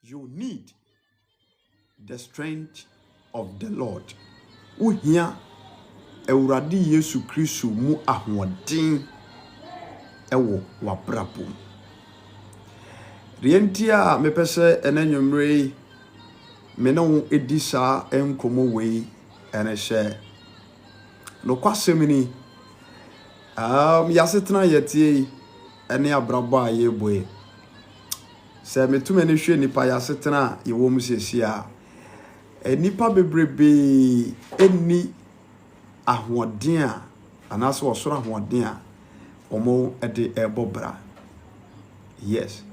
you need the strength of the Lord. Uhia Ewurade Yesu Kristo mu ahoɔden ewo wabrabom. Rientia mepese enanwumre me no edi saa enkomo wei ene hye. No kwasemini yasetena yetie ene abrabo a yeboe. Se metume ne hwe nipa yasetena yewo mu sesia. Nipa bebrebe eni ahoɔden a anaso osoro ahoɔden a omo ede ebobra. Yes.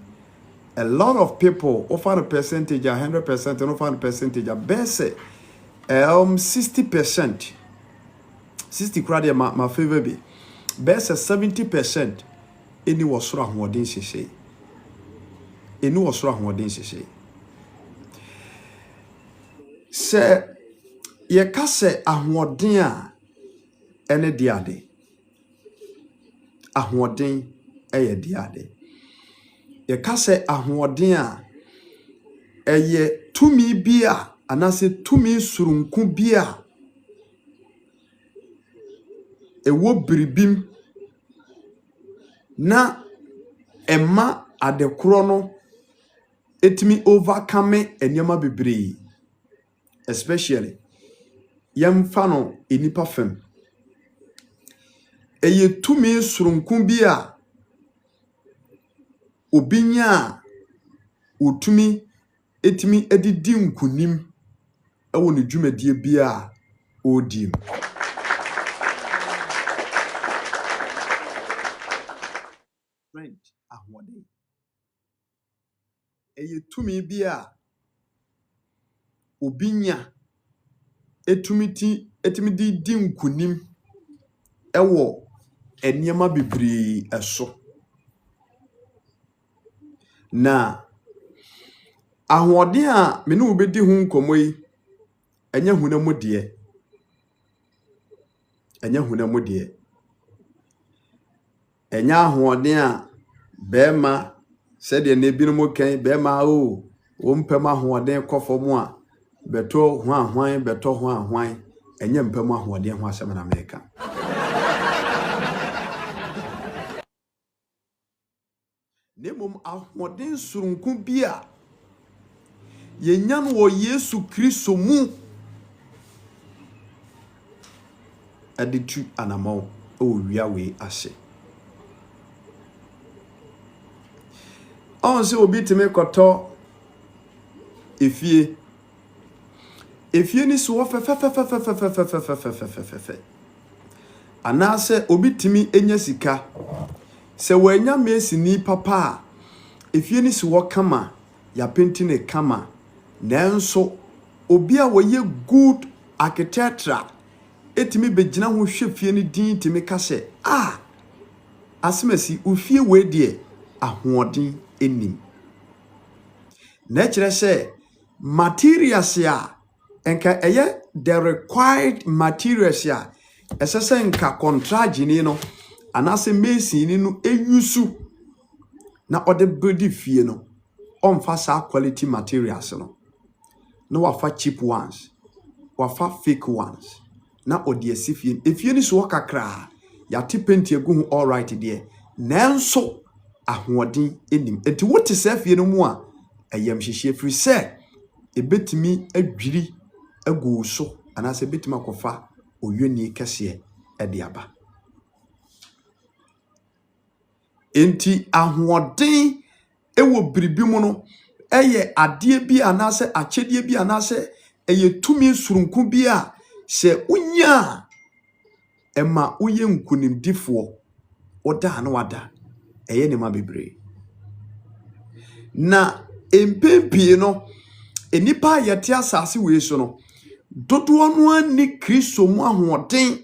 A lot of people offer a percentage, 100%, and offer a percentage, best 60%. 60 crowd my favor be. Best 70% any was sort of modern say. Any was sort of modern say. Say ye kase ahoɔden ene diade. Ahoɔden eye diade. Ye kase ahoɔden eye tumi bia anase tumi surunku bia ewo biribim na emma adekoro no etimi overcome enyama bebree, especially yemfa no enipa fam eye tumi surunku bia obinya otumi etimi edidi nkunim ewo ne dwumadie bia odim. Friend ahwode eye tumi bia obinya etimi di nkunim ewo eniema bebree eso. Na ahwode a me ne obedi hu nkomo yi enya hunam de enya ahwode a bema sede na ebinom kan bema o mpem ahwode kofom a beto ho ahwan beto ho ahwan enya mpem ahwode ho asem na America. Nemom ahoɔden surunku bia yenya no wo Yesu Kristo mu aditu anamo o wiawe ase. On se obi teme koto efie ni so fe anase obi timi enya sika se wanya mesi ni papa efie ni so kama ya penti ne kama nanso obi a woye good architecture etimi begina ho hwe fie ni din timi kase asemasi ufie we de ahoɔden enim na kire se materials ya enka eye the required materials ya esese nka contract ni no anase mesi ni no eyusu na ode build fie no onfa sa quality materials no wafa cheap ones wafa fake ones na ode asifie efie ni so kakra ya tipenti egu hu all right there nanso ahoɔden enim enti wote se fie no mu a ayam hihie free se ebetimi adwiri agu so anase betimi akofa oyoni kese ede aba. Enti ahoɔden ewo biribimu no eye ade bi anase akyedie bi anase eye tumi surunku bi a se unya ema uye nkunimdifo oda na wada eye ne ma bebre na empempie no enipa yete asase we so no dodo no ani Kristo mu ahoɔden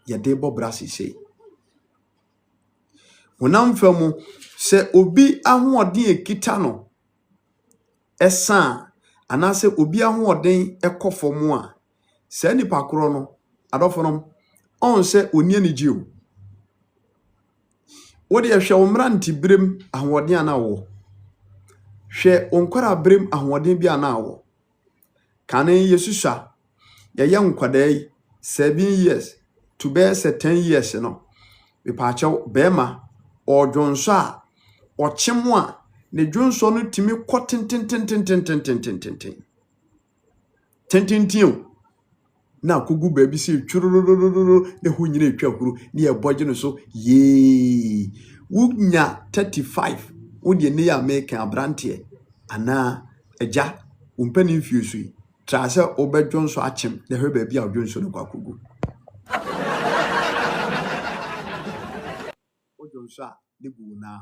yede bobra sise wonam famu se obi ahoɔden ekita no esa anase obi ahoɔden ekofom a se nipa koro no adofonom on se oni anigye What you shall mranti brim and what yana wo. She onkwara brim and what be an hour. Can Yesusa, ya young quaday 7 years to bear 10 years, Me pacho bema or Johnsha or Chimwa, ne Johnson to me cotton tin. Now kugu baby see chururu the hunyine chakuru near budget so ye wugnya 35 would ye near make a brantie ana eja umpeni fusui trasa obe Johnson achim the her baby of Johnson kwakugu o Johnson de bu na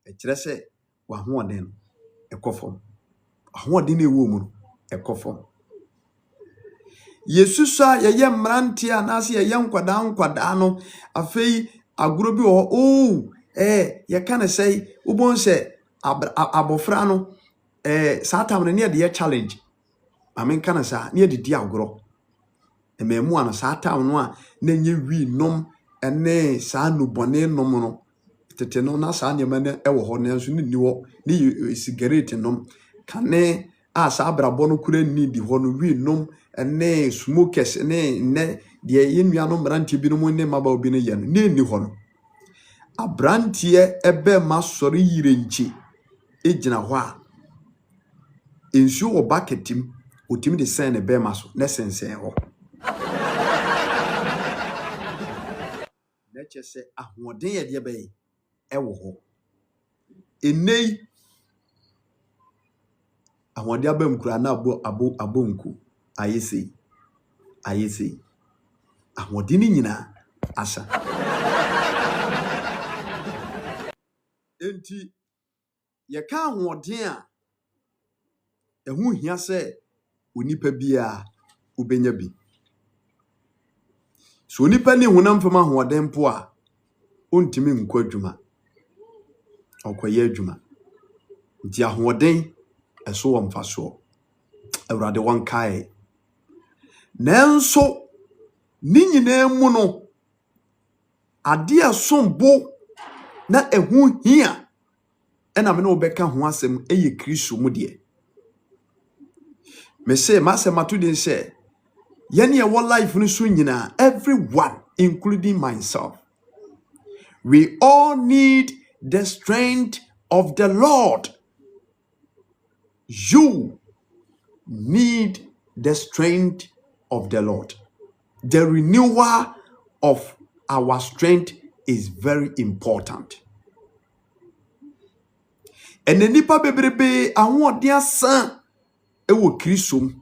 e kire se wa hoɔden ekofom ahoɔden ewu mu ekofom Yesusa yeye mranti anase yeye nkwada no afei agoro bi wo ye kan say ubon se abofra no satam ne de challenge amen kan sa ne de di agoro ememu an satam no a na nye wi nom ene sa no bone nom no tete no na sa nyema ne ewo ho ne nso ni wo ni cigarette nom kane a sa abrabɔ no kura ni di ho no wi nom ene smokers ne de yenua no mrantie bi no mo ne maba obi ne ye no ne ni ho no abrantie ebe ma sori yire nchi ejina ho a ensu wo bucketim otimi de sen ne be ma so ne sensen ho na chese ahoden ye de be ewo ho enei ahoden abam kura na abonku ayesi ahoden nyina asa enti ye ka ahoden a ehu hia se onipa bia ubenya bi so onipa ni hunam fama ahoden po a ontimi nkwa adwuma okoye adwuma nti ahoden eso wo mfaso awurade wankae nanso ni nyina mu no ade asombo na ehu hia ena me no beka ho asem eye Kristo mu de me say masematu den say yene ye wo life no so nyina everyone including myself we all need the strength of the Lord. You need the strength of the Lord. The renewal of our strength is very important. And the nipa bebrebe ahoɔden san ewo Kristo.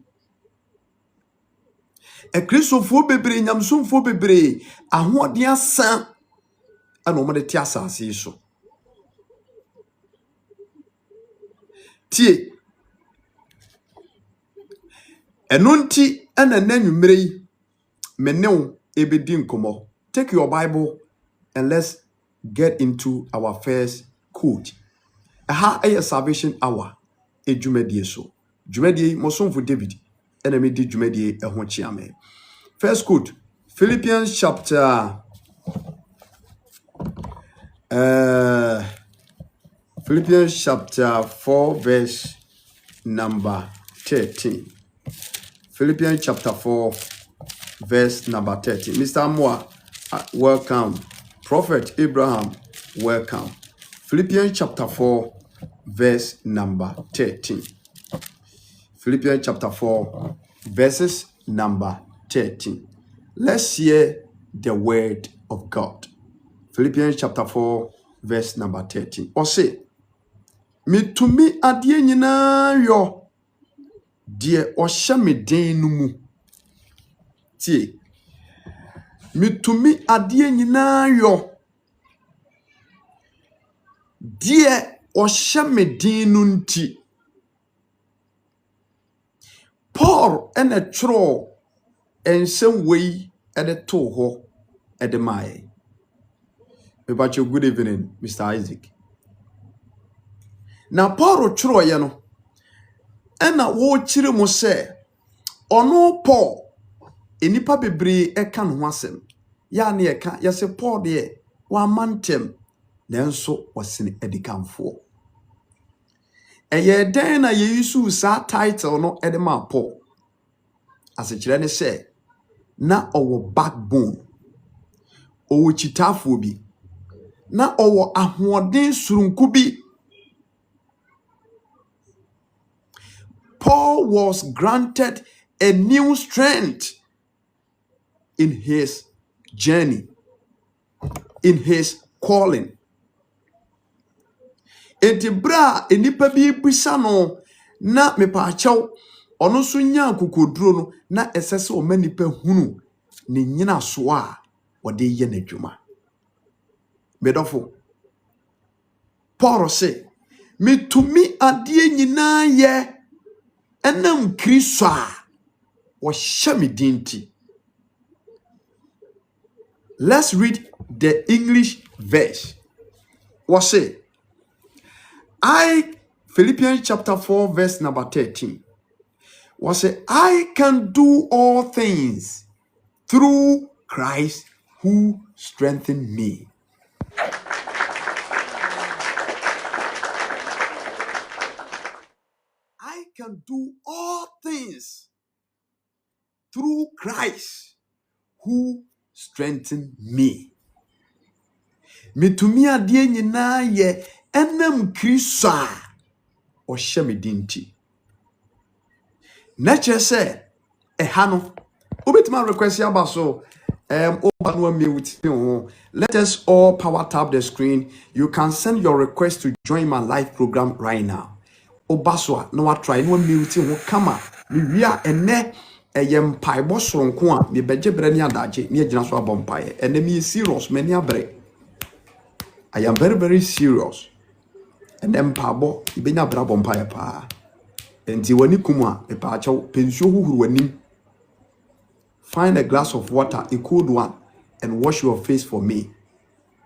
E Kristo fo bebre nyamsomfo bebre ahoɔden san ana ɔmo de te asase so. Tie enunti ana nanwumre yi menew ebedi nkomo. Take your Bible and let's get into our first quote. Aha a salvation hour ejumedie so. Jumedie mosomfo David ena me di jumedie eho chiame. First quote, Philippians chapter 4 verse number 13. Philippians chapter 4 verse number 13. Mr. Moa, welcome. Prophet Abraham, welcome. Philippians chapter 4 verse number 13. Philippians chapter 4 verses number 13. Let's hear the word of God. Philippians chapter 4 verse number 13. Or say, me to me adie nyina yo die ohye me den no mu. Tie. Me to me adie nyina yo die ohye me den no nti. Paul and a tro and some way at a toho at the mae. About your good evening, Mr. Isaac. Now, Paul tro yano. And a wo chire mo se ono Paul enipa bebre e kan ho asem. Ya na e ka ya se Paul de wa mantem nanso wɔsene adikanfoɔ. Ɛyɛ dɛn na yɛyisu saa title no ɛde ma Paul? Asekyerɛ ne sɛ na ɔwɔ backbone, ɔwɔ kyitaafoɔ bi, na ɔwɔ ahoɔden surunku bi. Paul was granted a new strength in his journey, in his calling. Enti bra enipa bi bisa no na mepaakyɛw ɔno so nya kokoduro no na ɛsɛ sɛ ɔma nipa hunu ne nyina so a ɔde yɛ n'adwuma. Medɔfo, Paul sɛ metumi adeɛ nyinaa yɛ ɛnam Kristo a wɔhyɛ me din nti. Let's read the English verse. What say? Philippians chapter 4 verse number 13. What say? I can do all things through Christ who strengthened me. I can do all things through Christ who strengthened me. Metumi adie nyinaa ye enam Kristo a ɔhyɛ me din nti. Na kyerɛ sɛ ɛha no obetuma request aba so let us all power tap the screen. You can send your request to join my live program right now. Obaso na wa try no mute ho kama me wia ene eyem paibo soronko a me beje bre ne adaje me agina so abompae ene me serious me ne abre. I am very very serious. And then pabo ibenya bra bompae pa. Enti wani kuma e pa acho pensuo huhuru wanim. Find a glass of water, a cold one, and wash your face for me.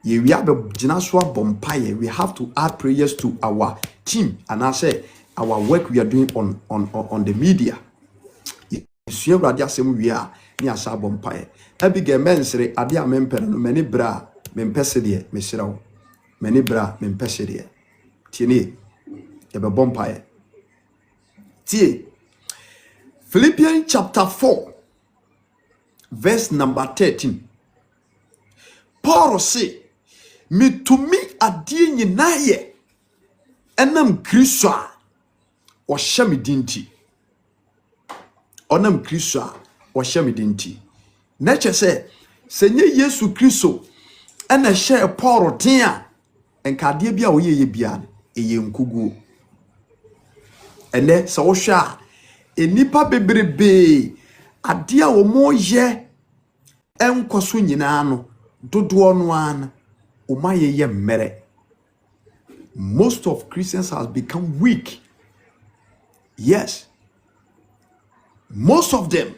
We have to add prayers to our team, and I say our work we are doing on the media. We are near Sabompire. Abigail Mensre, Adia Memper, many bra, Mempesidia, Messero, many bra, Mempesidia. Tiene, Eba Bompire. Tie. Philippians chapter 4. Verse number 13. Paul say, me to me adie nyinaa ye enam Kristo a ɔhyɛ me din nti. Ɔnam Kristo a ɔhyɛ me din nti. Na kyerɛ sɛ sɛnyɛ Yesu Kristo ɛna hyɛ Paul din a enkadeɛ bi a ɔyɛ yɛ bia ɛyɛ nkuguo. Ɛnɛ sɛ wohwɛ a enipa bebrebe adia wo mo ye enkoso nyina no dodo no an o maye ye mmere. Most of Christians has become weak. Yes, most of them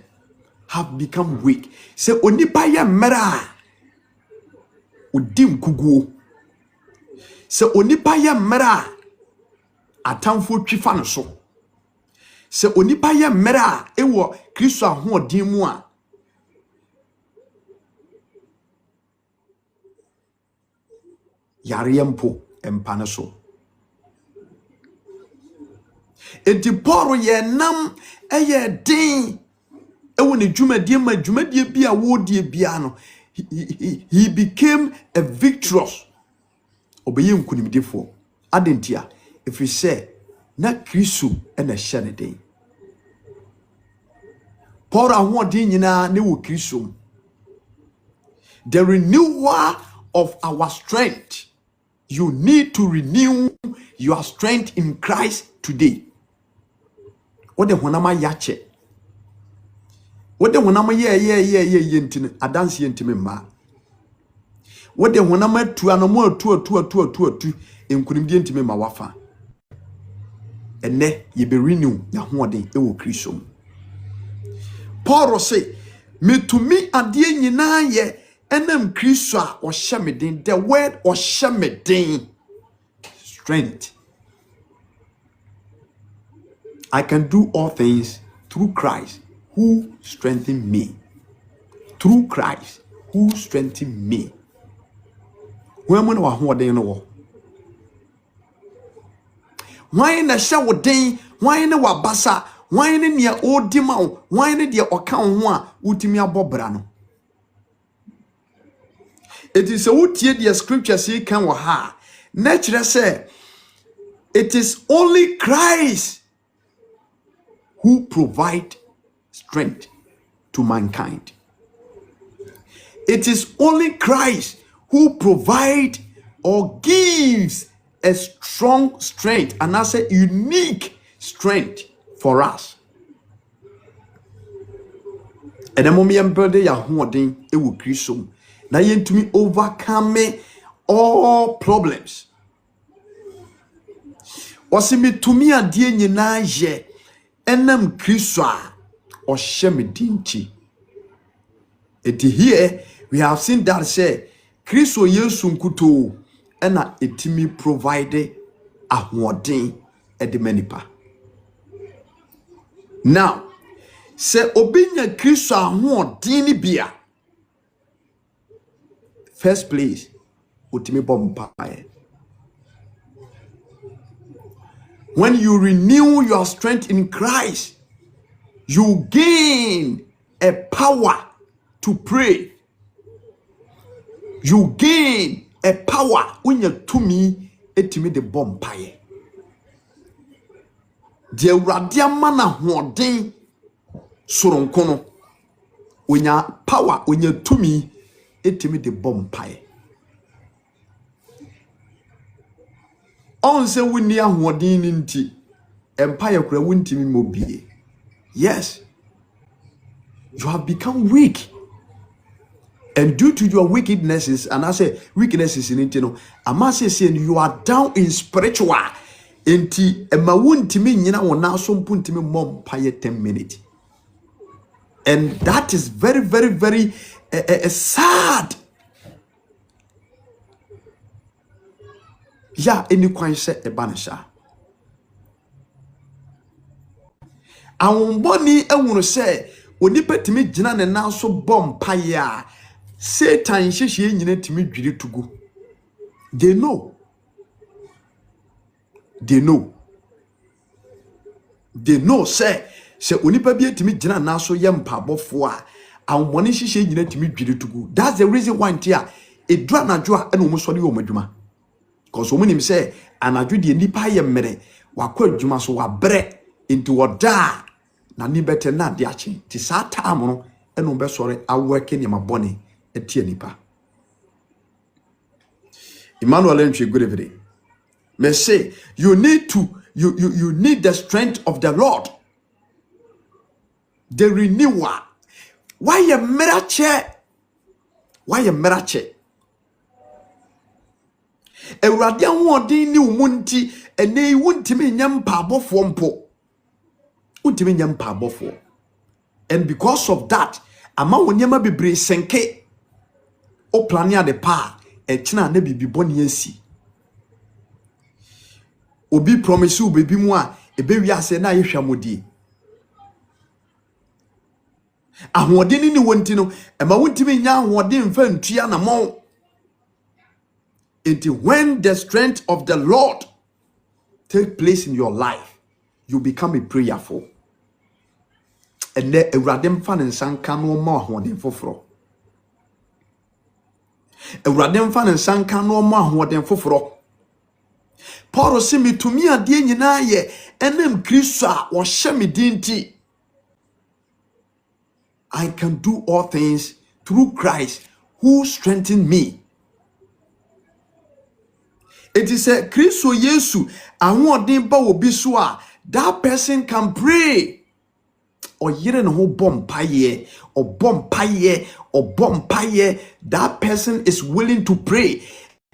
have become weak. Se onipa ye mmere a odim kuguo. Se onipa ye mmere a atamfo twifa no so. Se onipa ye mmere a ewo Kristo ahoɔden mu a yare mpo empane so. Enti Paul ye nam eye din ewo ne dwumadie bia wodie bia no he became a victorious obeye nkunimdefo adentia if we say na Kristo ena hyɛ ne den. Paul ahoɔden nyinaa ne wo Kristo. The renewal of our strength. You need to renew your strength in Christ today. What the honama yache? What the honama ye ntine adanse ntime ma? What the honama tu anomo tu enkunimdie ntime ma wafa? Ene ye be renew ya hoɔden e wo Kristo. Paul say, me to me adie nyinaa ye enam Kristo a ɔhyɛ me den. The word ɔhyɛ me den. Strength. I can do all things through Christ who strengthened me. Through Christ who strengthened me. When we know what they know. Why in the shower day? Why in the wabasa? Why in your old dimao? Why in the account one? Utimia bobrano. It is a wood the scripture say can ha. Nature say it is only Christ who provide strength to mankind. It is only Christ who provide or gives a strong strength, and that's a unique strength for us. And the moment brother ya holding it will create some. Now you to me overcome all problems. Wasimi to me a dear nyina ye enam Christwa or shemidinchi. It here we have seen that say Christo Yesu nkuto ena etimi provide ahoden edemanipa. Now say obinya Christo ahoden ni bia. First place utimi bompae. When you renew your strength in Christ, you gain a power to pray. You gain a power when you to me etimi the bompae. The radiamana hoden soronkono. When you power when you to me etimi the bompae. On say we near hoden inti empire kura wuntimi mobie. Yes, you have become weak. And due to your wickednesses, and I say weaknesses in it, I must say you are down in spiritual. Enti ema wuntimi nyina wona so mpuntimi mom paye 10 minutes. And that is very, very, very sad. Yeah, any kwan se e banisha. Awon boni ehunu se onipa timi gina ne nan so bom paye a Satan sheshe nyina timi dwiri tugu. They know. They know. They know say onipa bi timi gina nan so ye mpabofo a awon boni sheshe nyina timi dwiri tugu. That's the reason why ntia edura najo a na omusori o madwuma. Because women say anadwo de nipa ye mmere wakwa adwuma so wabre into oda na ni bete na de ache ti sa time no eno be sori awake ni mabone etie nipa. Emmanuel Entry, good evening. May say you need you need the strength of the Lord, the renewer. Why a miracle? Why a miracle? Ewurade ahoden ni umunti ene wuntimi nyam paabofo mpo. Wuntimi nyam paabofo. And because of that, ama wonyama bebre senke o plania de pa e kina na bibi boni asi. Obi promise u bebi mu a ebe wi ase na yehwamodi. Ahoden ni wonti no ema wuntimi nya ahoden mfa ntua na mo. Until when the strength of the Lord take place in your life, you become a prayerful. And then a radem fan and san can no more holding for fro. A radem fan and san can no more holding for fro. Paul simi to me a dear na ye, and then Christa or shemi dinti. I can do all things through Christ who strengthened me. It is a Christo Yesu ahoden ba obi so a that person can pray. Or yere no ho bompaye or bompaye or bompaye, that person is willing to pray.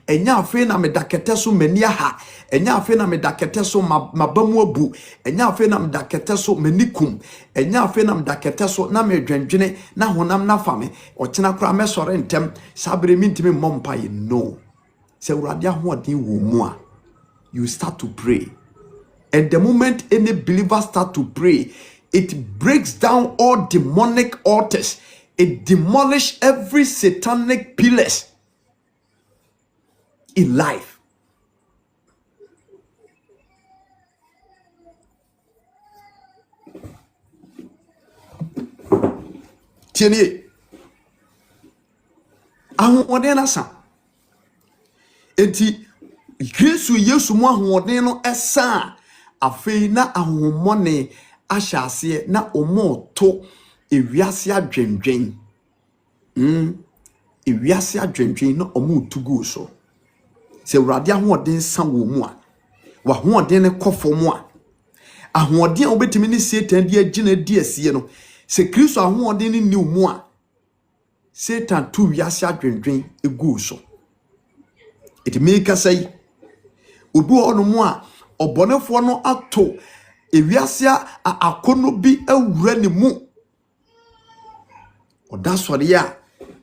Enya afi na medakete so mania ha, enya afi na medakete so mabamu abu, enya afi na medakete so menikum, enya afi na medakete so na medwendwene na honam na fame o kina kra mesore ntem sabere mintimi mompaye. No. Se urade ahoden wo mu a, you start to pray. And the moment any believer start to pray, it breaks down all demonic altars. It demolishes every satanic pillars. in life. Tieni ahoɔden na sa enti Kristo Yesu mu ahoɔden no ɛsa afei na ahommɔne ahyɛ ase na ɔmo to ewiase adwendwen ewiase adwendwen na ɔmo tugu so sɛ Awurade ahoɔden sa wɔ mu a w'ahoɔden ne kɔ fam a ahoɔden a wobɛtumi ne Satan di agyina di asie no sɛ Kristo ahoɔden ne ni mu a Satan tu wiase adwendwen egu so etimi kasa yi obi ono mu a ɔbɔnefoɔ no ato ewiase akono bi awura ne mu ɔda sɔre a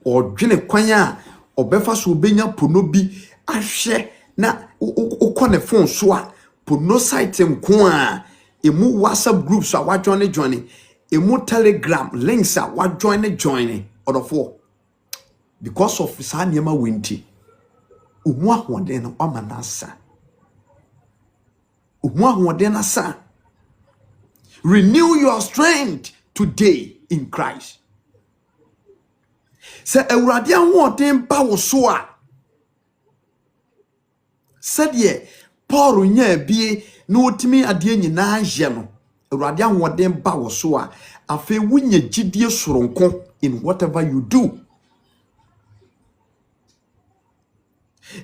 ɔdwene kwan a ɔbɛfa so obenya pono bi ahwɛ na ukɔ ne phone so a pono site nko a emu WhatsApp groups a join emu Telegram links a join ɔdɔfoɔ because of saa nneɛma wenti umu ahoɔden no ɔma nasa umu ahoɔden nasa. Renew your strength today in Christ. Say Awurade ahoɔden ba wo so a sɛdeɛ Paul nya bie na otimi adeɛ nyinaa yɛ no Awurade ahoɔden ba wo so a afei wunya gidie soronko in whatever you do.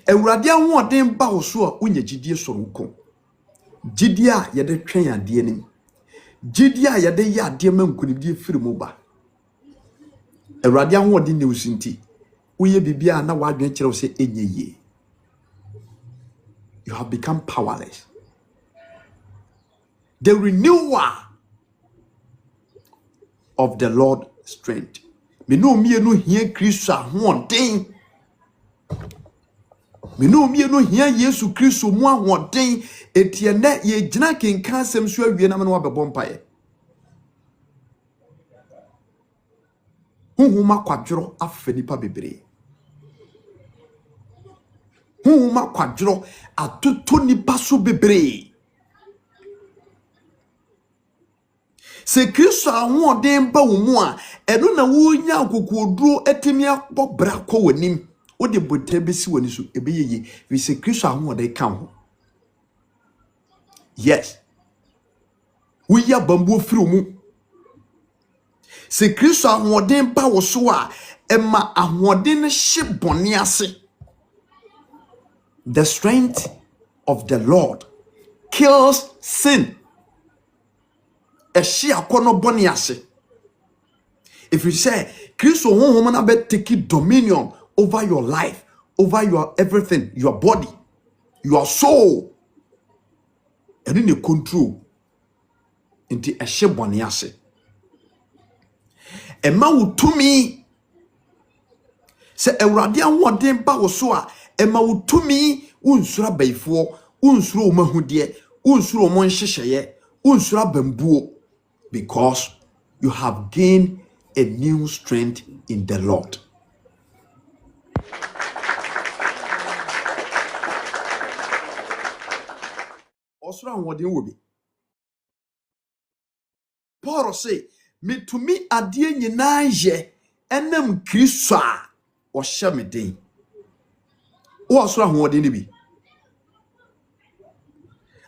Awurade ahoɔden ba wo so a wunya gidie soronko gidie a yɛde twɛn adeɛ nim gidie a yɛde yɛ adeɛ ma nkunimdie firi mu ba Awurade ahoɔden ne usinti woyɛ bibia na wadwen kyerɛw sɛ enye yie. You have become powerless. The renewer of the Lord strength. Me no hia Kristo ahoɔden. Me no hia Yesu Kristo mu ahoɔden. Etie na ye gyina kenka asɛm so awie na me no wabɛbɔ mpae. Huhuma kwadworo afa nipa bebree. Huhuma kwadworo atoto nipa so bebree. Se Kristo ahoɔden ba wo mu a ɛno na wonya akokoduro atimi akɔ bra kɔ w'anim. Wo de botre besi w'ani so ebeyeye. We se Kristo ahoɔden ka ho. Yes. We ya bambu firi mu. Se Kristo ahoɔden ba wo so a ɛma ahoɔden ne hye bɔne ase. The strength of the Lord kills sin. Ɛhye akɔnɔ bɔne ase. If you say Kristo honhom na be take dominion over your life, over your everything, your body, your soul, and in the control into ɛhye bɔne ase. Emma utumi se Awurade ahoɔden ba wo so a emma utumi unsura baifo unsura omahude unsura omon hyehyeye unsura bambuo because you have gained a new strength in the Lord. Osura ahoɔden wo bi. Paul say me to me adie nyinaa ye enam Kristo a ɔhyɛ me den. Wo asoro ahoɔden ne bi.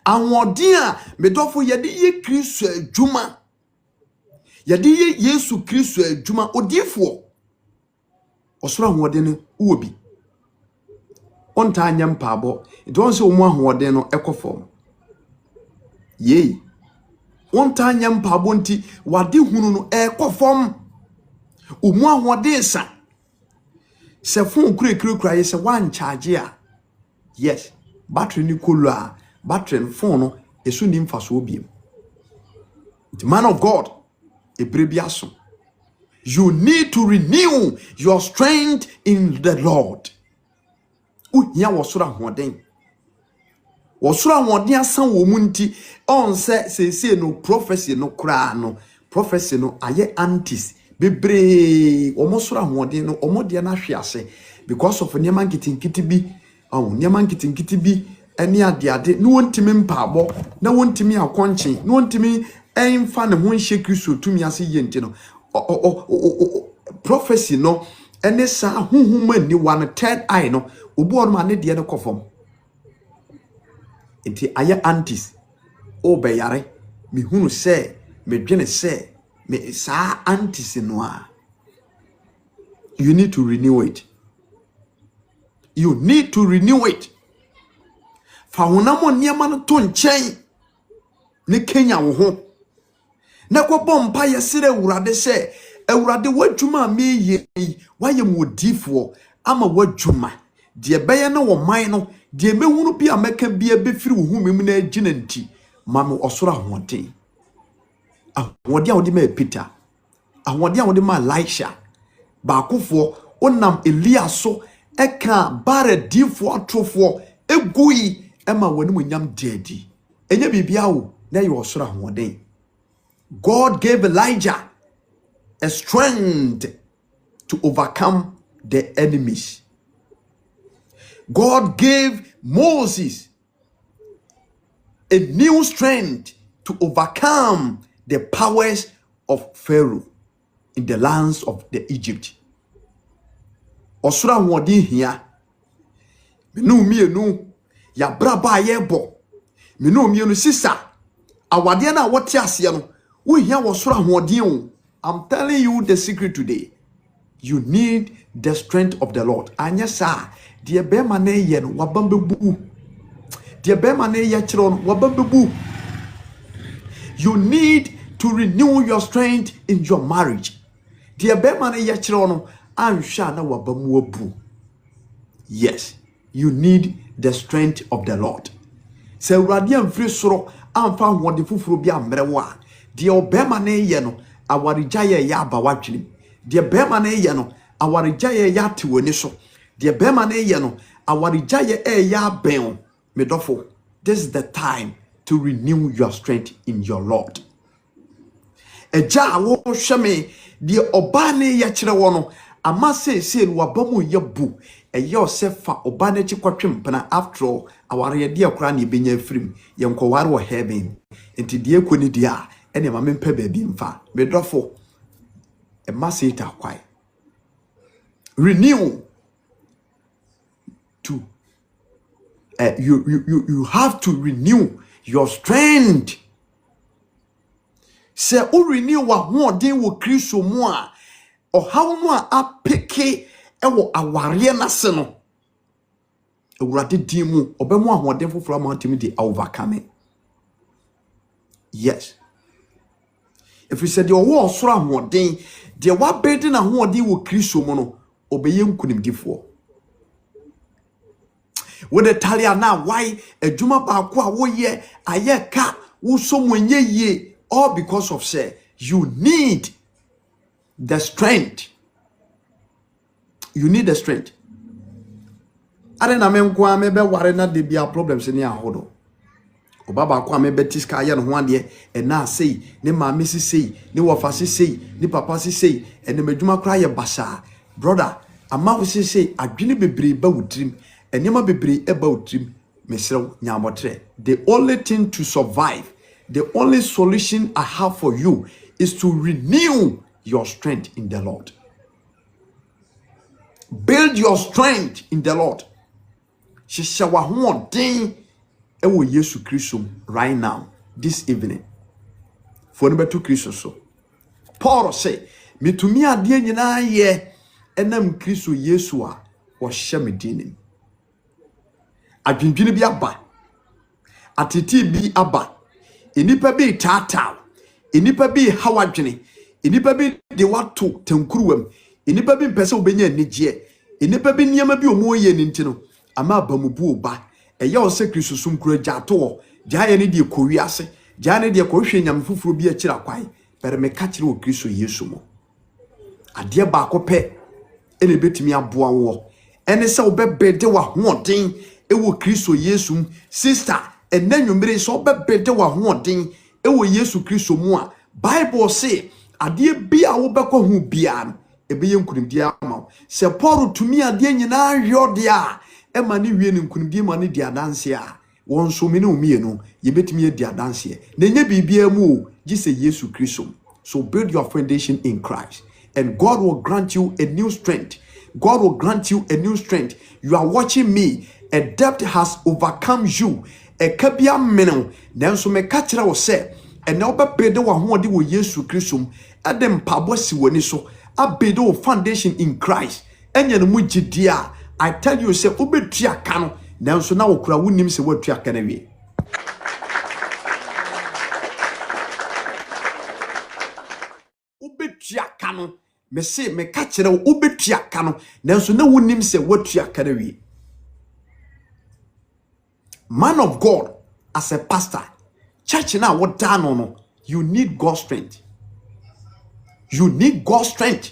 Ahoɔden a me dɔfo yɛde ye Kristo adwuma. Yɛde ye Yesu Kristo adwuma odifoɔ. Ɔsoro ahoɔden ne wo bi. Onta anya mpaabɔ. It won sɛ wo mu ahoɔden no ɛkɔ yei. Onta anya mpaabɔ nti wade hunu no ɛkɔ fam. Omu ahoɔden sa. Se phone kura ye se wan charge a. Yes. Battery ni kolo battery phone no esu ni mfa so obiem. The man of God, ebrebiaso. You need to renew your strength in the Lord. Uhia wosoro ahoɔden. Wosoro ahoɔden asan wo mu nti on se no prophecy no kra no prophecy no aye antis bebre omo soro ahoɔden no omo de na hwe ase because of niema nkitinkiti bi nneɛma nkitinkiti bi ɛne ade no wontimi mpaabɔ na wontimi akɔnkye no wontimi ɛnfa ne ho nhye Kristo tumi ase yenti no prophecy no ɛne saa huhuma ni one third eye no obu ɔno ma ne deɛ no kɔfam nti ayɛ antis o bɛyare mehunu sɛ medwene sɛ me saa antis no a you need to renew it. You need to renew it. Fa honamo nneɛma no to nkyɛn ne Kenya wo ho. Na kɔbɔ mpa yɛsere Awurade sɛ Awurade wadwuma meyɛ wayɛ mu odifoɔ ama wadwuma. Die bɛyɛ na wo man no die mehunu bi a mɛka bia bɛfiri wo hu mem na agina nti ma me ɔsoro ahoɔden. Ahoɔden a wode ma Peter, ahoɔden a wode ma Elisha, baakofoɔ onam Elia so eka bare difo atrofo egui ema wanimu nyam dedi enye bibia wo na ye osoro ahoden. God gave Elijah a strength to overcome the enemies. God gave Moses a new strength to overcome the powers of Pharaoh in the lands of the Egypt. Osura wodi hia menu mienu ya braba yebo menu mienu sisa awade na wote ase no wo hia wosura wodi o. I'm telling you the secret today. You need the strength of the Lord. Anya sa de be ma na ye no wabambebu de be ma na ye kire no wabambebu. You need to renew your strength in your marriage. De be ma na ye kire no yes, you need the strength of the Lord. Se radian free soro amfa wode fufuro bia mrewa de obema na ye no awarijaye ya bawatwini de bema na ye no awarijaye ya tewani so de bema na ye no awarijaye ya ben medofo. This is the time to renew your strength in your Lord. Eja wo hweme de oba na ye kire wo no ama se wabamu yebu eye osefa oba na chi kwatwempena. After all aware ye de akura na ebenya afrim ye nkoware wo heaven enti de ekoni dia ene ma mempa baabi mfa medrofo e masita kwai renew to you have to renew your strength. Se o renew wa hoden wo Kristo mu a ohaw no a apeke ewo aware na se no Awurade din mu obemu ahoden foforo amantimi de overcome. Yes, if you said your war soro ahoden de wa bedi na ahoden wo Kristo mu no obeye nkunimdifo wo de talia na why adwuma ba ko a wo ye aye ka wo so mwenye ye, all because of say you need the strength. You need the strength. Are na menko a mebe ware na de bia problems ni ahodo. Obaba kwa mebe tiska ye no ho ade e na sei ne maame si sei ne wofa si sei ne papa si sei e ne madwuma kra ye basa. Brother, ama wo si sei adwene bebre ba wutrim enema bebre e ba wutrim mesrew nyamotre. The only thing to survive, the only solution I have for you is to renew your strength in the Lord. Build your strength in the Lord. Shishawa ho den ewo Yesu Kristo right now, this evening. For number 2 Kristo so. Paul say, "Mitumi ade nyina ye enam Kristo Yesu a wo hye me dinim." Adwendwene bi aba. Atiti bi aba. Enipa bi tataw. Enipa bi hawadwene. Enipa bi de wato tankuruwam. Enipa bi mpese obenya anigye. Enipa bi niam bi omoye ni ntino ama abamubu oba. Eya o se Kristo sum kura gyato. Gyaye ne de kowi ase. Gyaye ne de kohwe nyam fufuro bi akira kwai. Pere me ka kire o Kristo Yesu mo. Ade ba akopɛ ene betimi aboa wo. Ene se obebede wa hoɔden ewo Kristo Yesu. Sister, enanwumere so obebede wa hoɔden ewo Yesu Kristo mu a Bible say ade bia wo bekɔ hu bia no ebe yenkunimdi ama. Se Paul tumi ade nyina hwode a mani wie ne nkunimdie mani di adanse a won so me ne omie no ye betimi di adanse na nye bibia mu ji se Yesu Kristo. So build your foundation in Christ and God will grant you a new strength. God will grant you a new strength. You are watching me. A debt has overcome you. A kabia meno nanso me ka kire wo se ene obebede wo hoode wo Yesu Kristo adem pabo si woni so abede wo foundation in Christ enye no mugidi a I tell you say obetua ka no nanso na wo kura wonim se watua ka na wie obetua ka no me se me ka kire wo obetua ka no nanso na wonim se watua ka na wie. Man of God, as a pastor, church now, what down no, you need God's strength. You need God's strength.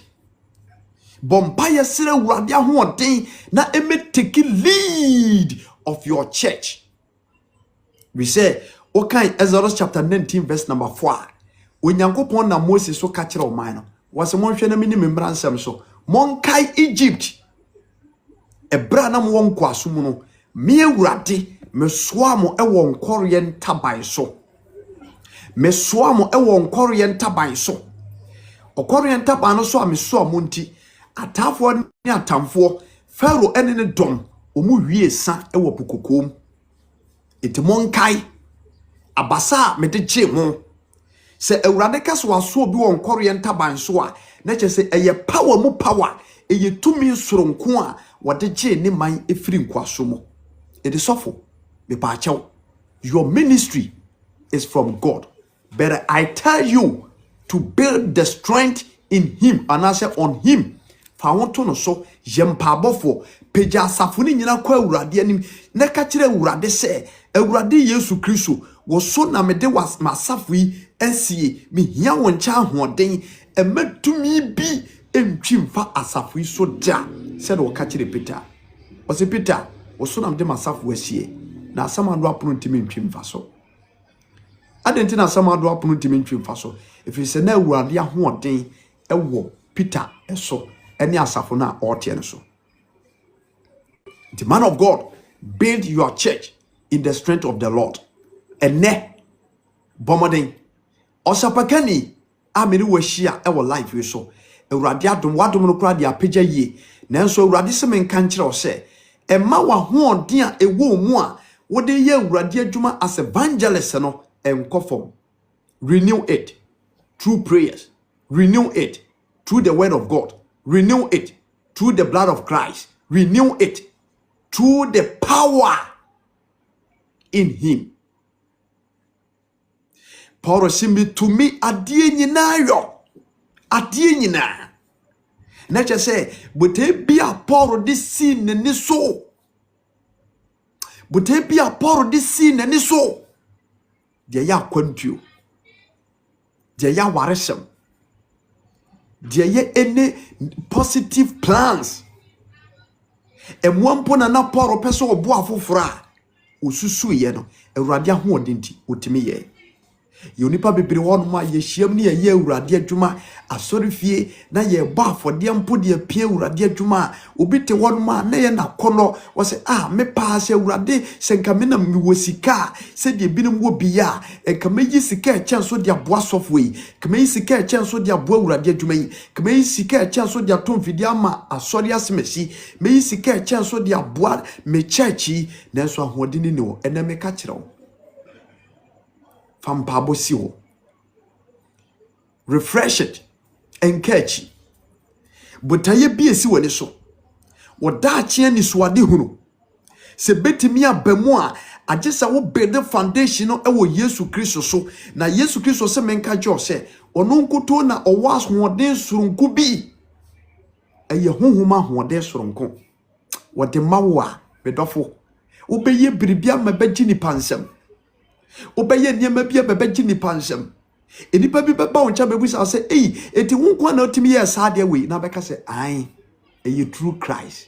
Bombaya sire uradia huodin na eme take lead of your church. We say, okay, Exodus chapter 19, verse number 4. When Yankopon na Moses so catch o man, was a monhwe na mini membransam so. Monkai Egypt. Ebra na mo won kwaso mu no, me urade me soamo ewo nkoriye ntaban so. Me soamo ewo nkoriye ntaban so. Okoriye ntaban no so a me soamo nti atafo ni atamfo Pharaoh ene ne dom omu wie sa ewo pukokom. Enti monkai abasa me de gye mo. Se Ewurade kaso aso obi wo nkoriye ntaban so a na che se eye power mu power eye tumi soronko a wode gye ne man efiri nkwaso mo. It is awful. Your ministry is from God. But I tell you to build the strength in him and I say on him. Fa wonto no so yempabofo peja safuni nyina kwa Awurade anim na ka kire Awurade se Awurade Yesu Kristo wo so na mede was masafu yi ensie me hia won cha hoden ematumi bi entwimfa asafu yi so da said wo ka kire Peter. O se Peter wo so na mede masafu asie na samado apono ntimi ntwimfa so adenti na samado apono ntimi ntwimfa so efi se na Awurade ahoden ewo Peter eso ene asafo na otie no so. The man of God, build your church in the strength of the Lord. Ene bomoden osapakani amiri wahia ewo life we so Awurade adom wadom no kra de apagya yie nanso Awurade se men kan kire o se emma wa hoden a ewo mu a wode ye Awurade adwuma as evangelist no enkofom. Renew it through prayers, renew it through the word of God, renew it through the blood of Christ, renew it through the power in him. Paul simbi to me adie nyina yo adie nyina na che say bote bia Paul this sin ni so bote bia Paul this sin ni so de ya kwantuo de ya waresem de ye any positive plans emwampo na Paul peso obo afofora osusu ye no Awurade ahoodenti otimi ye yonipa bebere wonuma ye hyiam ne ye Awurade adwuma asorifie na ye ba afode mpo de apie Awurade adwuma obite wonuma na ye nakono wo se me pa se Awurade senka me na mi wosika se de binom wo bia enka meyi sika chenso de aboa sofo yi kama yi sika chenso de aboa Awurade adwuma yi kama yi sika chenso de atomfidi ama asori asemesi meyi sika chenso de aboa me church nanso ahodini ne wo ena me ka kire wo Fampabo siwo. Refresh it and catch. But I be a siwa so. What that chain is what hunu. Se betimia bemoa. I just a build the foundation of our Yesu Christo so. Na Yesu Christo se menka jo se. Onunkuto na owas huoden surunkubi. Eye hunhuma huoden surunku. Wate mawa bedofo. Ubeye bribia mebeji ni pansem. Obeye niema bia bebeji ni pansem enipa bi beba oncha bebusa say eti wonkwa na otimi yes ade we na beka say you true Christ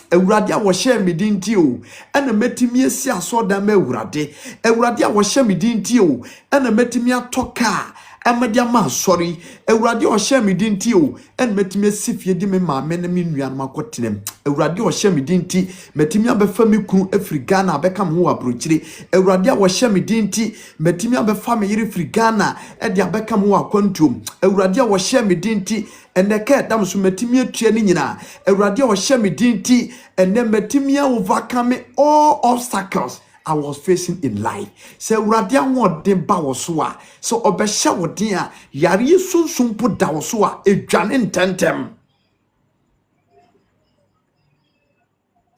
Awurade a wo hye medinti o ena metimi asi asoda ma Awurade a wo hye medinti o ena metimi atoka Amadia ma sorry Ewurade o hye me dinti o en metimi asifie di me maame na me nuanom akotinem Ewurade o hye me dinti metimi abefa me kunu afri Ghana abeka me ho abrochire Ewurade a wo hye me dinti metimi abefa me yire fri Ghana e de abeka me ho akwantuom Ewurade a wo hye me dinti eneke dam so metimi atua ni nyina Ewurade a wo hye me dinti enne metimi overcome all obstacles I was facing in life. Say Ewurade won den ba wo so a so obehye wo den a yare sunsun po da wo so a edwane ntentem.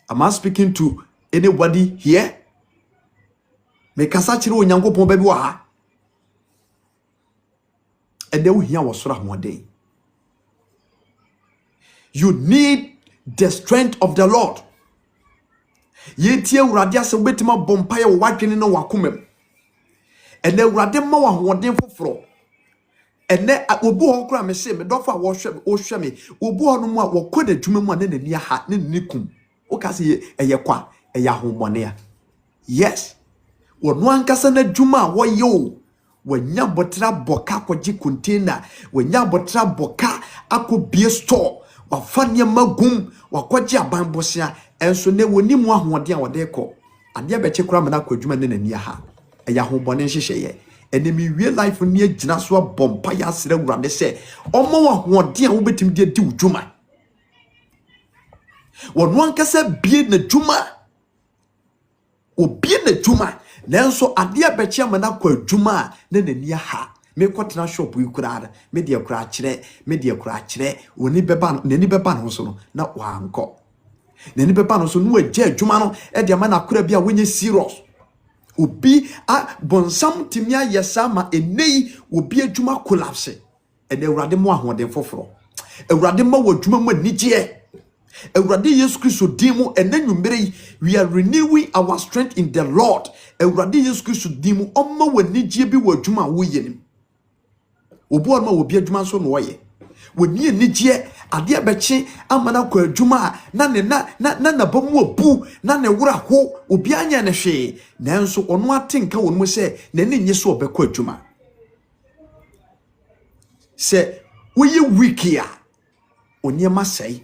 Am I speaking to anybody here? Me kasa kire onyankopon ba bi wa ha. Ede wo hia wo soro ahode. You need the strength of the Lord. Yentie Ewurade ase obetima bompaye wo wadwene no wakomam ene Ewurade ma wo ahoden foforo ene obu ho kura me se me dofo a wo hwe me obu ho no mu a wo koda dwuma mu a na nani ha na nani kum o ka se eye kwa eye ahomone ya yes wo no ankasa na dwuma a wo ye o wanya botra boka kwaji container wanya botra boka akobie store wafanye magum wakwaji abanbosia enso ne woni mu ahode a wode kɔ ade be kura me na kwadwuma ne nani ha ɛya hobɔne hyehyeye ene mi wie life ni agina so abompa ya sere Ewurade sɛ ɔmo ahode a wobetim de di udwuma wɔno ankasa bie na dwuma obie na dwuma nanso ade be kye me na kwadwuma ne nani ha me kwotena shop yi kura me de kura kyerɛ woni beba nani beba no so no na wankɔ nani beba no so no agya adwuma no e de ma na kura bia wonye serious obi a bonsam timia yesa ma enei obi adwuma collapse e de Ewurade mo ahoden foforo Ewurade ma wo adwuma mu anigye Ewurade Yesu Kristo dimu enanwumere we are renewing our strength in the Lord Ewurade Yesu Kristo dimu omma wo anigye bi wo adwuma wo yenim obi on ma wo bi adwuma so no wo ye woni anigye ade abeche amana kwa adwuma na ne na bamu abu na ne wura ho obi anya ne hwe nanso ono atenka wonmu se na ne nye so obekɔ adwuma se woye week ya oniema sei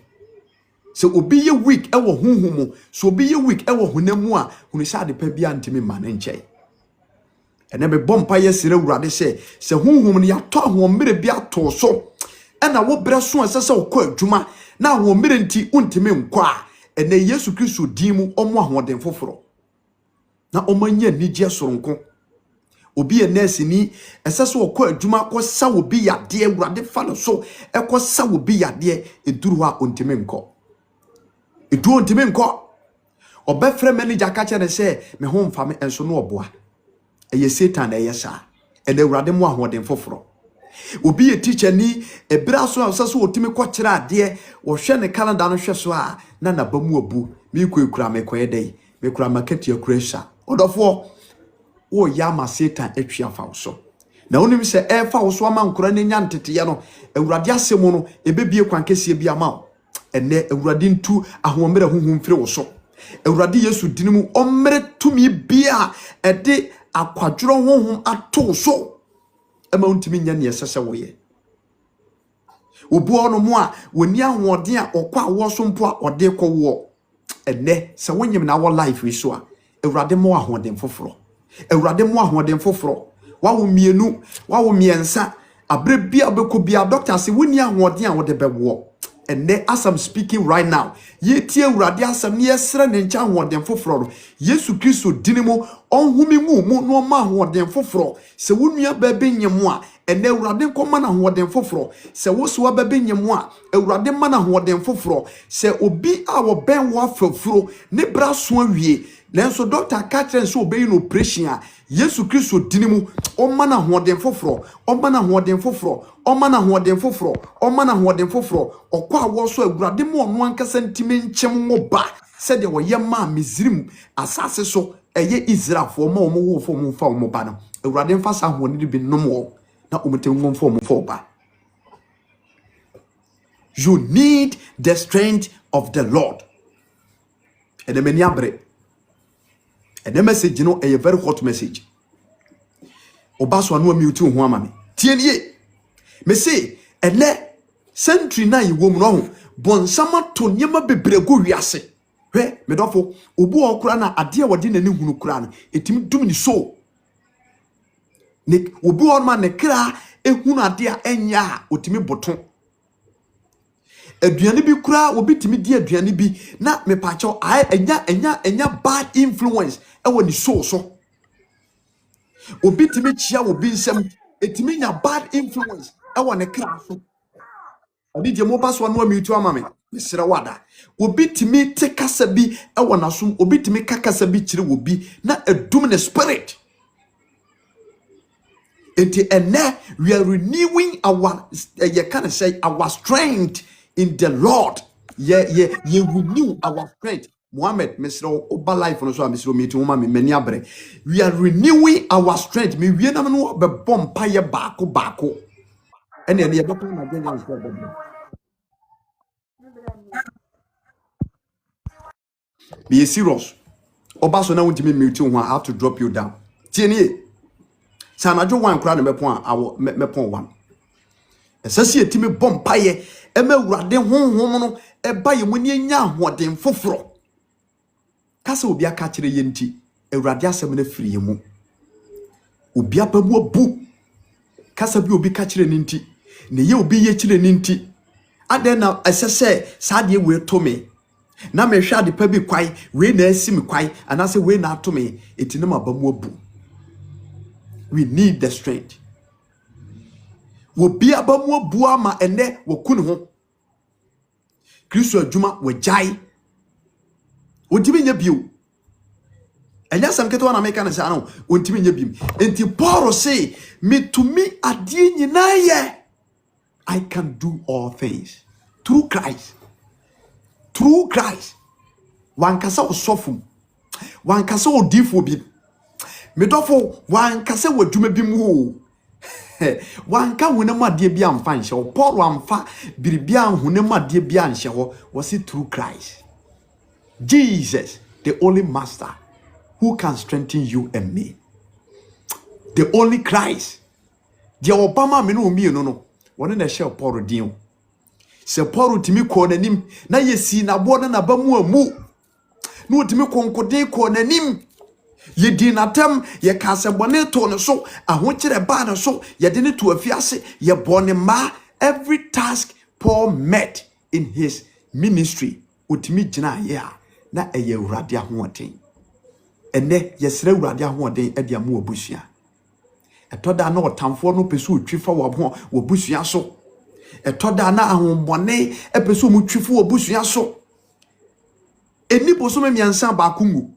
se obi ye week ewo honhomu so obi ye week ewo honamu a hunu sha de pa bia ntimi ma ne nkyɛn ene be bompa ye sire Ewurade se honhom ne yato ahomere bia to so ena wo bre so asese wo kɔ adwuma na ahomere nti untimi nkɔ a ene Yesu Kristo dimu omo ahoden foforo na omanya nigye soronko obi nurse ni esese wo kɔ adwuma kɔ sa wo bi yade Ewurade fa no so ekɔ sa wo bi yade eduru ha untimi nkɔ edu untimi nkɔ obefre manager ka kyere se me ho mfa me enso no oboa eye Satan eye sa ene Ewurade mo ahoden foforo obi ye teacher ni ebra so asase otimi kɔ kyere ade wo hwɛ ne calendar no hwɛ so a na bamu abu mi kura me kɔ edai me kura market ya kura odofo wo ya ma Satan atwa fa wo so na onim se e fa wo so ama nkora ne nya ntete no Ewurade asɛm no ebebie kwankɛsie bi ama wo ene Ewurade ntu ahomere honhom firi wo so Ewurade Yesu dinimu ommere tumi bia ede akwadworo honhom ato so ema untimi nya ne yesese wo ye obu ono mu a woni ahoden a okwa wo so mpo a ode kɔ wo ene se wonyem na wo life wi so a Ewurade mo ahoden foforo Ewurade mo ahoden foforo wawo mienu wawo miensa abre bia beko bia doctor se woni ahoden a wo de bɛwo ene as I'm speaking right now yetie Ewurade asɛm ne yesere ne ncha ahoden foforo no Yesu Kristo dinimu onhumi mu no ma ahoden foforo se wonua ba benyem a ene Ewurade koma na ahoden foforo se woso ba benyem a Ewurade ma na ahoden foforo se obi a wo ben wo afafuro ne bra so awie nanso doctor Catherine so obeyi no operation a Yesu Kristo dinimu oma na ahoden foforo oma na ahoden foforo oma na ahoden foforo oma na ahoden foforo okwa wo so Ewurade mo no ankasa ntime nkyem mo ba se de wo ye ma Misrim asase so eye Israelfo ma omo wo fo mo fa omo ba no Ewurade mfa sa ahoni bi nom wo na omotem ngom fo mo fo ba. You need the strength of the Lord. And the many abre. And the message, you know, a very hot message. Obaso anu mute ho amame. Tienye. Me say, ene century na yi wom no ho. Bonsama to nyema bebrego wiase. Hwe me dofo obu okura na ade a wode nani hunu kura no etimi dum ni so. Ne obu orma ne kra ehunu ade a enya a otimi boton. Aduane bi kura obi timi di aduane bi na me pacho enya bad influence ewo ni so. Obi timi chia obi nsem etimi nya bad influence ewo ne kra so. Adi je mo baso no amitu amame mesira wada obi timi te kasa bi ewo nasom obi timi kakasa bi kire obi na edum ne spirit. Enti ene we are renewing our you can say our strength in the Lord. You renew our strength. Muhammad mesro oba life no so mesro meeting woman me mani abre. We are renewing our strength. Me we na no be bom paye baako. Ene ye be pon na genya nso be. Be serious. Oba so na wontimi meeting ho I have to drop you down. Tieni Sanajo wan kura na mepon awo mepon wan. Esasi etimi bom paye ema urade honhom no eba ye muni nya ahoden foforo. Kasa obi aka kire ye nti urade asem na firi ye mu. Obi abamu abu. Kasa bi obi ka kire ni nti ne ye obi ye kire ni nti aden na esese saade we to me. Na me hwa de pa bi kwai we na asim kwai anase we na ato me etinam abamu abu. We need the strength. Wobi abamu abu ama ene wokunu ho. Kristo adwuma wajai. Ontimi nya bio. Enya sam keto na meka na sa no, ontimi nya bim. Enti Paul say, me to me adie nyina ye. I can do all things through Christ. Through Christ. Wankasa osofum. Wankasa odifo bi. Medofo wankasa wadwuma bi mu. Wanka hunema de bia amfa nche ho. Paul amfa biribia hunema de bia nche ho. Was it through Christ? Jesus, the only master who can strengthen you and me. The only Christ. The Obama me no mi no. Wone na share Paul din. Se Paul timi ko nanim na yesi na bo na ba mu amu. No timi konkode ko nanim. Ye di natam ye kasebone to no so ahokire ba no so ye de ne to afiase ye bone ma. Every task Paul met in his ministry utimi gina ye na eye urade ahoden ene yesere urade ahoden e dia mu obusua etoda na otamfo no pesu otwifa wo busua so etoda na ahombone e pesu mu twifo wo busua so eni boso me miansa ba kungu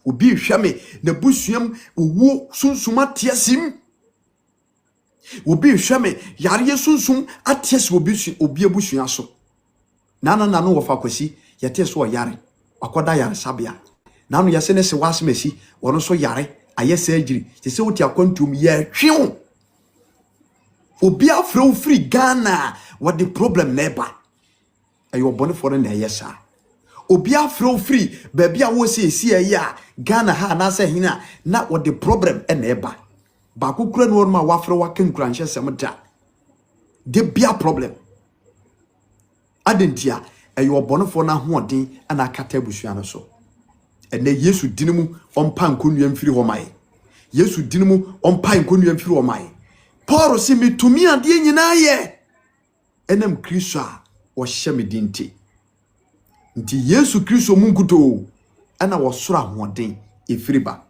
obi hwame na busuam owo sunsuma tiasim obi hwame yare sunsum atiasi obi abusua so nana no wofa kwasi yete so yare akoda yare sabia nanu yase ne se wasmesi wono so yare ayese agiri se wuti akwantum ye hwew obi afro free Ghana what the problem neighbor ayo bone for na yesa obi afro free baby a wo se esi ya Ghana ha na se hina na what the problem neighbor ba kokura no ma wafro wakenkura nhye semda de bia problem adentia ayo bone for na hoden ana kata busua no so ene Yesu dinimu ompa nkonua mfiri ho mai Yesu dinimu ompa nkonua mfiri ho mai Paul si mitumi ade nyina ye enem Kristo a wo hye medinti nti Yesu Kristo munkuto ana wo soro ahoden efiriba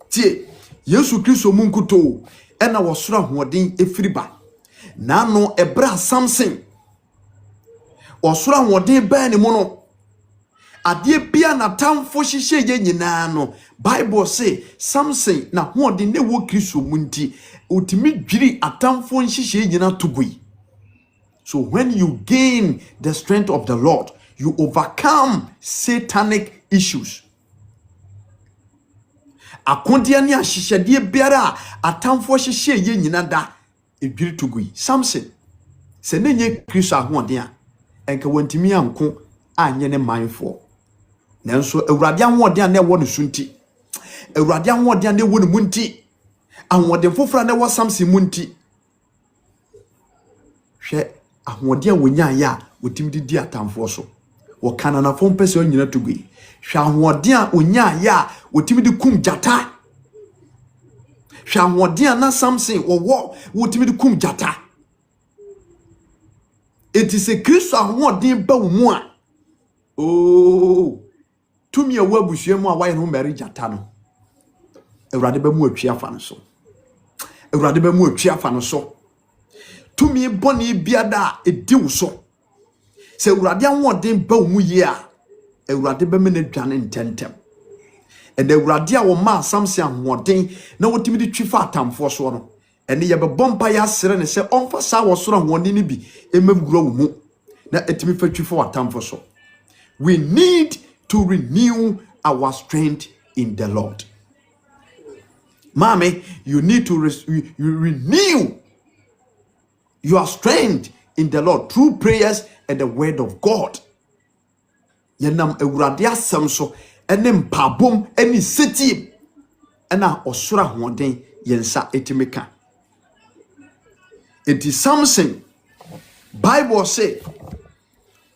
tie Yesu Kristo munkuto ana wo soro ahoden efiriba nano ebra Samson osoro ahoden ba ne mu no ade bia na tamfo hihye ye nyina no Bible say Samson na hoden ne wo Kristo munti utimi dwiri atamfo hihye nyina tugui. So when you gain the strength of the Lord, you overcome satanic issues. Akondia ni ahihye biara atamfo hihye ye nyina da edwiri tugui. Samson se nenye Kristo ahoden a enka wantimi anko anye ne manfo nanso awurade ahoden na ewo no sunti awurade ahoden na ewo no munti ahoden fofora na ewo Samson munti hwe ahoɔden a wonya ya wotimi di atamfo so wo kanana fo mpese onyina tugui hwe ahoɔden a wonya ya wotimi di kum jata hwe ahoɔden a na Samson wo wotimi di kum jata enti se Kristo ahoɔden ba wo mu a tumi a wabusua mu a waye no meri jata no Awurade ba mu atwi afa no so Awurade ba mu atwi afa no so tumi boni biada edi wo so se Awurade ahoɔden ba wo mu ye a Awurade ba me na dwane ntentem ene Awurade a wo ma Samson ahoɔden na wotimi di twi fa atamfo so no ene ye be bompa ya sere ne se onfa sa wo soro ahoɔden ni bi emaguro wo mu na etimi fa twi fa atamfo so. We need to renew our strength in the Lord. Mommy, you need to renew your strength in the Lord through prayers and the word of God. Yenam Awurade asem so enem pabom eni seti ena osora hoden yensa etimeka. Enti Samson Bible say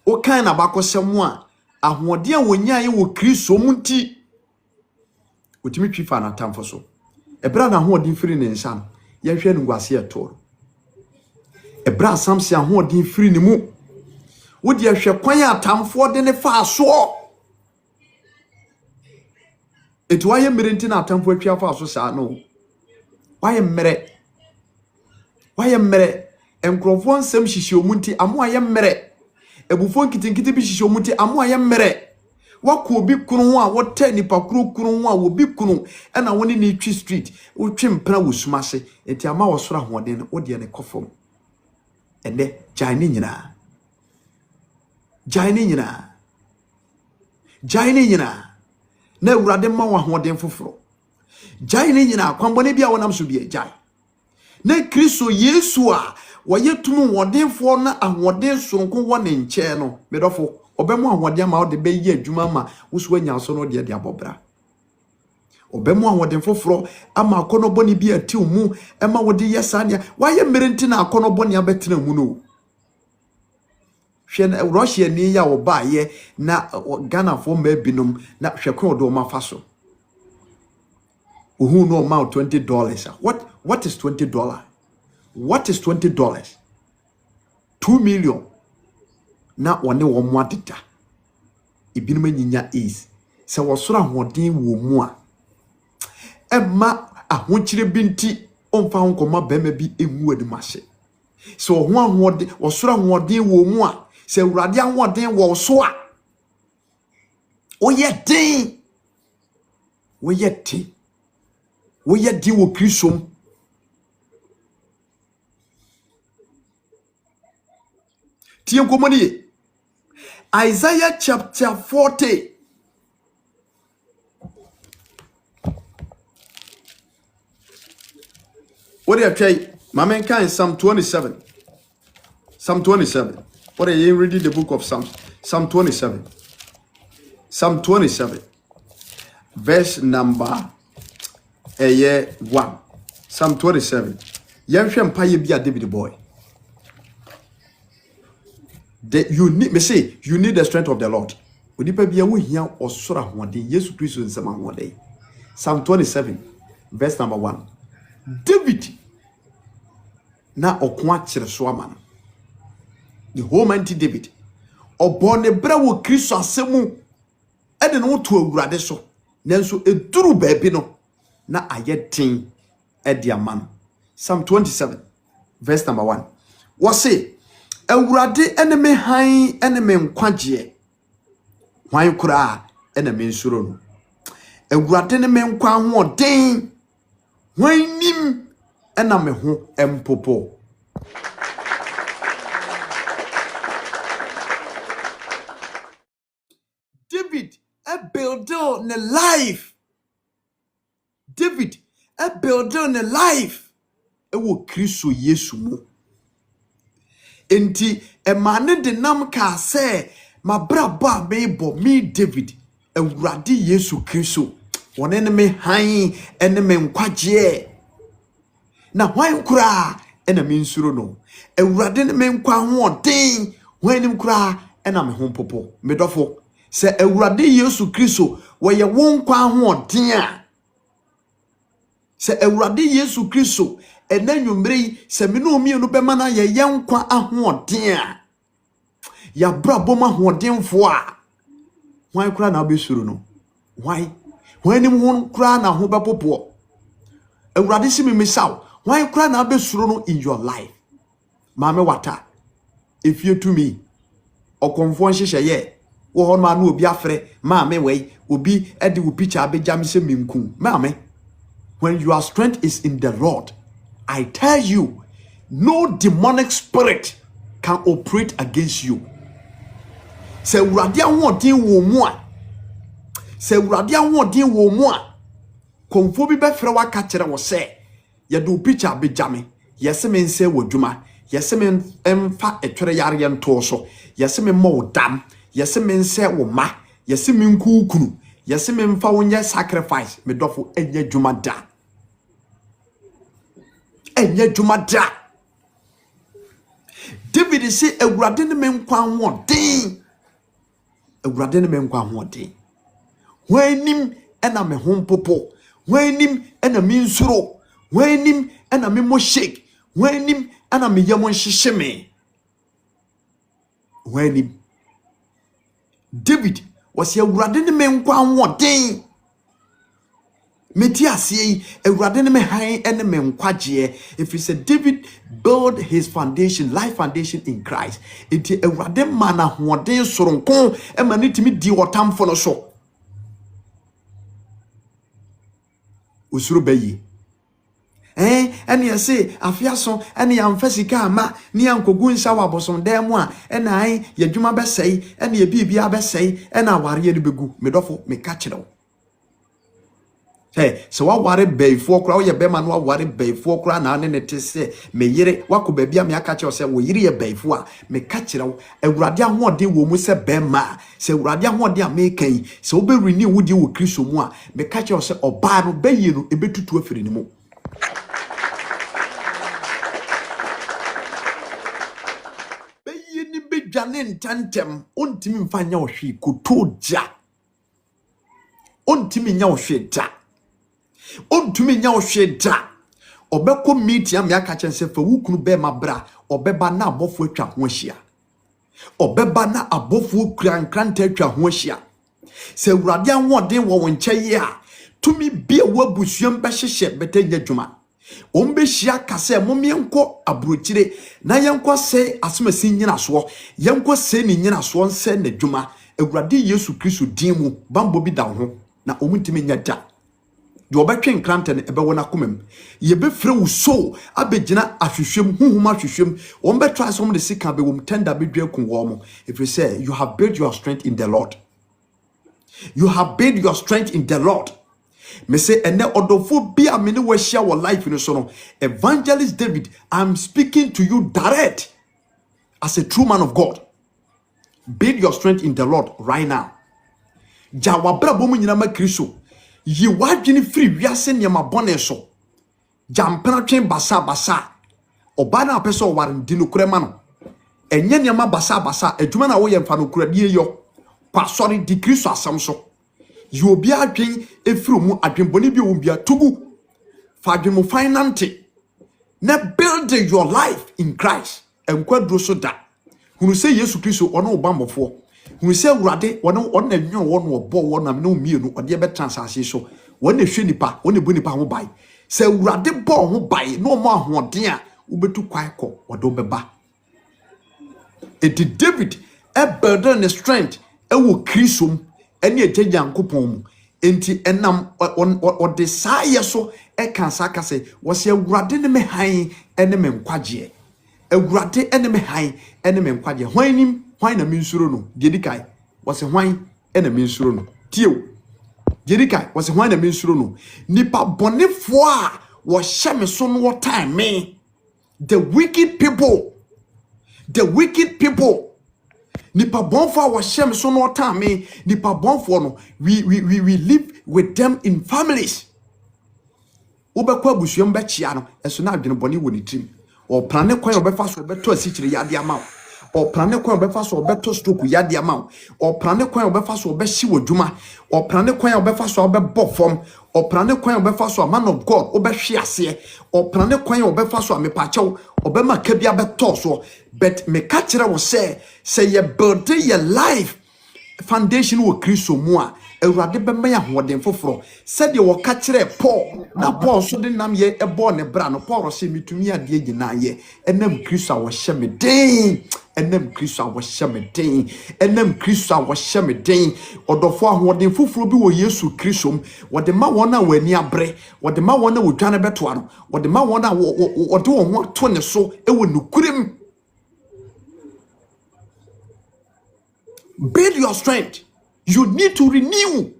o kan na bakosem a ahoɔden a wonyae wɔ Kristo mu nti otimi twifa na tamfo so ebra na ahoɔden firi ne nsa no yɛhwɛ no gwase ɛto ebra Samson ahoɔden firi ne mu wodi ahwɛ kwan a tamfo de ne fa so etu waye mmere nti na tamfo atwa fa so saa no waye mmere enkrofo nsɛm hyehyɛ omu nti amo aye mmere ebufo nkitinkiti bi hyehyɛ omu nti amo aye mmere wako obi kunu ho a wote nipa kunu ho a obi kunu ɛna woni ne twi street wotwe mpena wosumase enti ama wosoro ahoɔden no wode ne kɔfom ene gyae ne nyina na Awurade ma wo ahoɔden foforo gyae ne nyina kwambɔne bia wonam so bia gyae na Kristo Yesu a wayetum wɔdenfo na ahoɔden soronko wɔ ne nkyɛn no medɔfo obemu ahoɔden ma wode bɛyi adwuma ma woso anya so no de abobra obemu ahoɔden foforo ama akɔnɔbɔne bi atiw mu ɛma wode yesania waye mmerenti na akɔnɔbɔne abetena mu no hwe na Russia ni ya wo baaye na Ghana fo ma binom na hwe ko do ma fa so who no amount $20. What is $20? What is $20? 2 million. Na one wo mo adeda. Ibinum nyinya is. Se wo soro ahoden wo mu a. Emma ahokyire binti onfa honkoma bema bi emu adumahye. Se wo ho ahoden wo soro ahoden wo mu a, se Awurade ahoden wo so a. Oyɛ den. Woyɛ di wo Kristo. Tie komoni Isaiah chapter 40. What do you say? Mama in Psalm 27. Psalm 27. What are you reading the book of Psalms? Psalm 27. Psalm 27. Verse number 1. Psalm 27. Yamshem paye bi a David boy. You need the strength of the Lord. Onipa bia wo hia osoro ahoɔden Yesu Kristo nsɛm ahoɔden. Psalm 27 verse number 1. David na ɔko akyere so ama no. The whole mighty David ɔbɔ ne bra wo Kristo asɛmu ɛde no to Awurade so. Nanso eduru baabi no na ayɛ den ɛde ama no. Psalm 27 verse number 1. What say? Awurade eneme han eneme nkwagye hwan kura eneme nsuro no Awurade ne me nkwa ho den hwan nim ename ho empopo. David a builder in life. David a builder in life. Ewo Kristo Yesu mu. Enti emane de nam ka se mabraba mebo me David Awurade Yesu Kristo wone ne me han ene me nkwagye na hwan kura ena me nsuro no. Awurade ne me nkwa hoɔden hwanim kura ena me ho popo. Medofo se Awurade Yesu Kristo wɔyɛ wo nkwa hoɔden a se Awurade Yesu Kristo ena nwumre se me no omienu bɛma na yɛ nkwa ahoɔden a ya brabɔ ma hoɔdenfo a hwan kura na obesuro no. Hwanim ho kura na ho bɛpopo. Awurade si me misaw why kura na abesuro no in your life. Mame wata if you to me okonfo nhyehyeye wo ho ma na obi afre mame wei obi ede wo picture abegya me se minkum. Mame, when your strength is in the Lord, I tell you, no demonic spirit can operate against you. Se urade ahoden wo mu a, se urade ahoden wo mu a, konfo bi bɛfrɛ wa ka kyerɛ wo sɛ yɛde wo picture abegya me, yɛse me nse wɔ dwuma, yɛse me mfa etwere yare nto so, yɛse me mo dam, yɛse me nse wo ma, yɛse me nkukunu, yɛse me mfa wo nyɛ sacrifice. Me dɔfo enye dwuma da, enye dwuma da. David say Awurade ne me nkwa hoɔden, Awurade ne me nkwa hoɔden. Hwanim ena me ho popo, hwanim ena me nsuro, hwanim ena me mo shake, hwanim ena me yemo nhyehyɛ me. Hwanim David was Awurade ne me nkwa hoɔden. Meti ase Awurade ne me han ene me nkwagye. If he said David build his foundation, life foundation in Christ, enti Awurade mana hoɔden soronko e ma nitimi di otamfo no so. Usuru bayi ene yese afiaso ene yamfa sika ama ne yankogu nsa wa bosom dan mu a ene an yadwuma bɛsɛe ene ye bibia bɛsɛe ene aware ye begu. Medofo meka kyerɛw so wa ware bayfo kra wo ye bema no wa ware bayfo kra na ne te se me yire wako babia me aka kyerɛw se wo yire ye bayfo a meka kyerɛw Awurade ahoɔden wo mu se bema se Awurade ahoɔden a meka yi se wo be renew wo di wo Kristo mu a meka kyerɛw se oba no bayi no ebetutu afiri ne mu. Bayi ni bedwane ntantem ontimi mfa nya wo hwe kotoja, ontimi nya wo hwe da, ontumi nya wo hwe da. Obeko meet am ya ka chense fa wukunu be mabra obeba na abofo atwa ho ahia, obeba na abofo krankranta atwa ho ahia. Se Awurade ahoɔden wo nkyɛye a tumi bia wabusuam bɛhyehyɛ betanya dwuma. Ombe hia kase momienko abrochire na yenko se asomasi nyina so, yenko se ni nyina so nse na dwuma. Awurade Yesu Kristo din mu bambo bi da ho na omuntimi nya da. De obetwe nkrante ne ebewo na komam ye befre wo so abegina ahwehwem huhuma ahwehwem won betry some de sika be wom tender bedwa kun wo mo. If you say you have built your strength in the Lord, you have built your strength in the Lord. Me say ene odofo bi amene wo hia wo life no so no, Evangelist David, I'm speaking to you direct as a true man of God. Build your strength in the Lord right now. Jawa brabo mu nyina ma Kristo yi wadwene free wiase niam bone so, jampena twen basa oba na apeso ware ndi no kure ma no enye niam basa adwuma na wo ye mfa no kure die yo kwa sori di Kristo asam so. Yi obi adwen efiri mu adwen bone bi wo bia tugu fa adwen mu finance na build your life in Christ enkwadro so da. Hunu se Yesu Kristo ono obambofo, hunu se Awurade ono na nyon wo no obo wo na me no mienu ode be transase so wo na hwe nipa wo na bu nipa ho bai. Se Awurade bo ho bai no mo ahoden a wo betu kwai ko wode obeba. Eti David e burden the strength e wo Kristo ene eje Yankopon mu enti enam o de saye so e kan saka se wo se Awurade ne me han ene me nkwagye, Awurade ene me han ene me nkwagye. Hwan na me nsuro no Jedikai wo se hwan ene me nsuro no tiew. Jedikai wo se hwan na me nsuro no nipa bonefo a wo hye me so no time me, the wicked people nipa bonfo wa shem so no time me, nipa bonfo no we live with them in families. Obekwa busuam be chia no eso na adwene bone woni tim or prane kwan obefa so beto asichire yade ama or prane kwan obefa so beto stroke yade ama or prane kwan obefa so obehyi wodwuma or prane kwan obefa so obebọ fom or prane kwan obefa so man of God obehwe ase or prane kwan obefa so amepachew obema kabia beto so but me ka kire wo say ye build your life foundation wo Kristo mu a Awurade bɛma ya hoden foforo sɛde wo ka kire Paul na Paul so de nam ye ɛbɔ ne bra no Paul se mitumi ade agina ye ɛnam Kristo a wo hye me den ɛnam Kristo a wo hye me den ɛnam Kristo a wo hye me den ɔdɔfo ahoden foforo bi wo Yesu Kristo m wɔde ma wɔn a wani abre wɔde ma wɔn a wodwane bɛtoa no wɔde ma wɔn a wɔde wɔn ho to ne so ɛwɔ nukurem. Build your strength. You need to renew.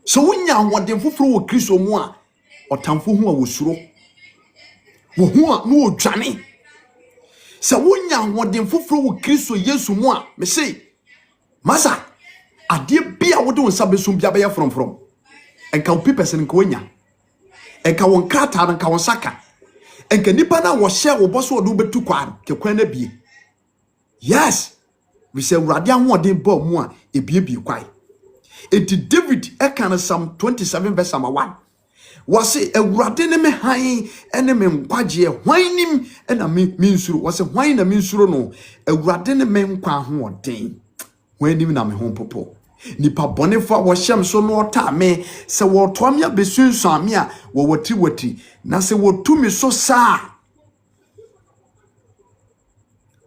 So when you want them for Christ or more, or tamfo who was suro, who are no journey. So when you want them for Christ or yes or more, me say, Massa, I dear be a wood on Sabesum Jabaya from. And can people in Konya, and can Kata and Kawasaka, and can Nipana was share or boss or do betu kwan, Kekwana be. Yes. We say Radia one day bo more a baby quite. It David Ekana Psalm 27 verse 1. Was it a radineme high enemy quaje whining and a minsuru was a whine a minsuru no a radineme qua one day when even I'm home popo. Nipa bonifa was sham so no time se wo twamia besun samia wo wati na se wo tumi so sa.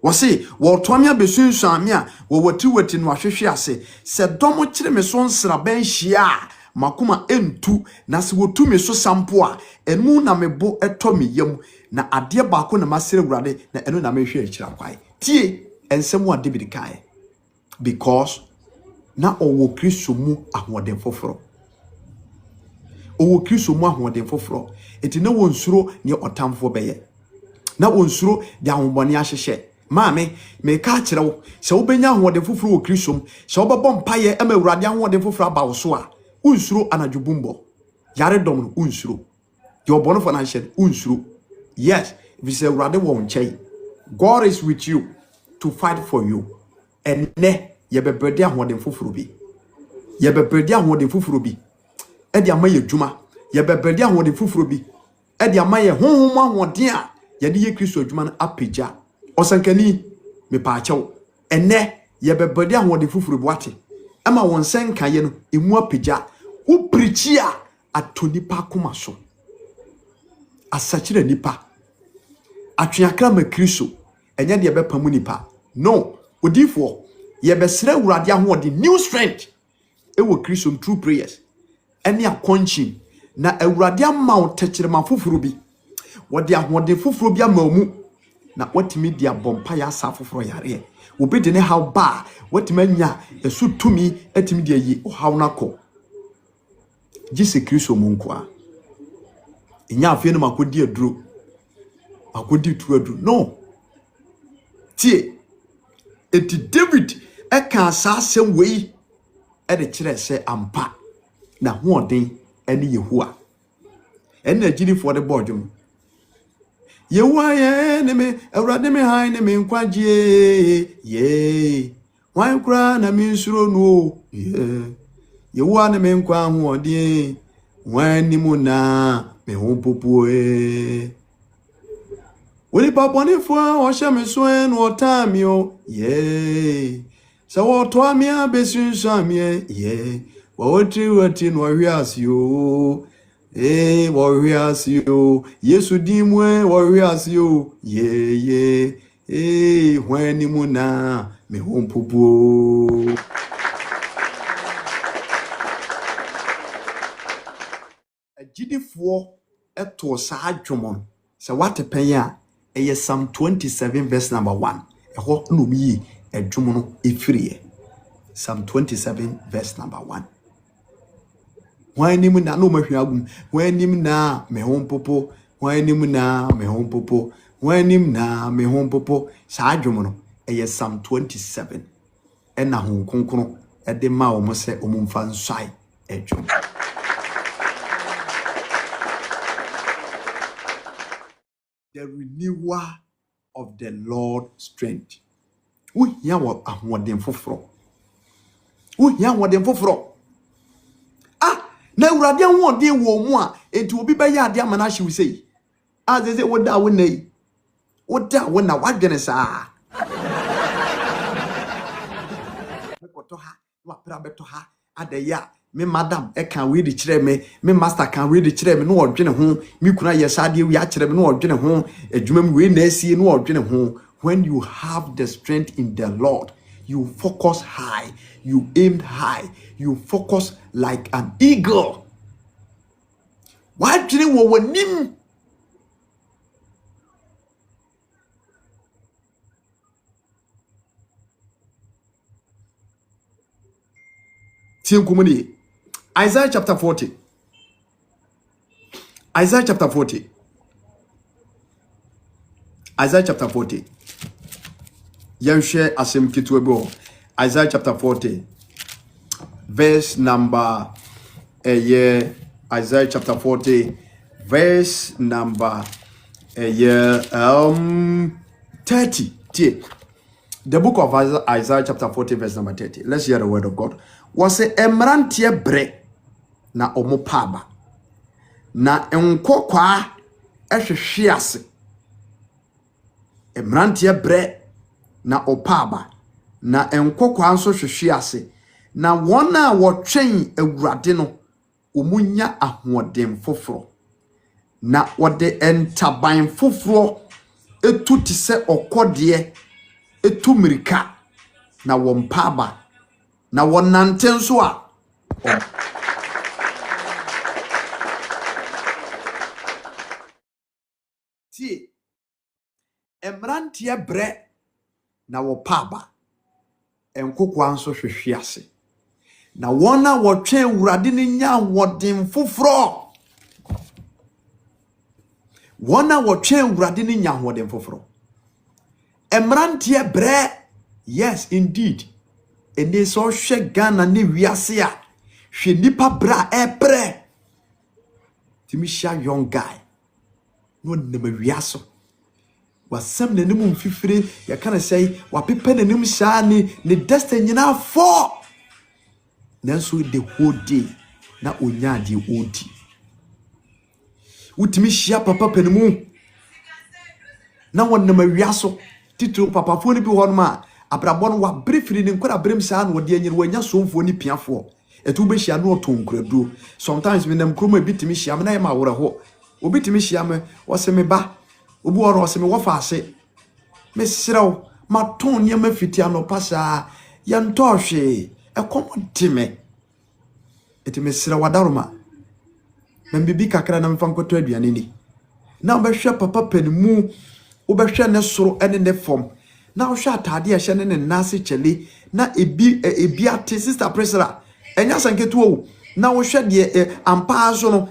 Wasi wotomia besun samia wo wati no ahwehwe ase se domo kire me so nsra ben hia makoma entu na se wotumi so sampo a enu na mebo eto me yam na ade baako na masere wurade na enu na mehwe akira kwai tie ensemu a David kai because na owo Kristo mu ahoden foforo owo Kristo mu ahoden foforo eti na wonsuro ne otamfo beye na wonsuro de ahobone ahyehye Mame, me ka kire wo se wo benya hoden foforo wo Kristo se wo bebɔ mpaye ama Awurade ahoden foforo aba wo so a unsuro anadwobumbo yare dom no unsuro de obono for na hye unsuro. Yes, if you say Awurade wo nkyai, God is with you to fight for you. And ne ye bebrede ahoden foforo bi ye bebrede ahoden foforo bi e de ama ye dwuma ye bebrede ahoden foforo bi e de ama ye honhom ahoden a ye de ye Kristo dwuma no apagya Osankani me paachew ene ye bebede ahode fufuru boate ama won senka ye no emu apagya wo preachi a atonipa koma so asachire nipa atweakra ma Kristo enye de bepamu nipa no odifo ye besere Awurade ahode new strength ewo Kristo through prayers ene akonchi na Awurade ama wo tekirema fufuru bi wode ahode fufuru bi ama mu na watimi dia bompa ya asafoforo yare obi de ne how ba watimi anya esu tumi atimi dia yi how nako jise Kristo monko a nya afie no makodi aduro makodi tu aduro no tie eti David eka asasem wei e de kire se ampa na hoɔden ene Yehowa ene agiri for the bodwum Yewa ye ne me Awurade me han ne me nkwagye ye wan kura na me nsuro no ye Yewa ne me nkwa hoɔden wan ni mu na me ho popo woni papɔnefo a wɔhyɛ me so no ɔtaa o ye sɛ wɔtɔ ame abesunso ame ye wɔwotri no ɔhwe ase o warriors Yesu dimwe warriors ye when ni muna me hompopo agidifo eto saa adwomon se wate penya eye Psalm 27 verse number 1 eho no mi adwom no efiriye Psalm 27 verse number 1 Wanim na no mahwiagum wanim na me hompopo wanim na me hompopo wanim na me hompopo saa adwom no eye Psalm 27 ena hon kronkron e de ma wo mo se omumfa nsai adwom the renewer of the Lord strength. We hear what ahoden foforo. We hear what them foforo. Ah, na urade ahoden wo mu a enti obi be ya ade amana hye we sei. Ah, they say what da we nei. What da we na wadwene saa. Me koto ha, wa pra beto ha, adeya. Me madam e kan we di kire me master kan we di kire me no odwene ho me kuna yesade we a kire me no odwene ho adwuma me we na asie no odwene ho. When you have the strength in the Lord, you focus high, you aim high, you focus like an eagle. Why didn't we win? Isaiah chapter 40. Isaiah chapter 40. Isaiah chapter 40. Yenshe asem kitwebo. Isaiah chapter 40. Verse number Isaiah chapter 40. Verse number 30. The book of Isaiah chapter 40 verse number 30. Let's hear the word of God. Was a emrantie bre na omopaba na enkokwa ehwehwe ase. Emrantie bre na opaba na enkokwa nso hwehwe ase. Na wona wotwen awurade no omunya ahoden foforo. Na wode entaban foforo etu ti se okode etu mirika na wompaba na wonante nso a ti emrantie bre na wopaba enkokwa nso hwehwe ase. Na wona wotwen awurade ne nya woden foforo. Wona wotwen awurade ne nya woden foforo. Emrantie bre, yes indeed. Ene so hwe Ghana ne wiase a hwe nipa bra epre. Timisha young guy. No nema wiaso. Wasam ne nemu mfifire ya kana say wapepe ne nemu sha ne destiny nyina for. Nanso the whole day na onya de odi. Utimi hia papa panemu na wonna ma wiaso tito papa fo ni bi ho no ma abrabọ no wa brefiri ne nkora brem saa na wode anyere wanya somfo ni piafo etu be hia no to nkradu. Sometimes me nam kroma bitimi hia me na ma wore ho obitimi hia me wose me ba obi wore wose me wo fa ase me serew ma ton ne ma fiti anopa saa ya nto hwe ekomodime etime serew wadaroma na bibi kakra na mfa nkoto aduane ni na obehwe papa panemu obehwe ne soro ene ne fom na ohwe atade a hye ne nase chele na ebi ate sister Priscilla enya sanketo o na ohwe de ampa so no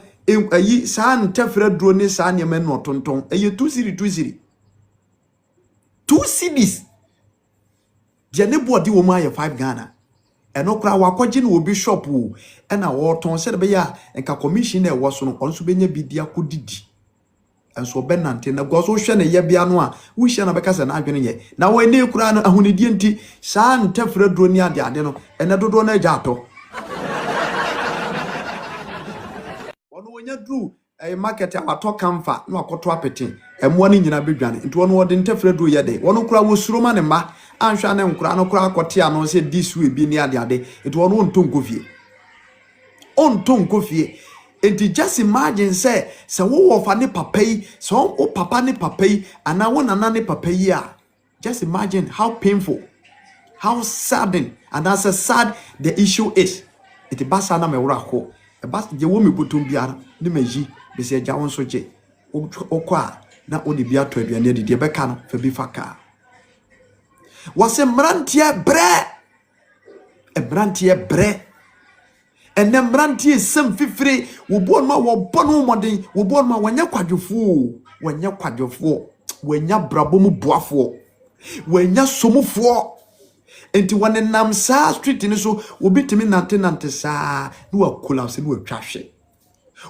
ayi saa ntefra duro ne saa ne men no tonton eye 2 cities de ne body wo mu aye 5 Ghana eno kra wakoje ne obi shop o ena wo ton se de be ya enka commission na ewo so no onso benya bidia kodidi enso benante na gozo hwe ne ye bia no a wo hye na beka se na adwene ye na wo ene kura no ahunidi enti saa ntefra duro ni ade no ene dodo na agya ato ono wonya dru market awato kamfa na akoto apete emo ne nyina bedwane enti ono wode ntefra duro ye de ono kura wo suroma ne ma anhwa ne nkura no kura akote ano se diswe bi ni ade enti ono onto nkofie enti just imagine say wo wofa ne papa yi so o papa ne papa yi ana wo nana ne papa yi a just imagine how painful, how sadden and as sad the issue is. Iti basa na mewura ho e bas je wo me botom biara ne maji be se agya won so je okwa na odi bia to aduane de be ka no fa bi faka wase mrantie bre ene mrantie sem fifire wo bon ma wo bon modin wo bon ma wanya kwadwofo wanya brabom boafo wanya somufo enti wane nam saa street ni so obitimi nante saa no akula se no atwahwe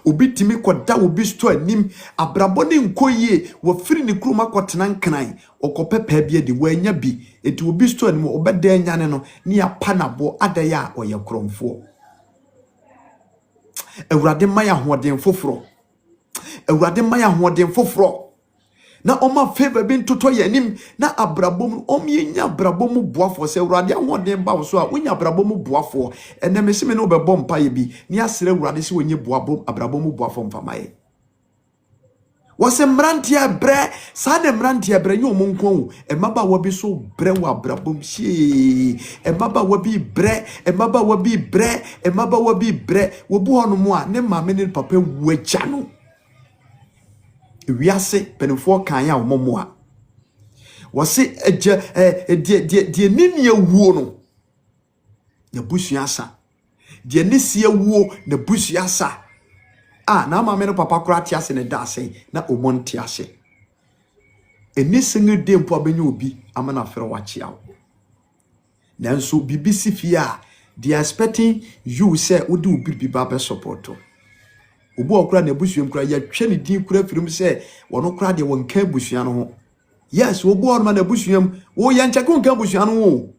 obi timi koda obi sto anim abrabo ne nkoyie wo firi ne kuruma kotena nkran okopepa bia de wanya bi eti obi sto anim obeda nyane no ne ya panabo adaya oye kromfo Ewurade maya hoden foforo Ewurade maya hoden foforo na oma favor bi ntoto yanim na abrabom omyenya abrabom boafo se Ewurade hoden ba wo so a wonya abrabom boafo ene mesime no bebo mpaye bi ni asere Ewurade se wonye boabom abrabom boafo mfamaye wose mrantia bre sa de mrantia bre nyo monkon emaba wa bi so bre wa abrabom hie emaba wa bi bre emaba wa bi bre emaba wa bi bre wo bu hono mu a ne maame ne papa wuagya no wiase penfo kan ya omomoa wose die ninia wuo no na busuasa die nesie wuo na busuasa na maame no papa kura tiase ne dase na omonti ase eni single day mpo abenye obi amana fere wachi awo nanso BBC fia they are expecting you say odi obi biba be supporto obu okura na busuam kura ya twa ne din kura firim say wono kura de won kan busua no ho yes obu orma na busuam wo ya nchake won kan busua no ho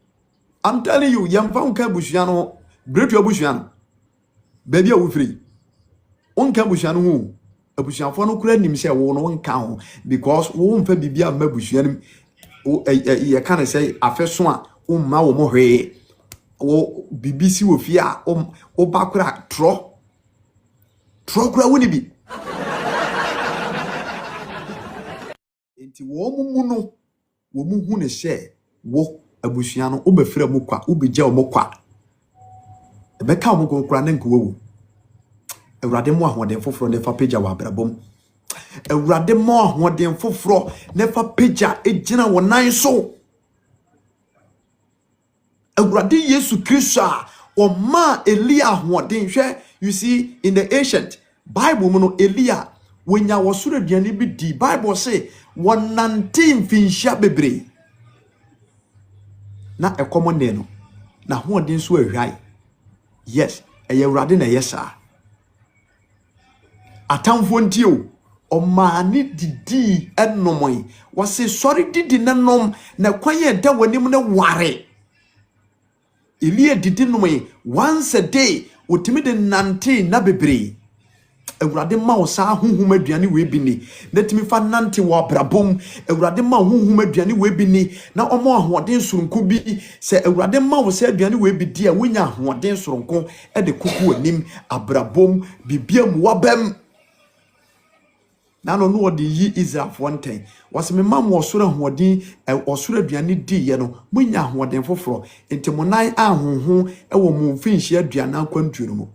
I'm telling you yam fa won kan busua no ho bretu abusua no baby a wo free on kan busua no ho abusuafo no kura nim say wo no won kan ho because wo mfa bibia ma busua nim ye kan say afeso a wo ma wo mo hwe wo BBC wo fia o bakura tro kura woni bi enti wo mu no wo mu hu ne hye wo abusua no wo befira mu kwa wo begya wo kwa ebeka wo kokura ne nkowu Ewurade mo ahoden foforo ne fa pagya wa brabom Ewurade mo ahoden foforo ne fa pagya ejina wo nan so Ewurade Yesu Kristo a o ma Elia ahoden hwe you see in the ancient Bible no Elia wonya wosoro aduane bi di Bible say 119 finhia bebre na ekomone no na hoden so ahwai yes Ewurade na yesa atamfo ntio o ma ni didi enomoi wose sori didi nanom na kwanye da wanim ne ware Elia didi nomoi once a day otimi de nante na bebre Ewurade ma wo sa honhom aduane we bi ni na timi fa nante wo abrabom Ewurade ma honhom aduane we bi ni na omo ahoden soronko bi se Ewurade ma wo sa aduane we bi di a wonya ahoden soronko e de koku anim abrabom bibia mu wabam na no no de yi Israel fonten wase me mam osoro ahoden osoro aduane di ye no munya ahoden foforo enti monan ahonho e wo mu mfinhia aduane akwantuo no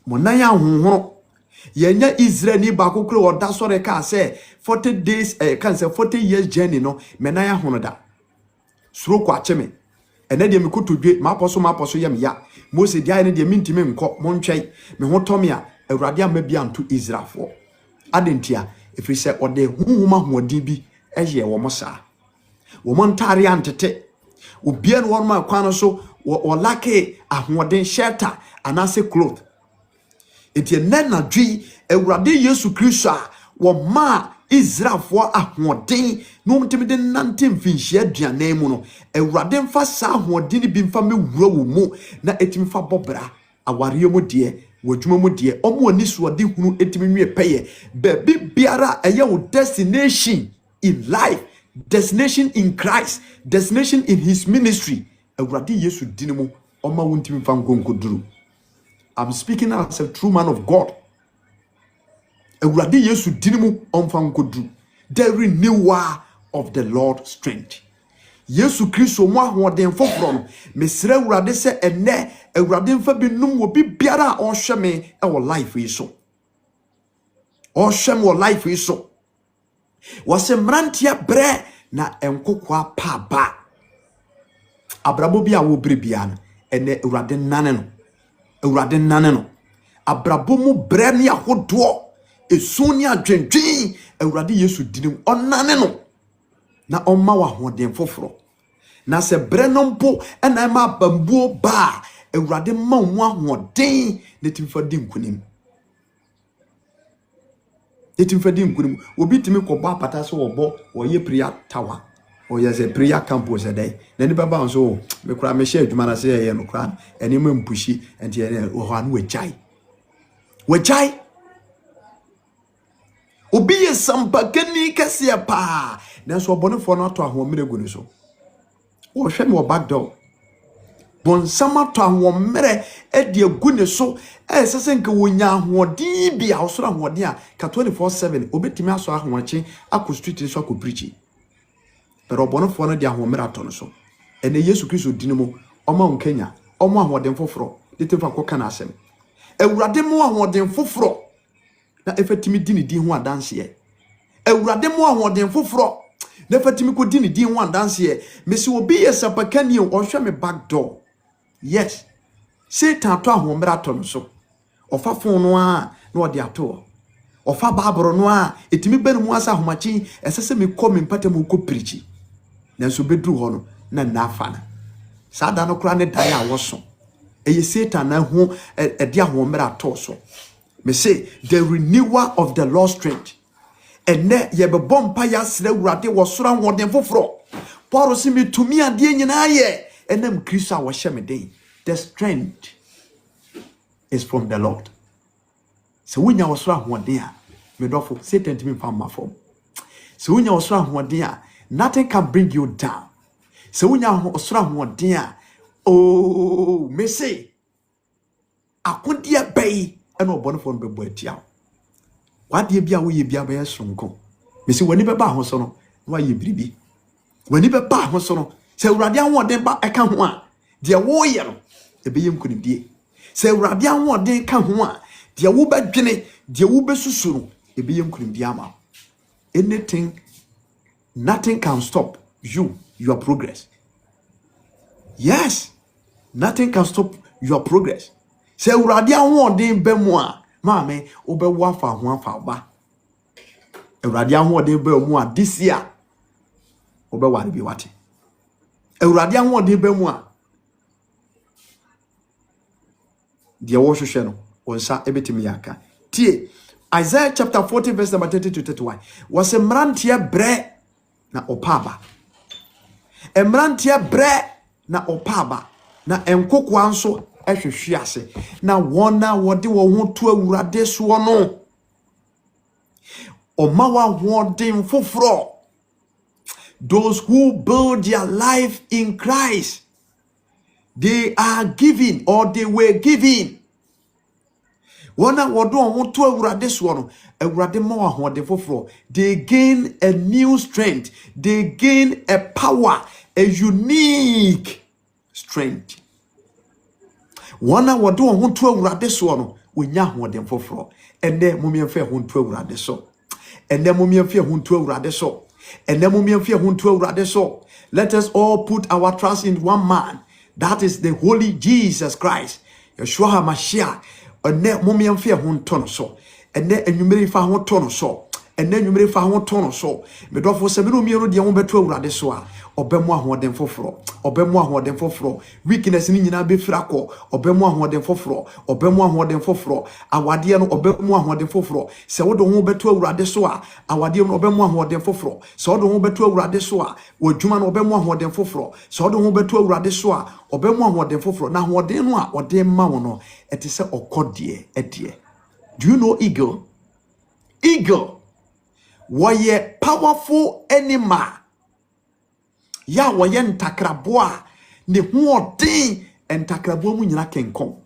monan ahonho yenya Israel ni ba kokoro oda sore ka say 40 days kan say 40 years journey no menan ahono da suro kwa cheme ene de mikotodwe maposo yem ya Mose dia ene de mintime nko montwei me hotomi a Awurade amabia nto Israel fo adentia efri se ode huhuma hoodin bi eye wo mosa wo montare antete obia no won ma kwan so wo lake ahoden shelter anase cloth etie nena dwi Awurade Yesu Kristo a wo ma Israel fo ahoden no mtimi de nante mfinhia aduane mu no Awurade mfa sa ahoden bi mfa mewura wo mu na etimi fa bobra aware mu de wodwuma mu de omo ani so de hunu etimi nwe peye baby biara eye wo destination in life, destination in Christ, destination in his ministry Awurade Yesu dinimu oma wontimi fa nkonkoduru. I'm speaking as a true man of God. Ewurade Yesu dinimu omfa nkodru. The renewal of the Lord strength. Yesu Kristo mo ahoden foforo no mesre Ewurade se ene Ewurade mfa binum wo biara a ohwe me e wo life yi so. Ohwe me wo life yi so. Wase mrantia bre na enkokwa pa ba. Abrabo bi a wo bre bia no ene Ewurade nane no. Ewurade nane no. Abrabo mu bre ne ahodo esuni adwendwen Ewurade Yesu dinim onane no na omma wa hoden foforo na se bre no mpo ena ma bambuo ba Ewurade ma wo ahoden ne timfa di nkunim Etim fadi nkunim obi timi ko ba pata so obo oye prayer tower oye ze prayer campus dey na ni baba so me kura me share adwuma na se ye no kura eni me mpushi enti ene o ho anu wejai obi ye sampa kani kase pa na so obonefo no ato ahomere gu ni so wo hwe me back door bon sama to ahomere e de gu ni so sese nke wonya ahoden bia osoro ahoden a ka 24/7 obetimi aso ahowache akọ street so akọ preach pero obonefo no de ahomere ato no so ene Yesu Kristo dinimo oma onkenya omo ahoden foforo de tefa ko kana asem ewurade mo ahoden foforo na efetimi di ne din ho adanse ye ewurade mo ahoden foforo na efetimi ko di ne din ho adanse ye mesi obi yesapakani o hwe me back door. Yes, Satan to ahomere ato no so ofa fon no a na odi ato ofa baboro no a etimi benu mu asa ahomachi esese me ko me mpata mu ko preach na so bedru ho no na nafa na sada no kra ne dan a woso eye Satan na ho edi ahomere ato so me say the renewal of the lost strength ene ye be bompa ya sra wurade wo sora hoden foforo Paul si me tumi ade nyina ye enam Kristo a wo hye me den. The strength is from the Lord. So when you was hoden a me dofo Satan timi pam ma form. So when you was hoden a nothing can bring you down. So when you was hoden a oh me say akodia bai ena obonefo no bebo atia. Wade bia wo ye bia ba yesonko. Me say wani beba ho so no wa ye biribi. Wani beba ho so no se urade ahoden ba eka ho a de wo ye no ebeyem kunidie. Se urade ahoden ka ho a de wo badwene de wo besusu no ebeyem kunidie ama. Anything, nothing can stop your progress. Yes, nothing can stop your progress. Se urade ahoden ba mu a maame obewo afa ho afa ba. Urade ahoden ba mu a this year obeware bi wate. Urade ahoden ba mu a de wo hwehwe no onsa ebetimi yaka. Tie Isaiah chapter 40 verse number 30 to 31. Was a mrantia bre na opaba. Emrantia bre na opaba. Na enkokwa nso ehwehwe ase. Na wona wode wo ho to awurade so no. Omawa hoden foforo. Those who build their life in Christ, they are giving or they were giving. Wana wodo ho to awurade so no, awurade ma wa hoden foforo. They gain a new strength. They gain a power, a unique strength. Wana wodo ho to awurade so no, wonya hoden foforo. Ende momiemfe ho to awurade so. Ende momiemfe ho to awurade so. And then so let us all put our trust in one man, that is the holy Jesus Christ, Yeshua HaMashiach. And then mumian fear hun ton so, and then enumere fa ho ton so, and then enumere fa ho ton so. Me do for semino mi no de ho beto awurade so a obemu ahoden foforo, obemu ahoden foforo, weakness ni nyina be frako, obemu ahoden foforo, obemu ahoden foforo, awade no obemu ahoden foforo. Se wo do ho beto awurade so a awade no obemu ahoden foforo. Se wo do ho beto awurade so a wodwuma no obemu ahoden foforo. Se wo do ho beto awurade so a obemu ahoden foforo. Na ahoden no a ode ma wo no ete se okodie edie. Do you know eagle? Eagle was powerful animal. Ya woye ntakrabo a ne hoodin ntakrabo mu nyina kenkon.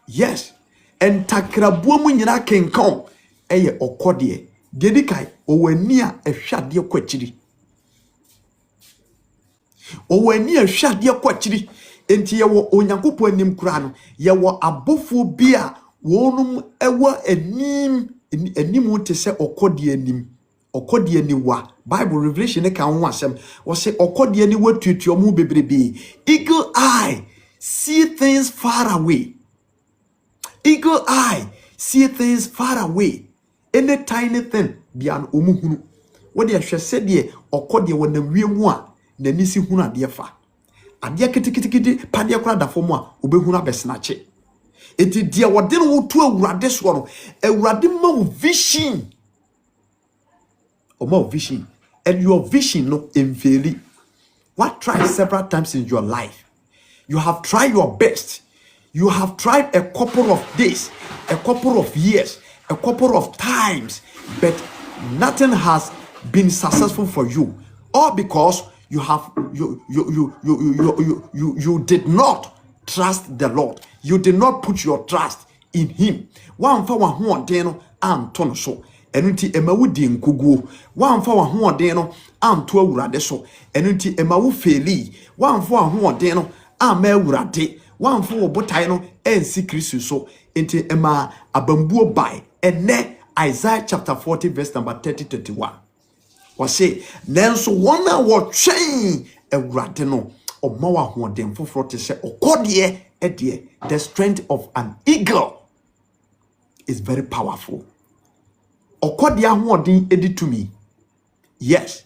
Yes, ntakrabo mu nyina kenkon eye okodie. Dedikai owani a ehwade kwachiri. Owani ehwade kwachiri. Enti ye wo onyankopɔ anim kura no ye wo abofo bi a wonum ewo anim te se okodie anim. Okodie ni wa Bible Revelation ne kan ho asem wo se okodie ni watutuo mu bebrebe. Eagle eye see things far away. Eagle eye see things far away. Any tiny thing bian omuhunu wo de hwese de okodie wo na wiemu a na nisi hunu ade fa ade kitikiti pade kora da fo mu a obehunu abesnache. Eti dia wode no wo to awurade so no awurade ma wo vision o ma wo vision and your vision no emfeli. What tried several times in your life, you have tried your best, you have tried a couple of days, a couple of years, a couple of times, but nothing has been successful for you, all because you did not trust the Lord. You did not put your trust in him. One for one who no anton so enunti emawudi nkuguo. One for one who no anto awurade so enunti emawu feli. One for one who no ama awurade. One for botai no ensi Kristo so enti ema abambuo bai ene Isaiah chapter 40 verse number 30-31. Wase nenso wona wo twen awurade no omawa hoden foforo te se okodie edie. The strength of an eagle is very powerful. Okodie ahoden edi to me. Yes.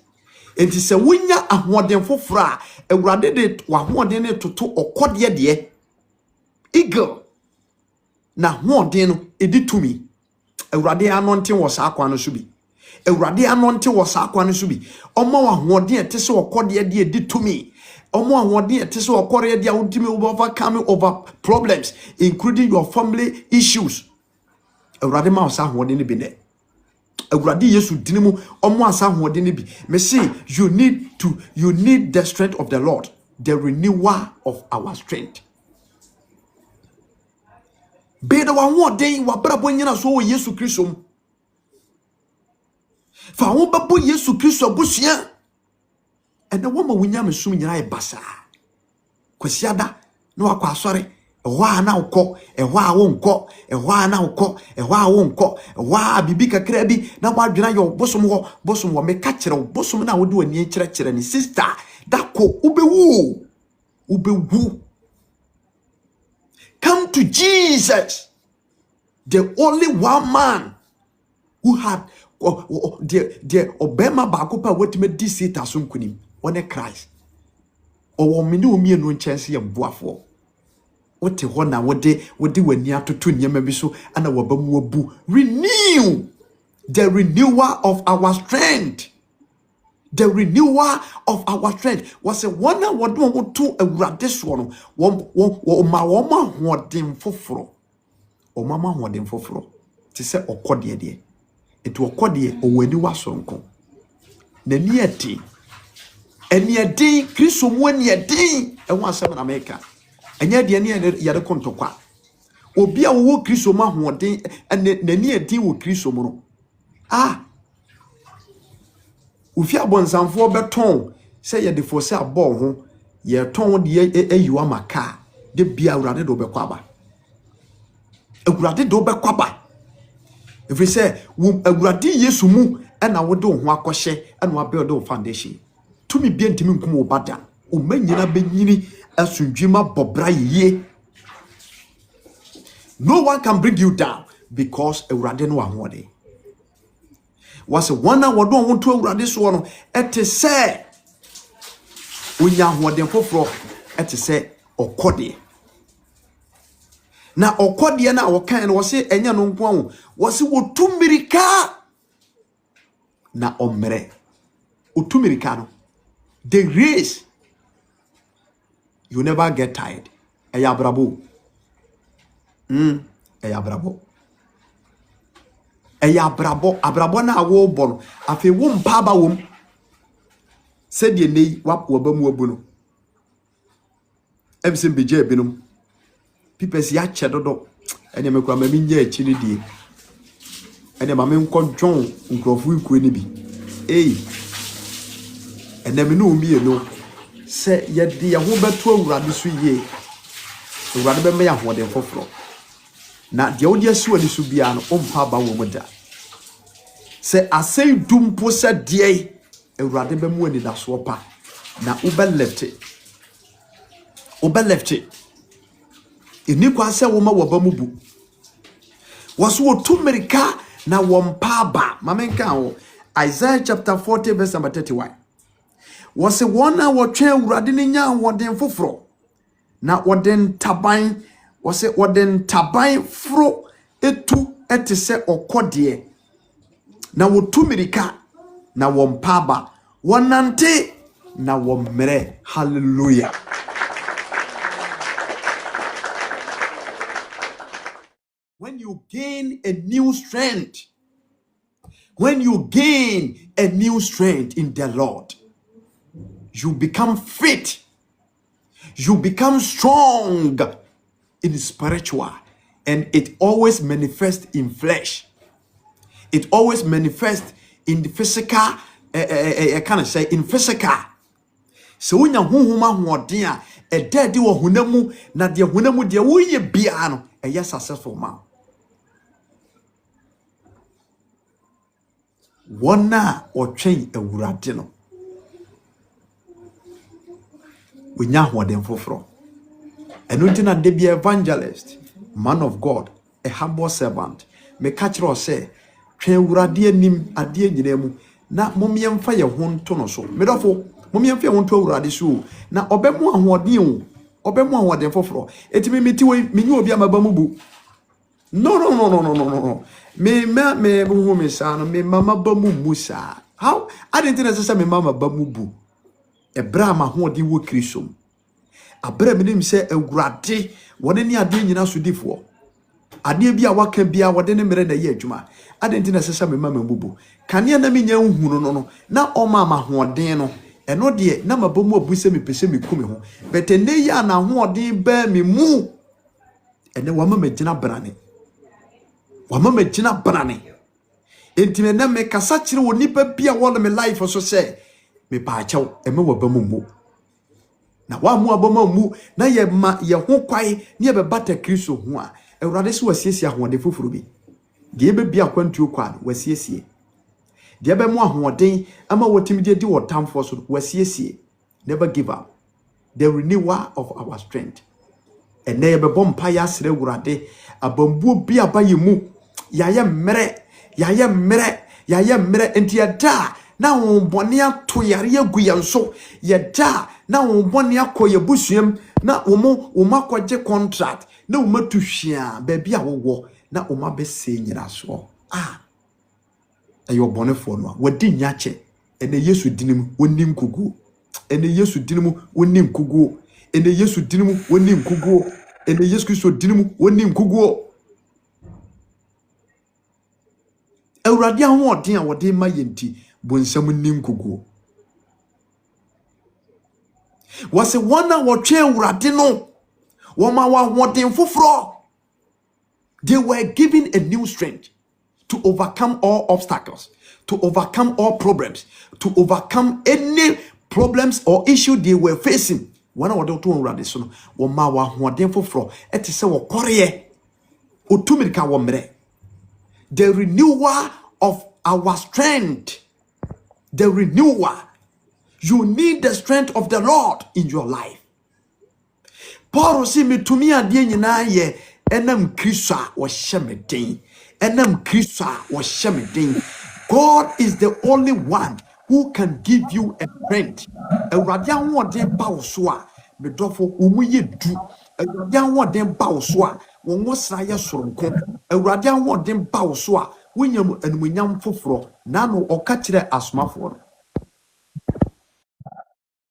Enti se wonya ahoden foforo a awurade de wahoden ne toto okodie de eagle na hoden no edi to me. Awurade anointing was akwa no so bi. Awurade anointing was akwa no so bi. Omo ahoden ete se okodie de edi to me. Omo ahoden ete se okodie de ultimate overcoming over problems including your family issues. Awurade ma was ahoden ne bi ne. Awurade Yesu dinimu omo asa ahoden ne bi. Me say you need the strength of the Lord, the renewal of our strength. Beda wa hoden wa brabo nyina so Yesu Kristo. Fa wo babo Yesu Kristo abusua. Ene wo ma wonya mesum nyina e basa. Kwasiada na wakwa asore, ehwa na ukọ, ehwa wo nkọ, ehwa na ukọ, ehwa wo nkọ, ehwa bibi kakra bi na wadwena yo bosom wo meka kire wo bosom na wo de wani kire ni sister dako ubewu. Come to Jesus, the only one man who had the Obama bakopa wetime DC tasum kunim one Christ. Or mini umi no chance ya boafo. Wote ho na wode wani atoto nyama bi so ana wabamu wabu. Renew the renewal of our strength. The renewal of our strength was a one what to awurade so no ma hoden foforo o mama hoden foforo ti se okode de etu okode o wani wasonko na ni ati eni adi Kristo mu ani adi e ho asem na America enya de ni yade kontokwa obi a wo Kristo ma hoden na ni adi wo Kristo mu no Ufi abonsanfo beton se ye defo se abo ho ye ton de ayiwa maka de bia awurade do bekwaba awurade do bekwaba every say awurade Yesu mu na wode ho akohye na wa build o foundation tumi bia ntimi nkum wo bada o manyina benyini asundwima bobra ye. No one can bring you down because awurade no ahode was a one hour don't want to awurade so no ete se onya hoden foforo ete se okode na okode na wokan no wose enya no nko ahu wose wotumirika na omre otumirika no the race you never get tired eyabrabo eyabrabo abrabo na awo bono afi wo mpaba wom se de nei wabamu abu no ebse beje ebinom pipes ya chedodo ene mekwa mami nya achiri die ene mami nkodwon nkrofu ikuo ne bi ene me no umie no se ye de ye ho beto awurade so ye awurade be me ya hoden foforo na de wodi asu ani so bia no ompa ba wo moda se asay dumpo se de awurade be mu ani da so pa na uba left it eni kwa se wo ma wo ba mu bu waso wo tumirika na wo mpa ba mamenka wo Isaiah chapter 40 verse number 31 wose wona wo twen awurade ni nya woden foforo na woden taban wɔse wɔde ntaban fro etu ete sɛ ɔkɔdeɛ na wɔtu mirika na wɔmpaba wɔnante na wɔmmerɛ. Hallelujah. When you gain a new strength, when you gain a new strength in the Lord, you become fit, you become strong in spiritual, and it always manifests in flesh. It always manifests in the physical, I can't say in physical. So when you human a dead or hunamu, not the hunamu, the way biano, a yes successful man. Wana or chain a wuradino. We nya what them for. And until they be evangelist, man of God, a humble servant, me catch or say, train wuradie nim adie nyinemu, na momiam fire hon tono so. Medofo, momiam fire hon to wurade so. Na obemu ahoden o, obemu ahoden foforo. Eti me meti we menyu obi amabamubu. No. Me sa me mama bamu musa. How? I didn't necessarily me mama bamubu. Ebra ma hoden wo krisom. Abra me nim se awurade wode ne ade nyina so difo. Ade bia waka bia wode ne mere na ye adwuma. I didn't necessarily me mama bubu. Kane na me nya nhunu no na oma ma hoden no. Eno de na mabamu abuse me pese me kumi ho. Bete ne ya na hoden ba me mu. Ene wama me gina brane. Wama gina brane. Enti na me kasa kire wo nipa bia wo me life so say me pa achew eme wabamu mu. Na wa mu abama mu na ye ma ye ho kwai ne ye bebata Kristo ho a Ewurade se wasiesie ahode foforo bi. De ebe bia kwantuo kwa wasiesie. De ebe mu ahoden ama wotimi de di wotamfo so wasiesie. Never give up. The renewal of our strength. And na ye bebom pa ya sere Ewurade abambuo bi abaye mu yaye mmere enti da na wonbone ato yare aguyanso ye da na wonbone akoye busuam na wo akwaje contract na wo matu hwia ba bia wo na wo mabese nyira so ayo bonefo no wadi nyache ene Yesu dinim wonim kugu ene Yesu dinim wonim kugu ene Yesu dinim wonim kugu ene Yesu Kristo dinim wonim kugu Ewurade ahoden a wode ma yenti bonsam nim kugu wase wana wotwe Ewurade no woma wa hoden foforo. They were given a new strength to overcome all obstacles, to overcome all problems, to overcome any problems or issue they were facing. Wana wode to Ewurade so no woma wa hoden foforo etese wo koreye otumirika wo mre. The renewal of our strength. The renewal. You need the strength of the Lord in your life. Paul si metumi ade nyina ye enam Kristo a wo hyemeden. Enam Kristo a wo hyemeden. God is the only one who can give you a strength. Ewurade ahode ba wo so a medofo omuye du. Ewurade ahode ba wo so a wonwo sraye soronko. Ewurade ahode ba wo so a wonyam anumunyam foforo na no okakire asomafo no.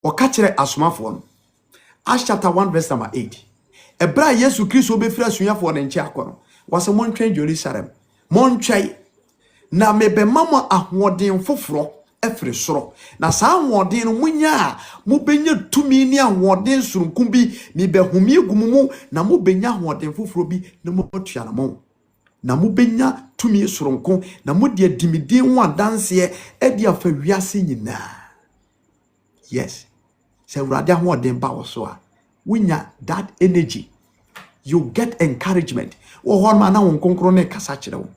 Okakire asomafo no. Acts chapter 1 verse number 8. Ebra Yesu Kristo be fira sunyafo ne nche akono. Wase montwen Jerusalem. Montwai na mebe mama ahoden foforo efre soro. Na saa ahoden no munya mo benya tumi ni ahoden surunkum bi mi be humi egumumu na mo benya ahoden foforo bi na mo tua na mo. Na mo benya tumi surunkum na mo de adimiden ho adanse e de afa wiase nyina. Yes. Se Ewurade ahoden ba wo so a winya that energy. You get encouragement. Wo hon ma na won konkro ne kasa kire wo.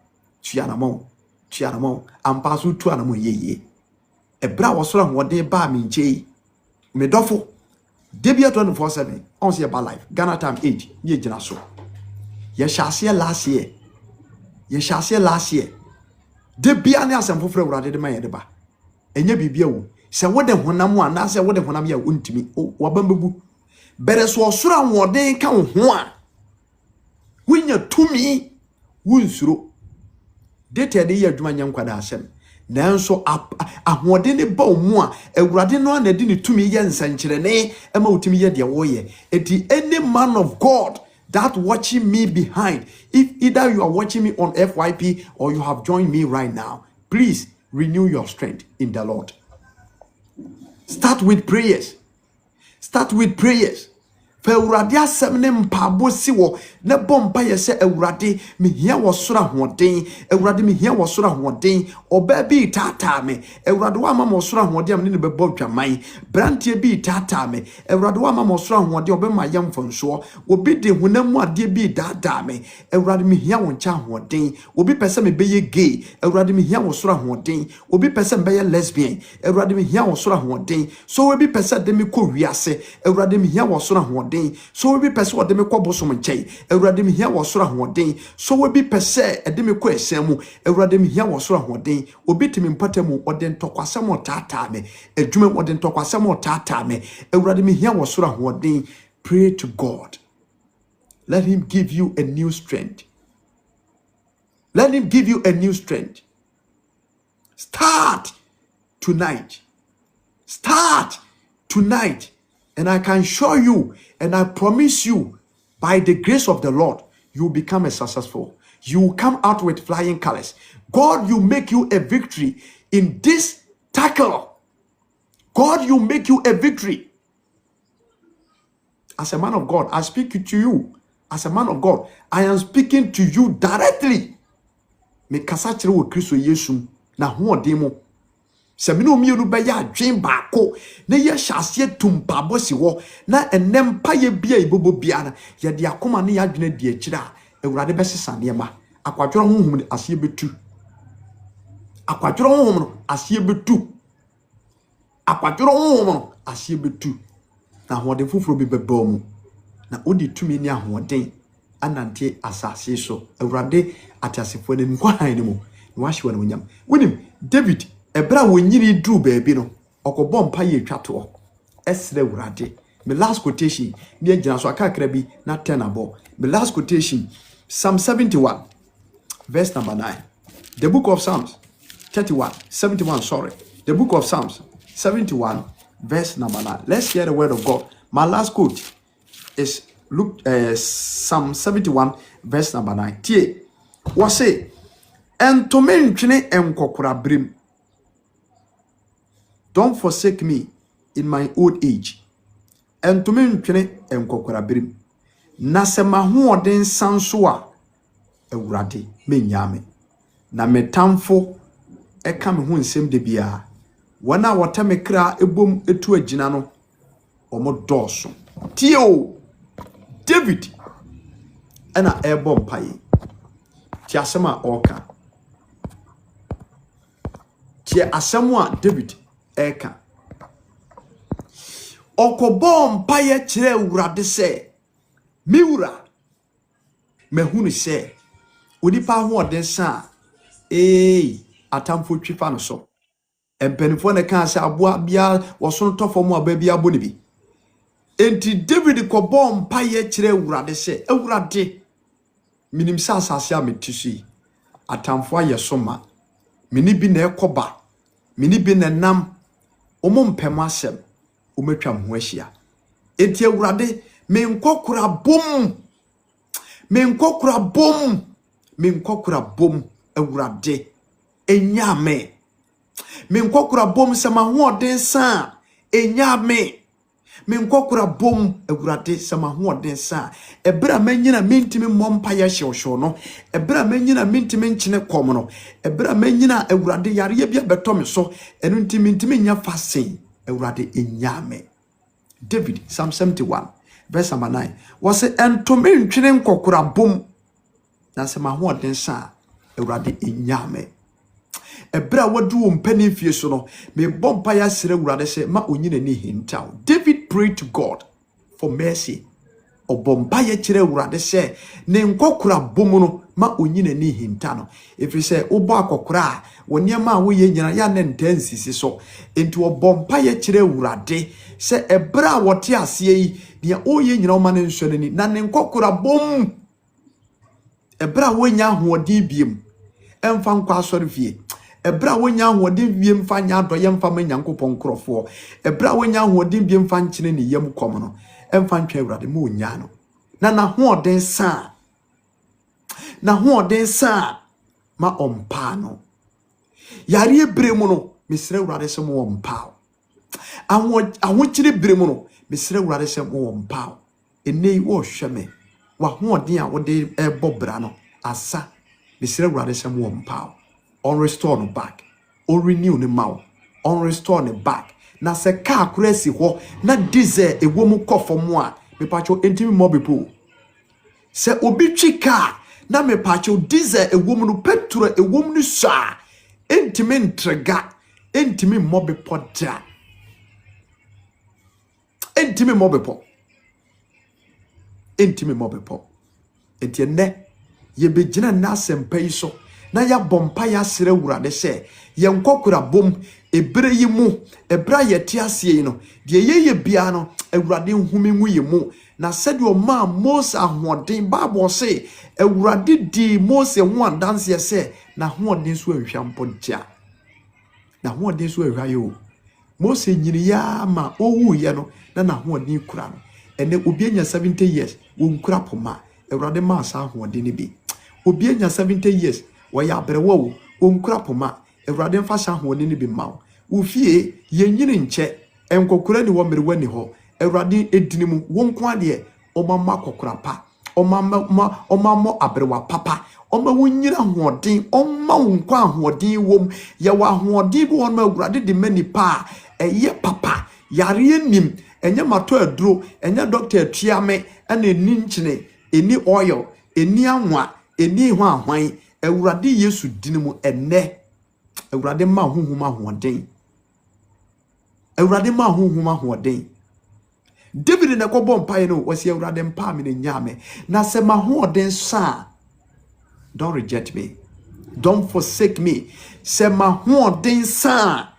Tua na mo ampa so tua na mo yeye. Ebra wo so ahoden ba mi nche me dofo Debia 24/7 on see about life. Ghana time 8 ye gina so. Ye shall last year. Debia ne asem foforo Ewurade de ma ye de ba. Enye bibia wo. Se wo de honam ana se wo de honam ya untimi wabambebu. Bere so osura ahoden ka wo ho a Winya tumi wunsuro. Dete de ye adwuma nya nkwada asem. Nanso ahode ne ba omu a Awurade no na de ne tumi ye nsankyere ne ema utumi ye de wo ye. Eti any man of God that watching me behind, if either you are watching me on FYP or you have joined me right now, please renew your strength in the Lord. Start with prayers. Start with prayers. Fa Awurade asem ne mpabo si wo ne bompa ye se Awurade me hia wo soro ahoden, Awurade me hia wo soro ahoden, oba bi tata me Awurade wa mama soro ahoden am ne bebo dwaman, brantie bi tata me Awurade wa mama soro ahoden oba ma yam fonso, obi de hunamu ade bi dada me Awurade me hia wo ncha ahoden, obi pese me beye gay, Awurade me hia wo soro ahoden, obi pese me beye lesbian, Awurade me hia wo soro ahoden, so obi pese de me ko wiase, Awurade me hia wo soro ahoden. So we be person what dem ko bosom nkyai Awurade me hia wo soro ahoden so we be person e dem ko esemu Awurade me hia wo soro ahoden obi timi mpatamu ode ntokwasem tata me adwuma ode ntokwasem tata me Awurade me hia wo soro ahoden. Pray to God. Let him give you a new strength. Let him give you a new strength. Start tonight. Start tonight. And I can show you, and I promise you, by the grace of the Lord, you will become a successful. You will come out with flying colors. God, you make you a victory in this tackle. God, you make you a victory. As a man of God, I speak to you. As a man of God, I am speaking to you directly. Me kasachire wo Kristo Yesu na ho demo. Semino mienu be ya adwen baako na ye hyase tumpabo si wo na enempa ye bia ibobo bia na ye de akoma ne ya adwene de akira Awurade be sesa ne ma akwadworo honhom ne ase betu akwadworo honhom no ase betu akwadworo honhom no ase betu na hode foforo bi beba mu na odi tumi ne ahoden anante asase so Awurade atasefo ne nkwahan ne mu na wahye wona onyam wonim David Ebra wonyiri dru baabi no okobo mpa ye twato esre Awurade. Me last quotation ni agina so akakra bi na 10 abo. Me last quotation Psalm 71 verse number 9. The book of Psalms 71 sorry. The book of Psalms 71 verse number 9. Let's hear the word of God. My last quote is Psalm 71 verse number 9. Tie what say entome ntwene enkokora brim. Don't forsake me in my old age. And to me ntwene enkokora brim. Na se mahoden sanso a Awurade menyame. Na metamfo eka me ho nsem de bia. Wana wota me kra ebom etu agina no omo doso. Tio David ana ebom paye. Ti asema oka. Ti asema David eka okobom paye kire Awurade se miwura mahunu se onipa ho oden sa atamfo twifa no so empenifo ne kan se aboa bia woso tofo mu aba bia boni bi enti David kobom paye kire Awurade se Awurade minim sa asase ametisi atamfo ayesoma mini bi na ekoba mini bi na nam mpem asem umetwa ho ahia enti Awurade me nkokora bom Awurade enyame me nkokora bom sama ho oden sa enyame me nkokora bom Awurade sama ho oden sa ebra manyina mentimi mompa ya hwehwo no ebra manyina mentimi nkyene kom no ebra manyina Awurade yare bia beto me so enu ntimi nya fasen Awurade enyame. David Psalm 71 verse number 9 was entome ntwene nkokora bom na sama ho oden sa Awurade enyame. Ebra wadu mpani fie so no me bompa ya sere Awurade se ma onyina ni hintaw. David prayed to God for mercy. Obompa ya kire Awurade se ne nkokora bom no ma onyina ni hinta no. Efiri se obo akokora woniema a wo ye nyina ya ne ntansisi so enti obompa ya kire Awurade se ebra wote ase yi ne o ye nyina o ma ne nso nani na ne nkokora bom ebra wonya hoɔden biem emfa nkwa asɔre fie ebra wonya hoɔden biem fa nya adɔye mfa ma Nyankopɔn nkrɔfoɔ ebra wonya hoɔden biem fa nkyene ne yam kɔm no emfa ntwa Awurade ma onya no na hoɔden sa ma ompa no yare ebre mu no mesrɛ Awurade sɛ mo ompa ahokyere ebre mu no mesrɛ Awurade sɛ mo ompa enei wo hwɛ me wa hoɔden a wode ɛbɔ bra no asa mesrɛ Awurade sɛ mo ompa on restore no back on renew ne mau on restore ne back na sɛ car kura si hɔ na diesel ewo mu kɔfɔm a me pacho entimi mobipo sɛ obi twi car na me pacho diesel ewo mu no petrol ewo mu no sa entimi entrega entimi mobipo da entimi mobipo entienne ye begina na sempa yi so na ya bompa ya sere Awurade sɛ yenkokura bom ebre yi mu ebra yete ase yi no de ye bia no Awurade nhumi nwu yi mu na sɛde o ma Mose ahoɔden Bible say Awurade di Mose ho adanse sɛ na hoɔden so ahwa mpɔgya na hoɔden so ahwa yo Mose nyini ya ma owu ye no na hoɔden kura no ene obi anya 70 years wo nkura poma Awurade ma sa hoɔden ni bi obi anya 70 years waya abrewo wo nkura poma Awurade mfa sha hoɔden ni bi ma wo fie ye nyini nche enkokura ni wo merewani ho Awurade edini mu wo nko ade omama kokura pa omamo abrewa papa oma wo nyira hoɔden oma wo nko ahoɔden wom ye wa hoɔden bi won ma Awurade de mani pa eye papa yare nim enye mato aduro enye doctor atuame ene ni nkyene eni oil eni anwa eni ho ahwan Awurade Yesu dini mu enne Awurade ma honhom ahoɔden Awurade ma honhom ahoɔden David na kɔbɔ mpae no wasi Awurade mpa me nyame na se ma hoɔden sa don't reject me don't forsake me se ma hoɔden sa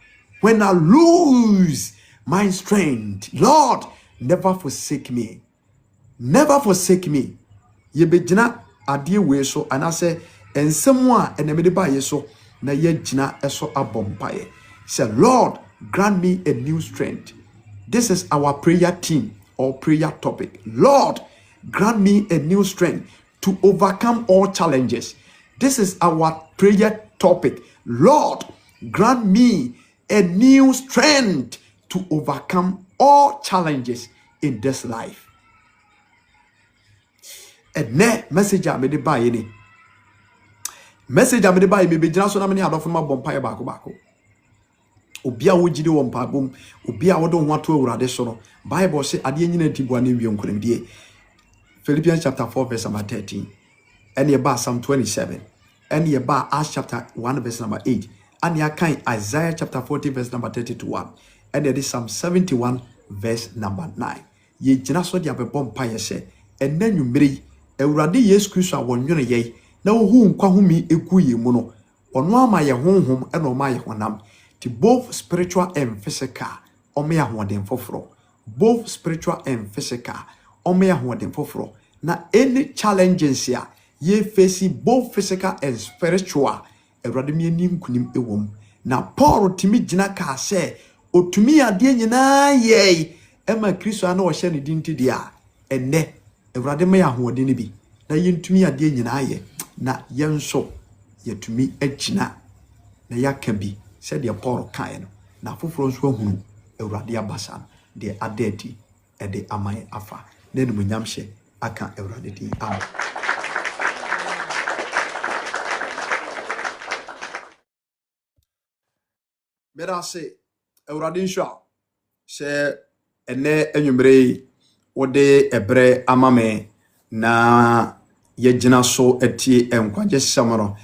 when I lose my strength Lord never forsake me ye begina adie we so anase ensem a enemede ba ye so na ye gina eso abompaye say Lord grant me a new strength. This is our prayer team or prayer topic. Lord grant me a new strength to overcome all challenges. This is our prayer topic. Lord grant me a new strength to overcome all challenges in this life. And ne message a me de ba ye ni. Message a me de ba ye me be jina so na me ni adofo ma bompaye baako. Obi a wogide wo mpabom, obi a wodo ho ato Awurade so no. Bible say ade nyina tibuane wi onkonam die. Philippians chapter 4 verse number 13. And ye ba Psalm 27. And ye ba Acts chapter 1 verse number 8. And ye kan Isaiah chapter 40 verse number 30 to 1. And there is Psalm 71 verse number 9. Ye jina so dia bebɔ mpaye se ena nwumere Awurade Yesu Kristo a wonwene ye na wo hu nkwa humi egu ye mu no ono ama ye honhom ena oma ye honam ti both spiritual and physical ome ahoden foforo both spiritual and physical ome ahoden foforo na any challenges ya ye face both physical and spiritual Awurade me ani nkunim ewom na Paul timi gina ka se otumi ade nyina ye ema Kristo ana wo hye ne dinti dia enne Awurade me ahoden bi na yentumi ade nyina ye na yenso yetumi agina na yaka bi said the Paul kain na foforo nso ahunu Awurade abasa de adeti e de amai afa na nemu nyamhye aka Awurade din am mera se Awurade nso se ene anwumre wode ebre amame na yegyina so etie enkwaje samoro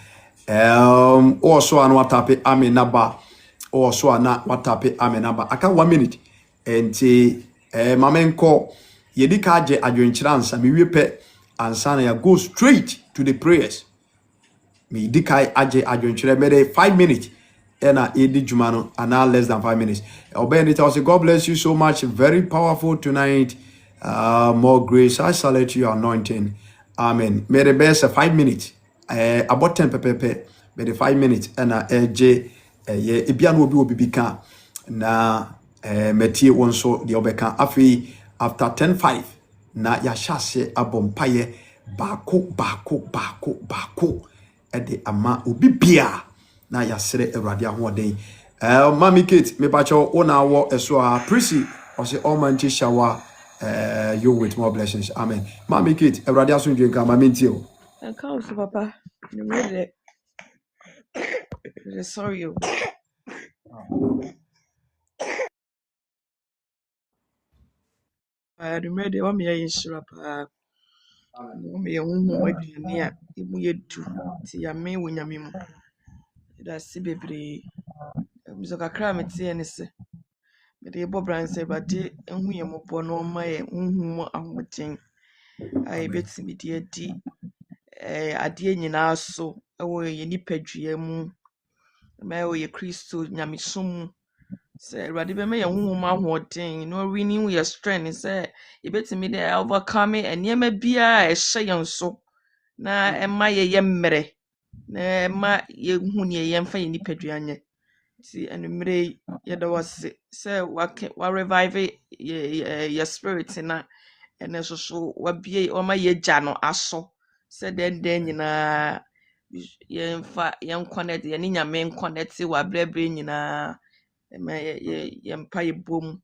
so anu watape amenaba so ana watape amenaba aka 1 minute enti mamenko yedika age adwenkyira ansa mewipe ansa na ya go straight to the prayers me dika age adwenkyira mere 5 minutes ena edi jumano ana less than 5 minutes obey say God bless you so much, very powerful tonight. More grace. I salute your anointing. Amen. May the best 5 minutes. About 10 pepe. May the 5 minutes. And J. Ibian will be obibika. Na metie one so the obeka. After 10:05. Na yashase abompaye. Bako. Ede ama obibia. Na yasere erade ahoden. Mami Kate, me bacho ona wo eso a Prissy or say Almighty shower you with more blessings. Amen. Mami Kate, erade asunje nka mami ntio. Nka so papa. You ready? Sorry. I'm ready. Wa me yin shira pa. Wa me hu aduane a emu yedu. Ti ya me wonyame mu. Da si bebre. Mizo kakra me tie ne se. Me de bo branse bade hu ye mo bo no ma ye hu mo ahoten. Ai betimi de adi ade nyina so ewo ye nipadua mu. Ma wo ye Kristo nyamesom. Say Radi be me ye hu mo ahoten. No renew your strength say e betimi de overcome and yema bia e hye yen so. Na ema ye yemmere. Na ema ye hu ne ye mfa ye nipadua nye. See, and mre yada was say wa revive your spirit na and so wa bie o ma ye gya no aso say den nyina ye mfa ye connect ye nyame connect wa brebre nyina ma ye mpa ye bom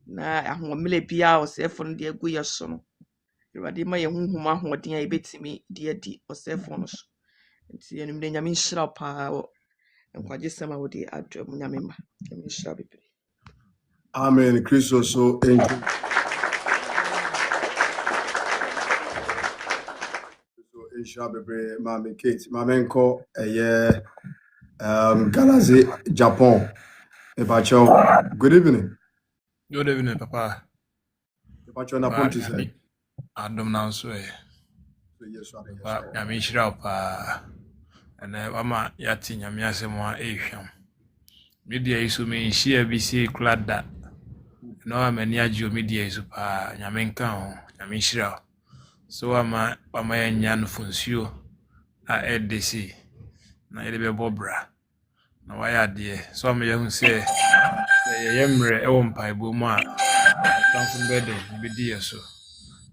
na ahomele bia o say fo no de agu ye so no Awurade ma ye huhum ahoden a yebetimi de adi o say fo no so nti enum de nyame nhyira pa nkwaje sema wo de adom nyame ma nyame nhyira bebre. Amen. Christo so angel. Bebre Mami Kate. Mamenko Galazi Japan. Ebacho. Good evening. Good evening, Papa. Ebacho na ponti say. Adom na so e. Yes, Papa, nyame nhyira pa. Ana mama yati nyame asem a ehwam. Media isu me share bi si klada. No amani agio media isu pa nyame nka ho, nyame nhyira. So ama yanya no fonsuo a edesi na yede be bobra. Na waya de so ama yehun se yemre ewo mpaibo mu a tamfo bede bi di yeso.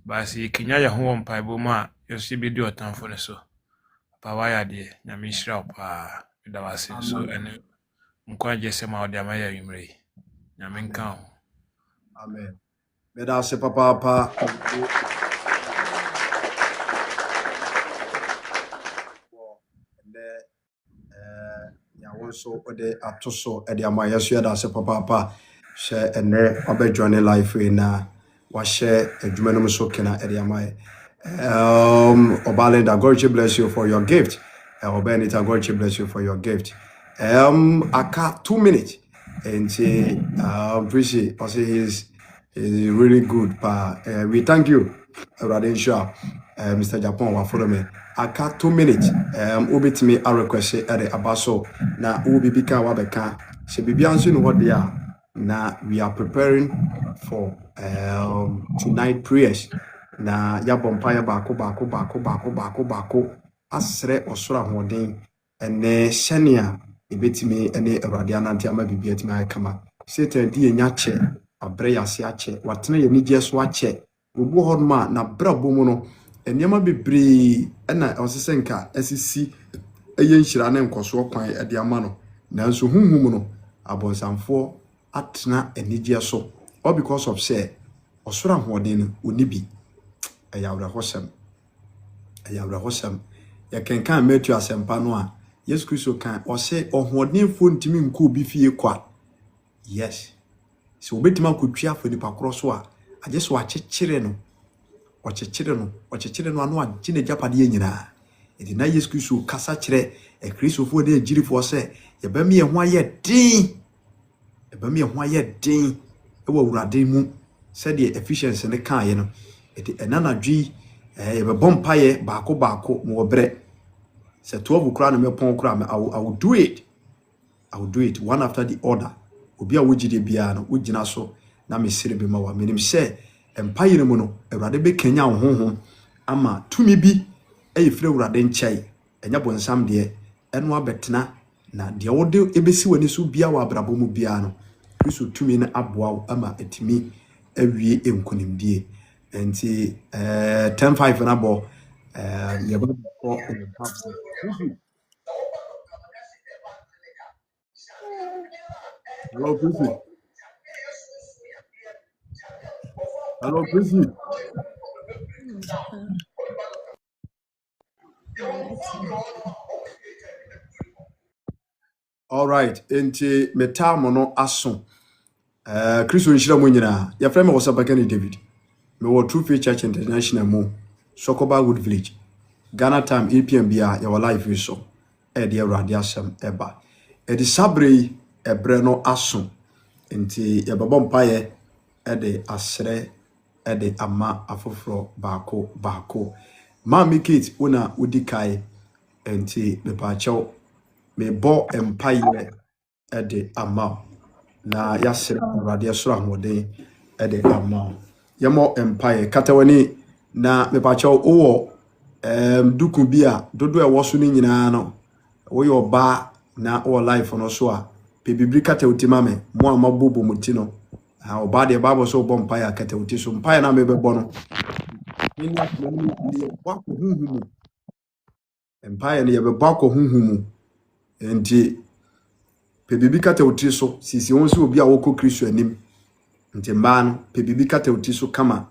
Basi kinya ya ho mpaibo mu a yeso bi di otamfo ne so. Pa waya de nyame nhyira pa da wase so ene nkwaje sema odi amaya yumre nyame nka ho. Amen. Beda se papa so ode atoso ede ama yeso ya da se papa she ene obejoine life na wa share adwumanum so kena ede ama Obalenda, God bless you for your gift. Obenita, God bless you for your gift. Aka 2 minutes and say appreciate also he's really good we thank you Radensha Mr. Japan wa follow me aka 2 minutes obit me a request at the abaso na obi bika wa beka se bibia nso no what they are na we are preparing for tonight prayers na ya bompaya bako asre osoro ahoden ene shania ebetimi ene Awurade anante ama bibia timi akama Satan di enya che abre yase ache watena ye nigye so ache obu hodma na brabo mu no enema bebre na osesenka asisi eye nhira na nkoso kwan ade ama no nanso hunhum no abonsamfo atena enigye so all because of say osoro ahoden no onibi ayawra hosam ya kenkan metu asempa no a Yesu Kristo kan o se ohodenfo ntimi nko obi fie kwa yes so obetima kotwa afo nipa kroso a agye so achechire no anu agye ne japade nyina edi na Yesu Kristo kasa kire Kristofo de agirifo se yebam ye ho aye din ewa Awurade mu se de efficiency ne kan ye no edi enanadwi yebebompaye baako mo obre se 12 kura na mepon kura I will do it one after the other obi a wogide bia no wogina so na mesire be ma wa menim se empaye no mu no Awurade be kenya honhom ama tumi bi firi Awurade nkyɛe ɛnya bonsam deɛ ɛno abɛtena na deɛ wode ebesi wani so bia wɔ abrabɔ mu bia no Kristo tumi na aboa wo ama etimi awie enkunimdie enti 10:05 na bɔ yɛbɔ Hello, Chrissy. Hello, Chrissy. All right. Enti metamo no aso. Christo nshira mo nyina. Ya frame wo Sabakani David. Me wo True Faith Church International mo. Sokoba Wood Village. Ghana time 8 p.m. bia ya live so. De Awurade asem eba. Edi sabre ebre no aso. Enti ya babo mpaye de asre de ama afoforo baako. Mami Kate una udikai enti me pacho me bo mpaye de ama na yasre Awurade asoro ahode de ama. Yemo mpaye katawani na me pacho owo duku bia dodo e woso ni nyina no wo yo ba na o life no so a pe bibiri kata utima me mo amabobo muti no ha oba de babo so bo mpaye kata uti so mpaye na me bebo no ni wa ko huhumu mpaye ne ye bebo ko huhumu enti pe bibiri kata uti so sisi won so obi a wo ko Kristo anim enti mba no pe bibiri kata uti so kama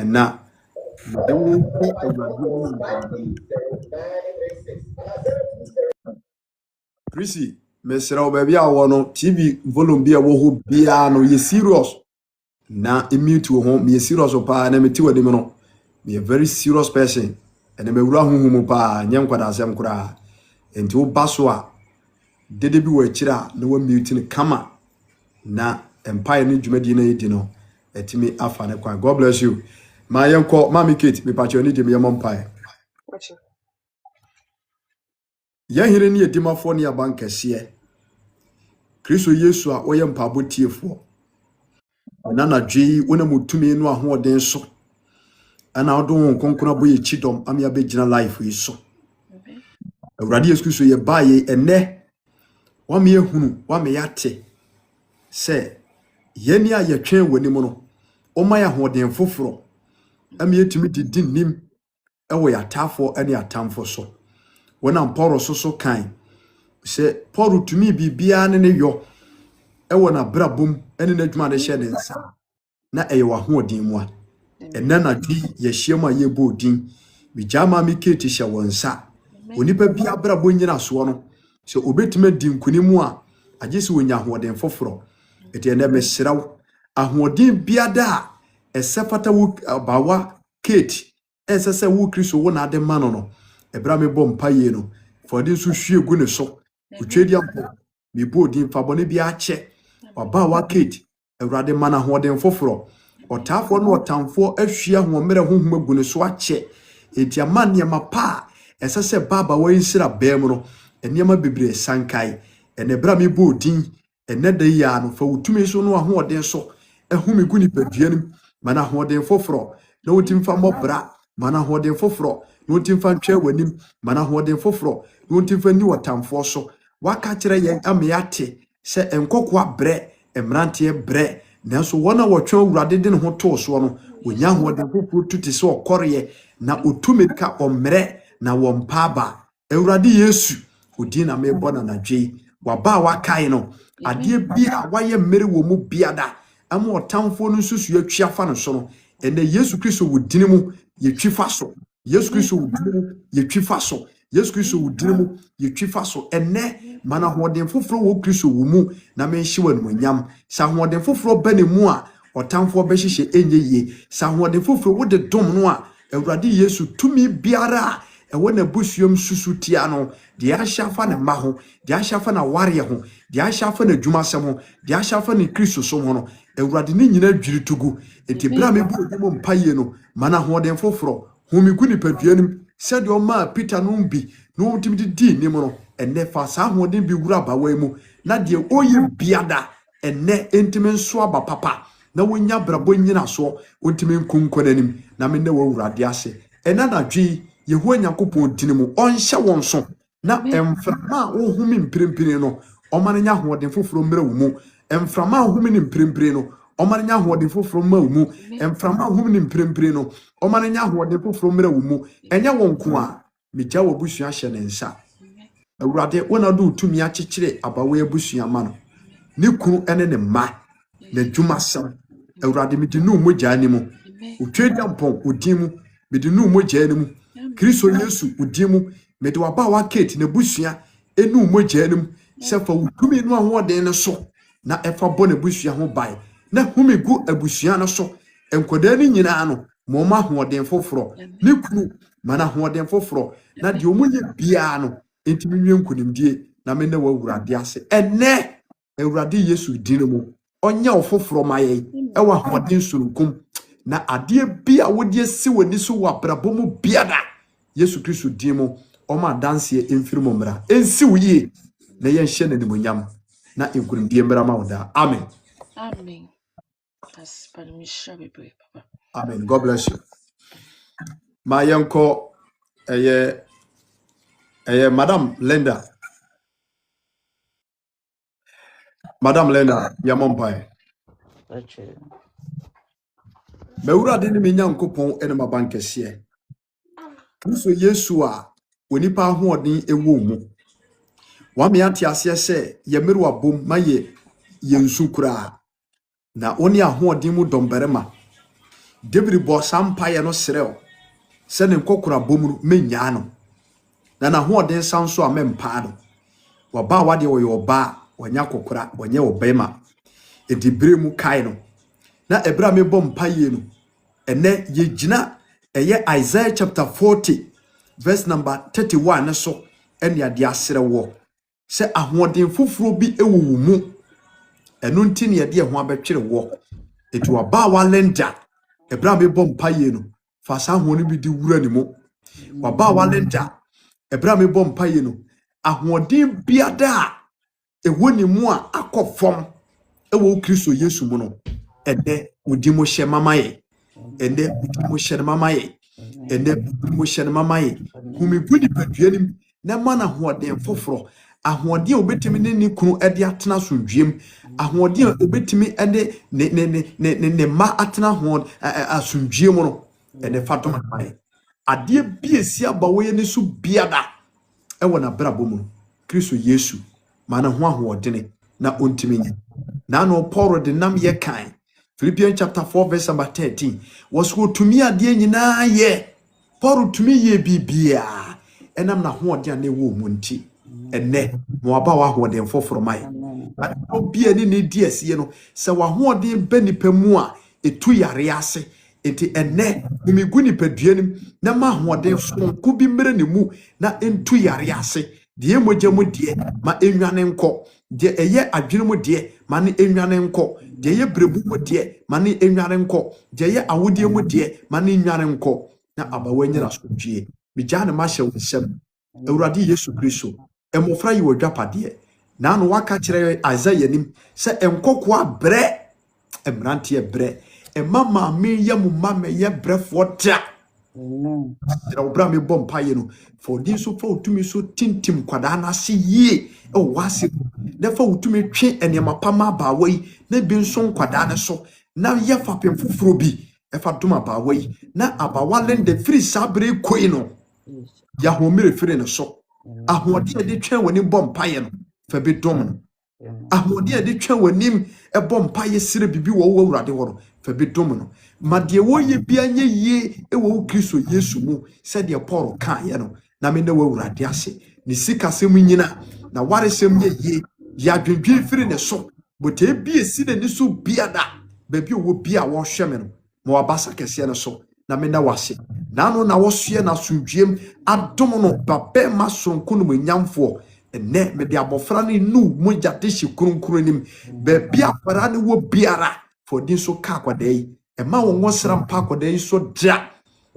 na Chrissy, mesra baby a wo no TV volume bia wo ho bia no ye serious na mute wo ho me serious pa na meti wadi me no me a very serious person and me wura huhumu pa nyem kwada asem kura enti wo baso a dede bi wo akira na wo mute ne kama na empire ni dwumadi na yedi no etimi afa ne kwa. God bless you. My uncle, Mami Kate, me patch ni dem yam empire. Ye hire ni edimafo ni abankese. Kristo Yesu a oyɛ mpabo tiefo. Na na dwi wona mutumi no ahoden so. Ana odon konkona boye chidom am ya begina life yi so. Awurade Yesu Kristo ye baye ene wa me ehunu wa me yate se yeni a ye twen wani mu no o ma ya hoden foforo am yetumi didi nim ewo ya tafo ene atamfo so. Wona Paul so kan se Paul tumi bibia ne yo ewo na brabom ene na dwuma de hye de nsa na eye wa hoden mu a ene na dwi ye hyiam a ye bo din bi jama mi keti hye wonsa onipa bia brabo nyina so no se obetime di nkunimu a agese wonya hoden foforo ete ene mesraw ahoden biada esefata wo bawa keti esese wo Kristo wo na ade mano no ebra me bom paye no for din so hwie gu ne so otwedi ampo me bo din fa bone bia che waba wa keti Awurade mana hoden foforo otafo no otamfo ahwia homere honhom gu ne so ache enti amane ma pa esese baba wa insira bem no eniema bebre sankai ene bra me bo din ene da ya no fa wutumi so no ahoden so ehumi gu ni paduanim mana hoden foforo na wotimfa mobra mana hoden foforo na wotimfa ntwe wanim mana hoden foforo na wotimfa ni wotamfo so waka kire yen amyate se enkokwa bre emrante bre nanso wona wotwe Awurade de ne ho to so no onya hoden foforo tuti se okoreye na otumika omre na wompaba Awurade Yesu odina me bona na dwe waba wakai no ade bia waye mmere wo mu biada ama otamfo no susu atwa fa no so no ene Yesu Kristo wodini mu yetwi fa so Yesu Kristo wodini mu yetwi fa so Yesu Kristo wodini mu yetwi fa so ene mana hoden foforo wo Kristo wo mu na me hye wanu nyam sa hoden foforo bane mu a otamfo be hyehye enye ye sa hoden foforo wo de dom no a Awurade Yesu tumi biara ewo na busuom susu tia no de ahyafa na maho de ahyafa na ware ho de ahyafa na dwumasem ho de ahyafa na Kristo so ho no Awurade ni nyina dwiri tugu enti bra me bu odimo mpaye no mana hoden foforo homigu ni paduanim sede o ma Peter no mbi no ultimate di ni mo no enne fa sa hoden bi wura bawa mu na de oye biada enne entimen so aba papa na wonya brabo nyina so ontimi nkonkon anim na me ne wawurade ase ena na dwi Yehowa Nyankopɔn tini mu onhye won so na emframa ohumi mprempren no omane nya hoden foforo mra wo mu emframa ohumi ni mprempren no omane nya hoden foforo ma wo mu emframa ohumi ni mprempren no omane nya hoden foforo mra wo mu enya won ko a megya wo busua hye ne nsa awurade wona do tumi akyekyere abawe abusua ma no ne kunu ene ne ma na dwuma sam awurade mede no mogya ni mu otweda mpon odin mu mede no mogya ni mu Kristo Yesu odin mu mede waba wa Kate na busua enu mogya ni mu sefa wutumi no ahoden ne so na efa bo na busua ho bai na humi gu abusua no so enkoda ni nyina no moma hoden foforo ne kunu mana hoden foforo na de omunye bia no entimi nwen kunimdie na me na wawurade ase ene awurade Yesu din mu onya ofoforo maye ewa hoden sunkum na ade bia wodi si wani so wa brabomu biada Yesu Kristo din mu oma danse emfirimo mra ensi wuye na yenhye na nimonyam na enkunimdie mra ma woda amen. Amen. That's permission, Papa. Amen. God bless you. Ma yanko Madam Linda. Madam Linda, yamompai. Mewura de ni menyankopon ene mabankese. Kristo Yesu a onipa ahoɔden ewo mu. Wa me ante ase se ye meru abom maye yensu kura. Na oni ahoɔden mu domberema. David bo sampaye no sereo. Se ne nkokora bom menya no. Na ahoɔden sanso a mempa no. Wa ba wade wo yo ba wanya kokora wanya obema. Edibre mu kai no. Na ebra me bom paye no. Ene ye gina eye Isaiah chapter 40 verse number 31 so ene ade asere wo se ahoden foforo bi ewuwu mu eno nti ne ye ho abetwere wo etu aba wa lenda ebra me bom paye no fa sa ho no bi di wura ni mu wa ba wa lenda ebra me bom paye no ahoden biada ewo ni mu a akofom ewo Kristo Yesu mu no ede odi mo hye mamaye ende mo hye mamaye ende mo hye mamaye humi gudi paduanim na mana hoden foforo ahoden obetimi ne kunu ede atena sondwem ahoden obetimi ede ne ma atena ho asondwem no ende fatoma mamaye ade biesi abawoye ne so biada ewo na brabo mu Kristo Yesu mana ho ahoden na ontimi nya na no Paul de nam ye kan Philippians chapter 4 verse number 13 was who to me ade nyina ye Paul to me ye bibia enam na hoɔden na ewo mu nti enne mo aba wa hoɔden foforo mai obi ani ne di asie no se wa hoɔden ba nipa mu a etu yare ase enti enne mumigu nipa duanim na ma hoɔden sonko bi mre ne mu na entu yare ase de mogya mu de ma enwane nkɔ de eye adwene mu de ma ne enwane nkɔ de eye brebu mu de ma ne enwane nkɔ de eye awodie mu de ma ne enwane nkɔ na abawanyira sodwie bijane ma hye wonsem awurade Yesu Kristo emofra yi wadwapade na no waka kire Isaiah nim se enkoko abre emrante ebre emama me yam mama ye brefo da ra obra me bom paye no for din so fa utumi so tintim kwada na se yie e wase na fa utumi twe enema pama ba wai na bi nso kwada na so na ye fa pem foforo bi e fa doma ba wai na abawalen de free sabre koi no ya homire free no so ahode de twen woni bom paye no fa bi dom no ahode de twen wonim e bom paye sire bibi wo wurade woro fa bi dom no ma de wo ye bia nye yie e wo Kristo Yesu mu se de Paul kan ye no na me na wo wurade ase ni sikasem nyina na waresem nye yie ya dwendwe free ne so bote bia si de ni so biada baby wo bia wo hwe me no mo wabasa kese ne so na me na wase na no na wo sue na sondwem adom no babe ma sonko no manyamfo ene me de abofra ne nu mo jate hye kronkronim baby afara ne wo biara for din so ka akwadai e ma wo ngosram pa akwadai so dra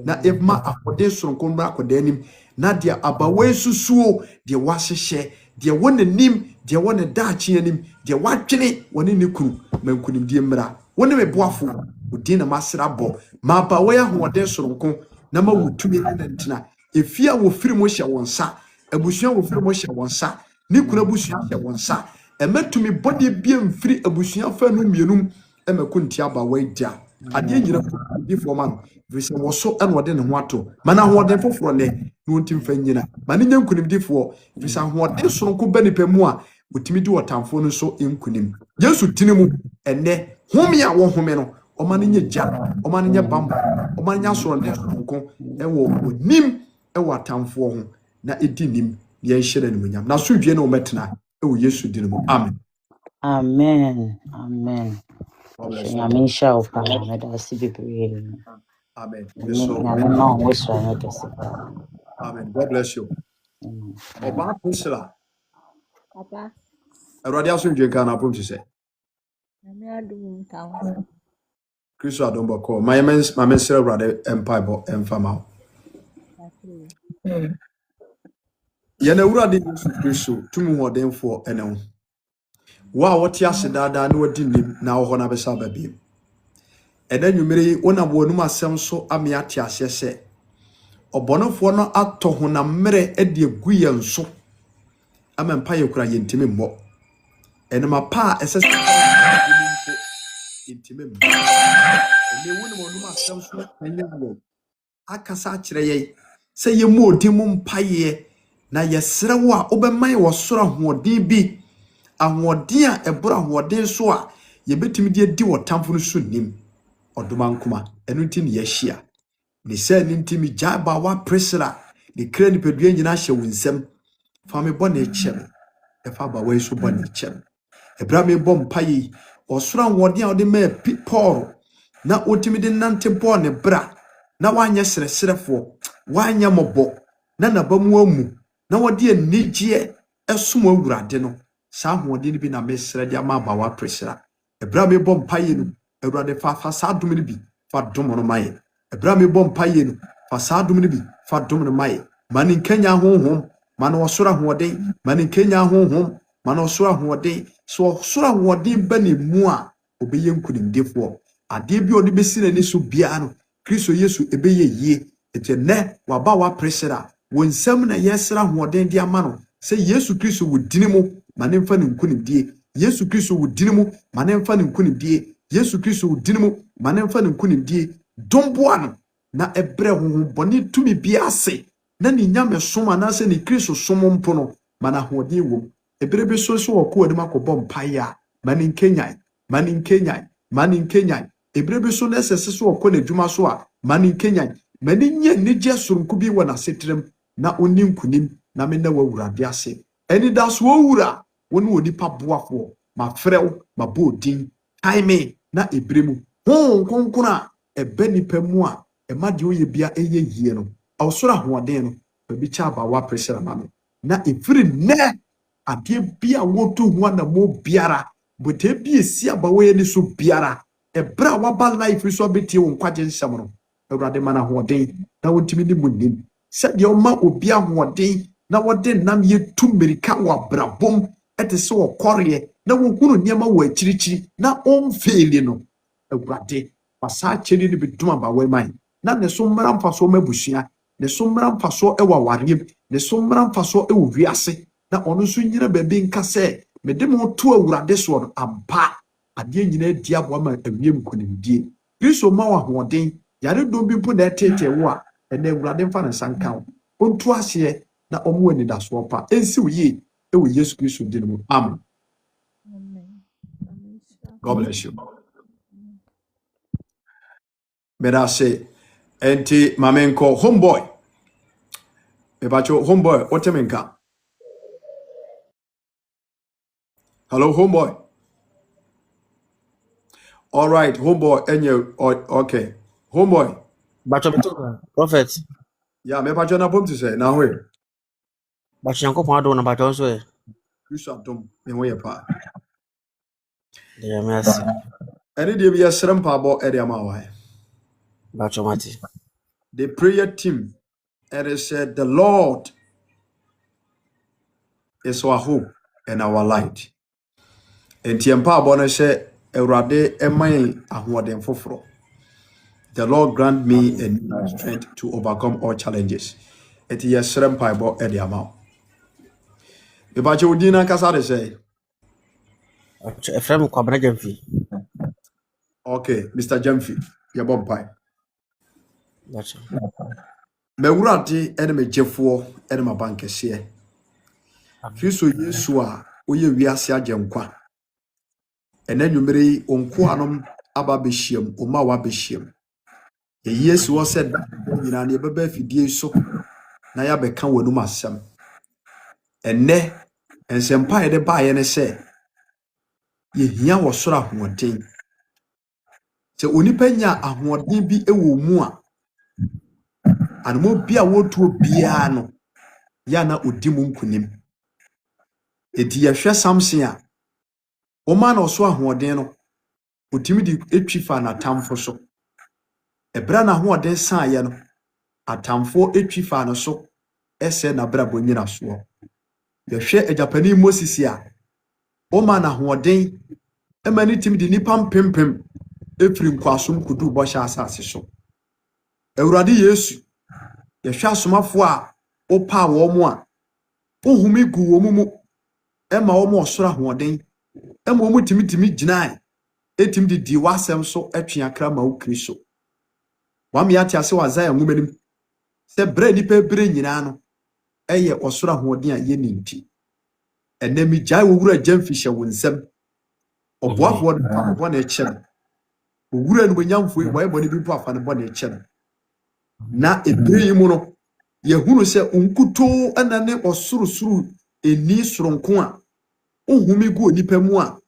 na e ma akwadai sonko no akwadai nim na dia abawe susuo dia wahyehyɛ dia wonanim de wone daachi anim de wadwene wone ne kunu mankunim die mmra wone me boafo odin na masra bo ma ba wo ya hoɔden soronko na ma wutumi na ntina efia wo firi mo hye wonsa abusua wo firi mo hye wonsa ne kunu abusua hye wonsa ematumi bode bia mfiri abusua fa no mienum emakunti aba wadia ade nyina difo ma no vise wo so ɛnode ne ho ato mana hoɔden foforo ne no ntim fa nyina mane nya nkunim difo vise hoɔden soronko banipa mu a otimi di wotamfo no so nkunim Yesu dinimu ene home a wo home no omane nya gya omane nya bamba omane nya soronde soronko ewo onim ewo atamfo ho na edinim ye nhyere ne munyam na so dwie na ometena ewo Yesu dinimu amen Amen. Nyamisha upana medasi bebree. Amen. No wesra no kesipa. Amen. God bless you. Oba pusela. Papa. Erode aso dwe kan apom se. Nyame adum nka. Kristo adombo ko. My mensere Erode empire bo emfama. Yana Urade Yesu Kristo tumu hodenfo ene ho. Wa wote ase dada na wadi nim na wo na besa babiem. Eda nwumere wona wonum asem so ame ate ase se obonofo no ato hona mmere ade egu yenso amempa yekura yentime mmo enema pa esese yentime mmo ene wonum onum asem so enye wo akasa akire ye se ye mu odimu mpaye na yesere wo a obeman wo soro hoɔden bi ahoɔden a ebura ahoɔden so a yebetimi de di wotamfo no so nim odoma nkuma enu nti ne yahia ne se ne nti mi jaba wa presra ne kra ni pedua nyina hye wonsem fa me bɔ ne kyem e fa ba wai so bɔ ne kyem ebra me bɔ mpayi osoro ahoɔden a ode ma Paul na otimi de nante bɔ ne bra na wanyɛ sereserefo wanyɛ mɔbɔ na nabamu amu na wode anigye esom awurade no saa ahoɔden bi na mesrɛ de ama ba wa presra ebra me bɔ mpayi no Awurade fa saa dum ne bi fa dum no maye ebra me bɔ mpaye no fa saa dum ne bi fa dum no maye mane nkanya honhom mane osoro hoɔden mane nkanya honhom mane osoro hoɔden so osoro hoɔden ba ne mu a obeye nkunimdefo ade bi oni besi na ni so bia no Kristo Yesu ebeye yie etene waba wa presera wonsam na yesra hoɔden de ama no se Yesu Kristo wudini mu mane mfa ne nkunimdie Yesu Kristo wudini mu mane mfa ne nkunimdie Yesu Kristo udinimu mane mfa ne nkunimdie domboa no na ebre honhom boni tumi bia ase na ni nyame som anase ni Kristo som mpo no mana hoɔden wom ebre be so wɔ anim akɔbɔ mpaeɛ mane nkenyan ebre be so na sese so wɔ ne dwuma so a mane nkenyan mane nya nigye soronko bi wɔ na setrem na oni nkunim na me na wawurade ase eni da so wura woni onipa boafo ma frɛw ma bodin time na ebremu konkona ebe nipa mu a ema de oye bia eye yie no awsoro ahoɔden no babi cha ba wa pressure ma me na efiri ne ade bia woto ho na mo biara bote bia si aba we ni so biara ebra wa ba life so betie wo nkwaje nsɛm no awurade ma na ahoɔden na wontimi ni munim sɛ de o ma obi ahoɔden na wode nam ye tumerika wa brabom ete se wo kɔreɛ na wohunu niema wo akyirikyiri na onfeeli no awurade pasa kyeni ne biduma ba we man na ne so mmara mfaso mabusua ne so mmara mfaso ewa wariem ne so mmara mfaso ewo wiase na ono so nyina baabi nka sɛ mede mo to awurade so no ampa ade nyina di aboa ma awiem konimdie Kristo ma wa hoɔden yare dom bi mpo na etete wo a ene awurade mfa ne sankan onto ahye na omo ani da so pa ensi wo yie ewo Yesu Kristo din mu amen. God bless you. Meda say enti mamenko homeboy. Ebacho homeboy otemenka. Hello homeboy. All right homeboy enye okay. Homeboy. Bacho prophet. Yeah, me bacho na pom to say na we. Bacho yanko pon na bacho so e. Kristo adom me ho ye pa. Yeah, me asi. Any day be yesrem pa bo area ma wa. Bacho mati. The prayer team it is said the Lord is our hope and our light. Enti empa abone hye Awurade eman ahoden foforo. The Lord grant me a new strength to overcome all challenges. Eti yesrem paibo e de ama. Bebache udina kasa de say. Ephraim Kwabena Jamfi. Okay, Mr. Jamfi, yabom pai. Bacho. Mewurade ene me jefo ene mabankese. Kristo Yesu a oye wiase agenkwa. Ene nwumere onko anom aba behiem, oma wa behiem. Yesu wo said nyina ne beba fidie so na ya beka wonum asem. Ene ensempa ye de baaye ne se ye hia wo soro ahoden. Se onipa nya ahoden bi ewo mu a anmo bia wotuo bia no ya na odi mu nkunim. Eti ye hwe Samson a o ma na oso ahoden no otimi di etwifa na tamfo so. Ebra na ahoden san ye no atamfo etwifa no so ese na bra bonyina so. Ye hwe Ejapani Moses a o ma na ahoden emani timi di nipa mpempem efiri nkwasom kudu bo sha asase so. Awurade Yesu ye hwe asomafo a o pa wo mo a ohumi gu wo mu ema wo mo osoro ahoden ema wo mu timi ginai etim di wasem so etwe akra ma wo Kristo. Wam ya tiase wa Isaiah ngumenim se bre nipa bre nyina no eye osoro ahoden a ye ninti enemi jai wo wura Jamfi hye wo nsem oboafo no bo na eche no wura no nyamfo boye bone bi po afa no bo na eche no na ebre yi mu no ye hunu se unkuto anane osoro eni soronko a ohumi gu onipa mu a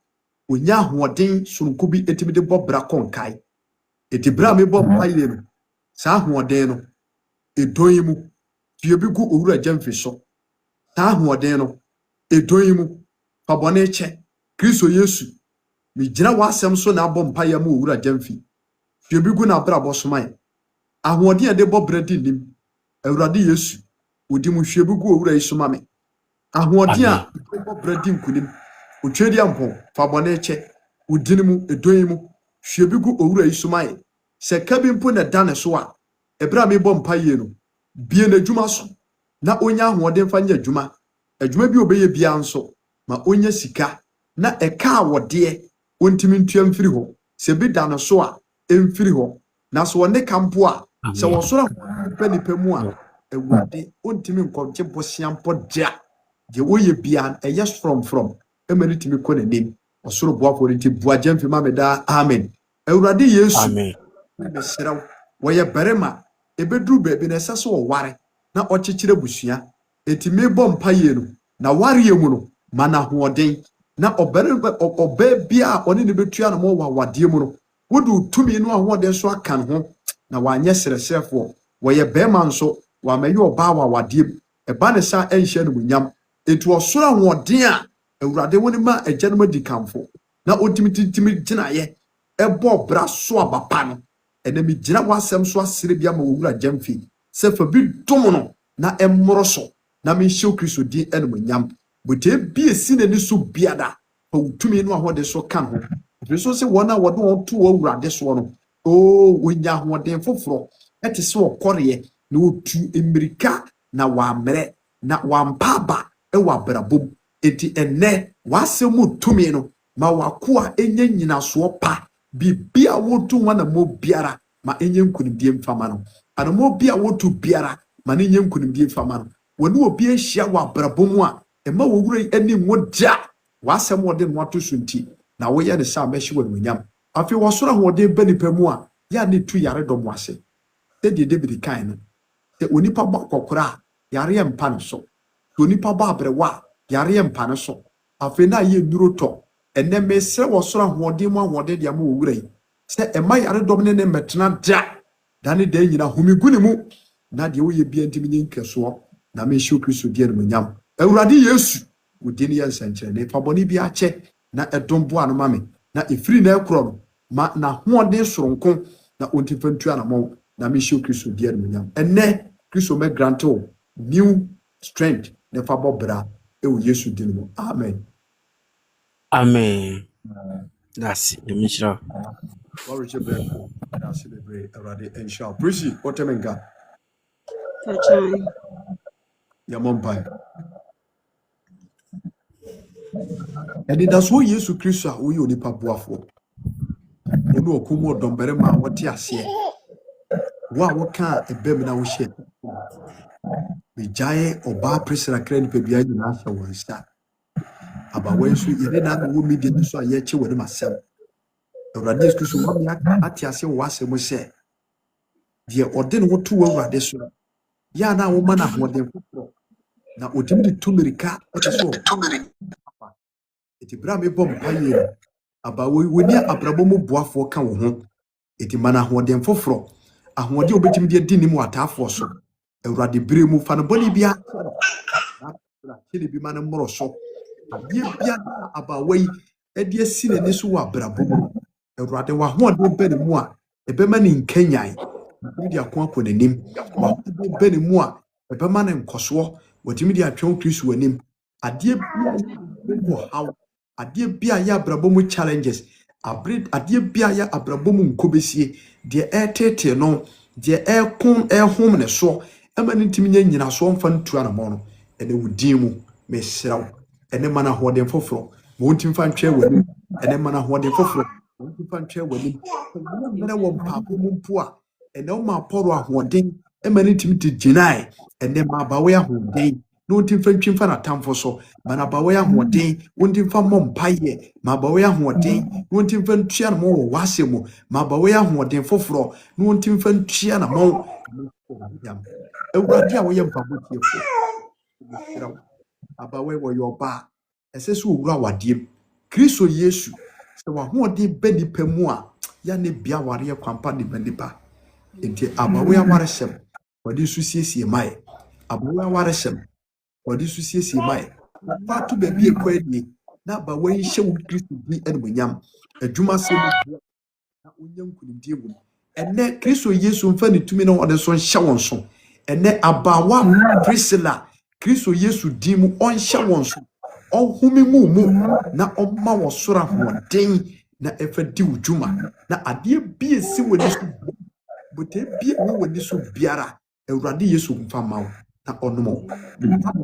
onya ahoden soronko bi etimi de bobra konkai eti bra me bob paile no sa ahoden no edon mu tie bi gu owura Jamfi so sa ahoden no edon mu fa bone eche Kristo Yesu mi gina wasem so na abom paia mu owura Jamfi tie bi gu na bra bosoman ahoden de bobra di nim Awurade Yesu odi mu hwe bi gu owura Yesu mame ahoden a bobra di nkunim otwedi ampo fa bone eche udini mu edon mu hwe bi gu owura Yesu mame se kabi mpo na dane so a ebra me bom paie no bie na dwuma so na onya ahoden fa nya dwuma bi obeye bia nso ma onya sika na eka awode ontimi ntua mfiri ho se bi dane so a emfiri ho na so ne kampo a se wo soro panipa mu a Awurade ontimi nkomche bosiampo dia de woye bia eye from emani timi ko nanim osoro boafo nti bua Jamfi ma me da amen. Awurade Yesu Amen. meseraw woye berema ebedru bebi na esase wo ware na okyekyere busua enti me bom paye no na ware ye mu no mana hoden na oba bia oni ne betua no mo wawade mu no wodu tumi no ahoden so akan ho na wanye seresefo woye bema nso wa maye oba wawade eba ne sa enhye no munyam etu osoro ahoden a Awurade woni ma agyanoma dikamfo na otimi ginaye ebo bra so abapa no ene mi gina wasem so asere bia ma owura Jamfi se fa bi dom no na emmoro so na me hyew Kristo di ene munyam bote bi esi na ni so biada fa utumi no ahode so kan ho Kristo se wona wode won to owurade so no o wonya hoden foforo ete se okore na otu emirika na wamre na wampaba e wabrabom eti enne wasemu tumi no ma wakoa enye nyinaso pa bibia wotu wana mo biara ma enye nkunimdie mfama no ana mo bia wotu biara ma enye nkunimdie mfama no wonu obi ehia wabrabom a ema wowure ani nwodia wasem wode no ato sunti na woye ne sa meshi wonyam afi wasoro hode banipa mu a ya ne tu yare dom wase te de David kan no te onipa ba kokora yare empa no so onipa ba abrewa yare empa no so afi na ye nduro to enne mesre wasoro hode mu ahode dia ma wowure yi se ema yare dom ne metena da ne da nyina homiguni mu na de woye bia ntimi nyenkeso na meshi Kristo die no nyam Awurade Yesu udini ya nsankyere ne faboni bi ache na edombo ano mame na efiri na ekro no ma na hoɔden soronko na ontifantua na mo na meshi Kristo die no nyam enne Kristo me granto new strength ne fabo bra e wo Yesu dinu amen. Amen. That's it. The mission. Glory to God. That's the very already and shall. Prissy, what time in God? Touching. Your mom pie. And that's what Jesus Christ are. We only papuafo. Onu okumo dombere ma wote ase. Wa wo ka ebem na wo hye. Bijaye oba presira kra ni pebia nyina ahye won sta. Aba wen so yede na wo media so aye che wode masem. Awurade Yesu Kristo wo ya ate ase wo asem hye. Die ode no to wo awurade so. Ya na wo ma na hoden foforo. Na otimi de tumirika ate so. Eti bra me bom paye. Aba woni abrabo mu boafo ka wo ho. Eti mana hoden foforo. Ahode obetimi de di nimu atafo so. Awurade bere mu fa no boni bia. Na kele bi mana mmoro so. Adie bia aba wai edi asine ne so wa brabo mu. Awurade wa hoden be ne mu a ebema ne nkanyan. Watimi de akon nanim. Wa hoden be ne mu a ebema ne nkoso. Watimi de atwen Kristo wanim. Adie bia wo how adie bia ya brabo mu challenges. Adie bia ya abrabo mu nkobesie de etete no de ekon ehom ne so ema ne ntimi nyina so mfa ntu anamo no ene wudin mu mesraw ene mana hoden foforo mo ntim fa ntwe wani ene mana hoden foforo mo ntim fa ntwe wani mena wo papo mu mpo a ene o ma poro ahoden ema ne ntimi te ginai ene ma bawe ahoden no ntim fa ntwe fa na tamfo so mana bawe ahoden wontim fa mom paye ma bawe ahoden wontim fa ntwe anamo wo wasemu ma bawe ahoden foforo no wontim fa ntwe anamo Awurade a wo yem pabotiefo abawe wo yoba esesu owura wadiem Kristo Yesu se wa hoɔden be nipa mu a ya ne bia ware kwampa ne banipa enti abawe aware hyem wadi su siesie mai abawe aware hyem wadi su siesie mai fa to ba bi ekwadi na abawe nhye wo Kristo bi enmonyam adwuma se mu na onyam kunimdie mu ene Kristo Yesu mfa ne tumi na ɔde so nhye won so ene abawa Priscilla Kristo Yesu di mu onhye won so onhumi mu na omma wo sora hoden na efa di wudwuma na ade bie si woni so bote bie woni so biara Awurade Yesu mfa mawo na onomo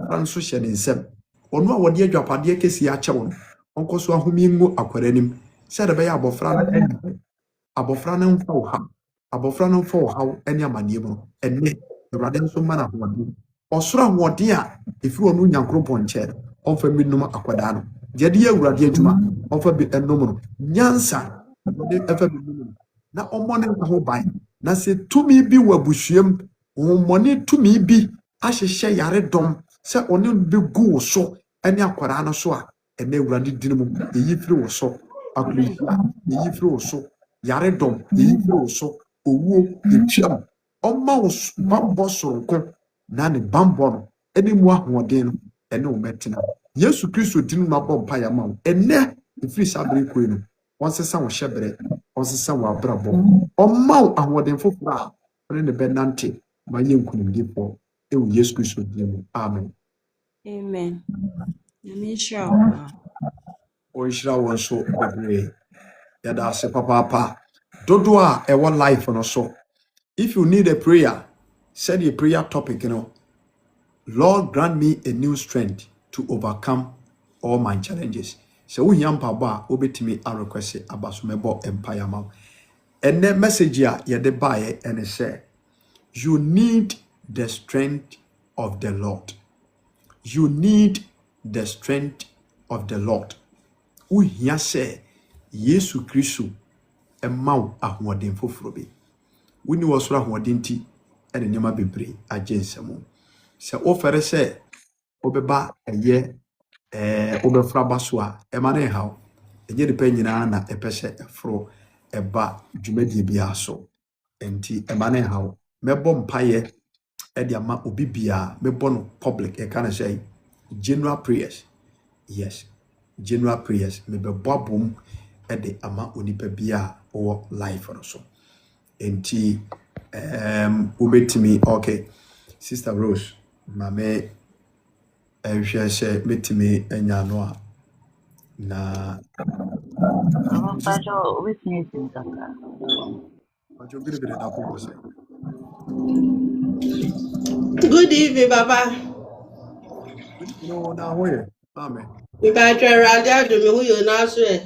na so hye ne nsem ono a wode adwapade kesi a kye won onko so ahumi ngu akwaranim se de be ya abofra na mfa wo ha abofra no mfa wo ha ene amanie mu ene Awurade nso mana hoden osoro hoden a efiri onu nyankropon nche onfa minum akwada no de de Awurade adwuma onfa bi enom no nyansa de efa minum na omone ho ban na se tumi bi wabusuam omone tumi bi ahyehye yare dom se one be gu so ene akwada no so a ene Awurade dinum eyi firi wo so akulihia eyi firi wo so yare dom eyi firi wo so owuo etwam Oma us bambo soronko na ne bambo no ene mu ahoden no ene o metina Yesu Kristo dinu na bompa ya ma ene efiri sabre koi no wonsesa wo hyebere wonsesa wo abrabo oma ahoden foforo a ene ne benante ma yenkunimdifo ewu Yesu Kristo dinu amen Amen. Namisha. o ishira won so bebre ya da se papa dodo a ewo life no so. If you need a prayer, set a prayer topic, Lord, grant me a new strength to overcome all my challenges. So we yampa ba obetimi a request abasumebo empire ma. And the message here the buy and it say, you need the strength of the Lord. You need the strength of the Lord. We here say, Yesu Kristo emau ahoden foforo bi. Wini wasura hodenti ene nyama bebre agensemo se ofere se obeba eye obefra baso a ema na haw enye de pa nyina na epese efro eba dwumadi bia so enti ema na haw mebo mpaye e de ama obi bia mebo no public e kana say general prayers. Yes, general prayers mebebo abom e de ama onipa bia o life so enti ubetimi okay Sister Rose mame ehwe she betimi enya no a na Pacho, witness in Kaka. ajo bere na popo sai. Good evening, Baba. No na hoye. Amen. We got your radio to me who you now swear.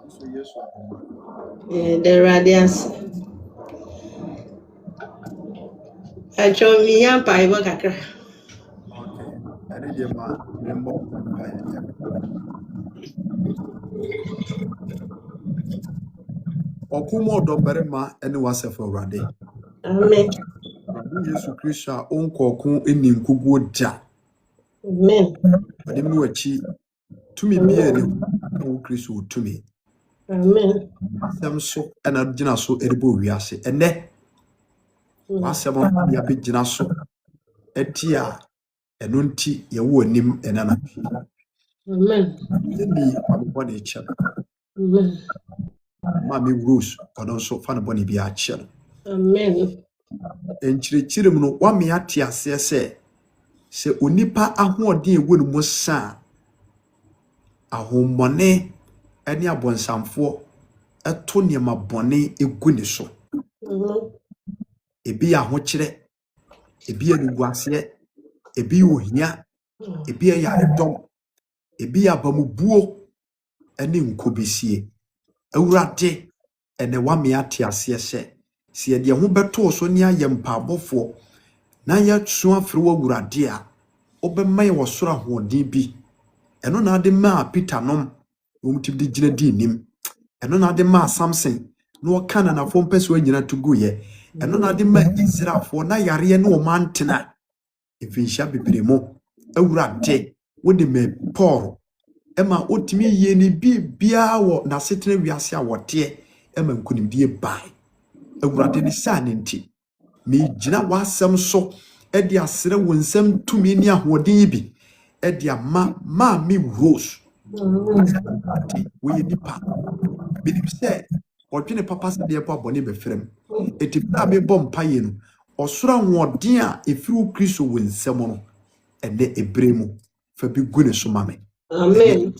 So yes adoma. The radiance. I show me yan pa ibo kakra. Okay. Ade de ma membo pa ya. Okumo do bere ma ene wasefo urade. Amen. Yesu Kristo a onkoko eni nkuguo dia. Amen. Ade mu achi tumi bia ne wo Kristo tumi. Amen. Asem so ena gina so erebo wiase. Ene wasem ya be gina so etia eno nti ye wo anim ena na. Amen. Ni ambo na echa. Amen. Mami Rose ono so fa na boni bia acha. Amen. Enchirechire mu no wa me ate ase se onipa ahoɔden ewu no mu sa ahommɔne ene abonsamfo ɛto niema bɔne egu ne so ebi ya ahokyere ebi ya nuguase ebi ohia ebi ya yaredom ebi ya bamubuo ene nkobesie awurade ene wa me ate ase se de ho beto so ne ayempa abofo na ya tsu afre wa awurade a obemma ye wosoro ahoɔden bi eno na ade ma Peter nom omtib de gina di nim eno na ade ma Samson no wakana na fo mpese wanyina tuguye eno na ade ma Israelfo na yare ne o mantena efinsha bebremo awurade wode me Paul ema otimi ye ni bia wo na setena wiase a wote ema nkunimdie bai awurade ni sa ne nti me gina wasem so edi asere wonsem tumi ni ahoɔden bi edi ama mi Rose we nipa binim se odwene papa se de abone be frem eti na me bom paye no osoro ahoɔden a efiru Kristo wonsem no ene ebremu fa bi gune so mame Amen.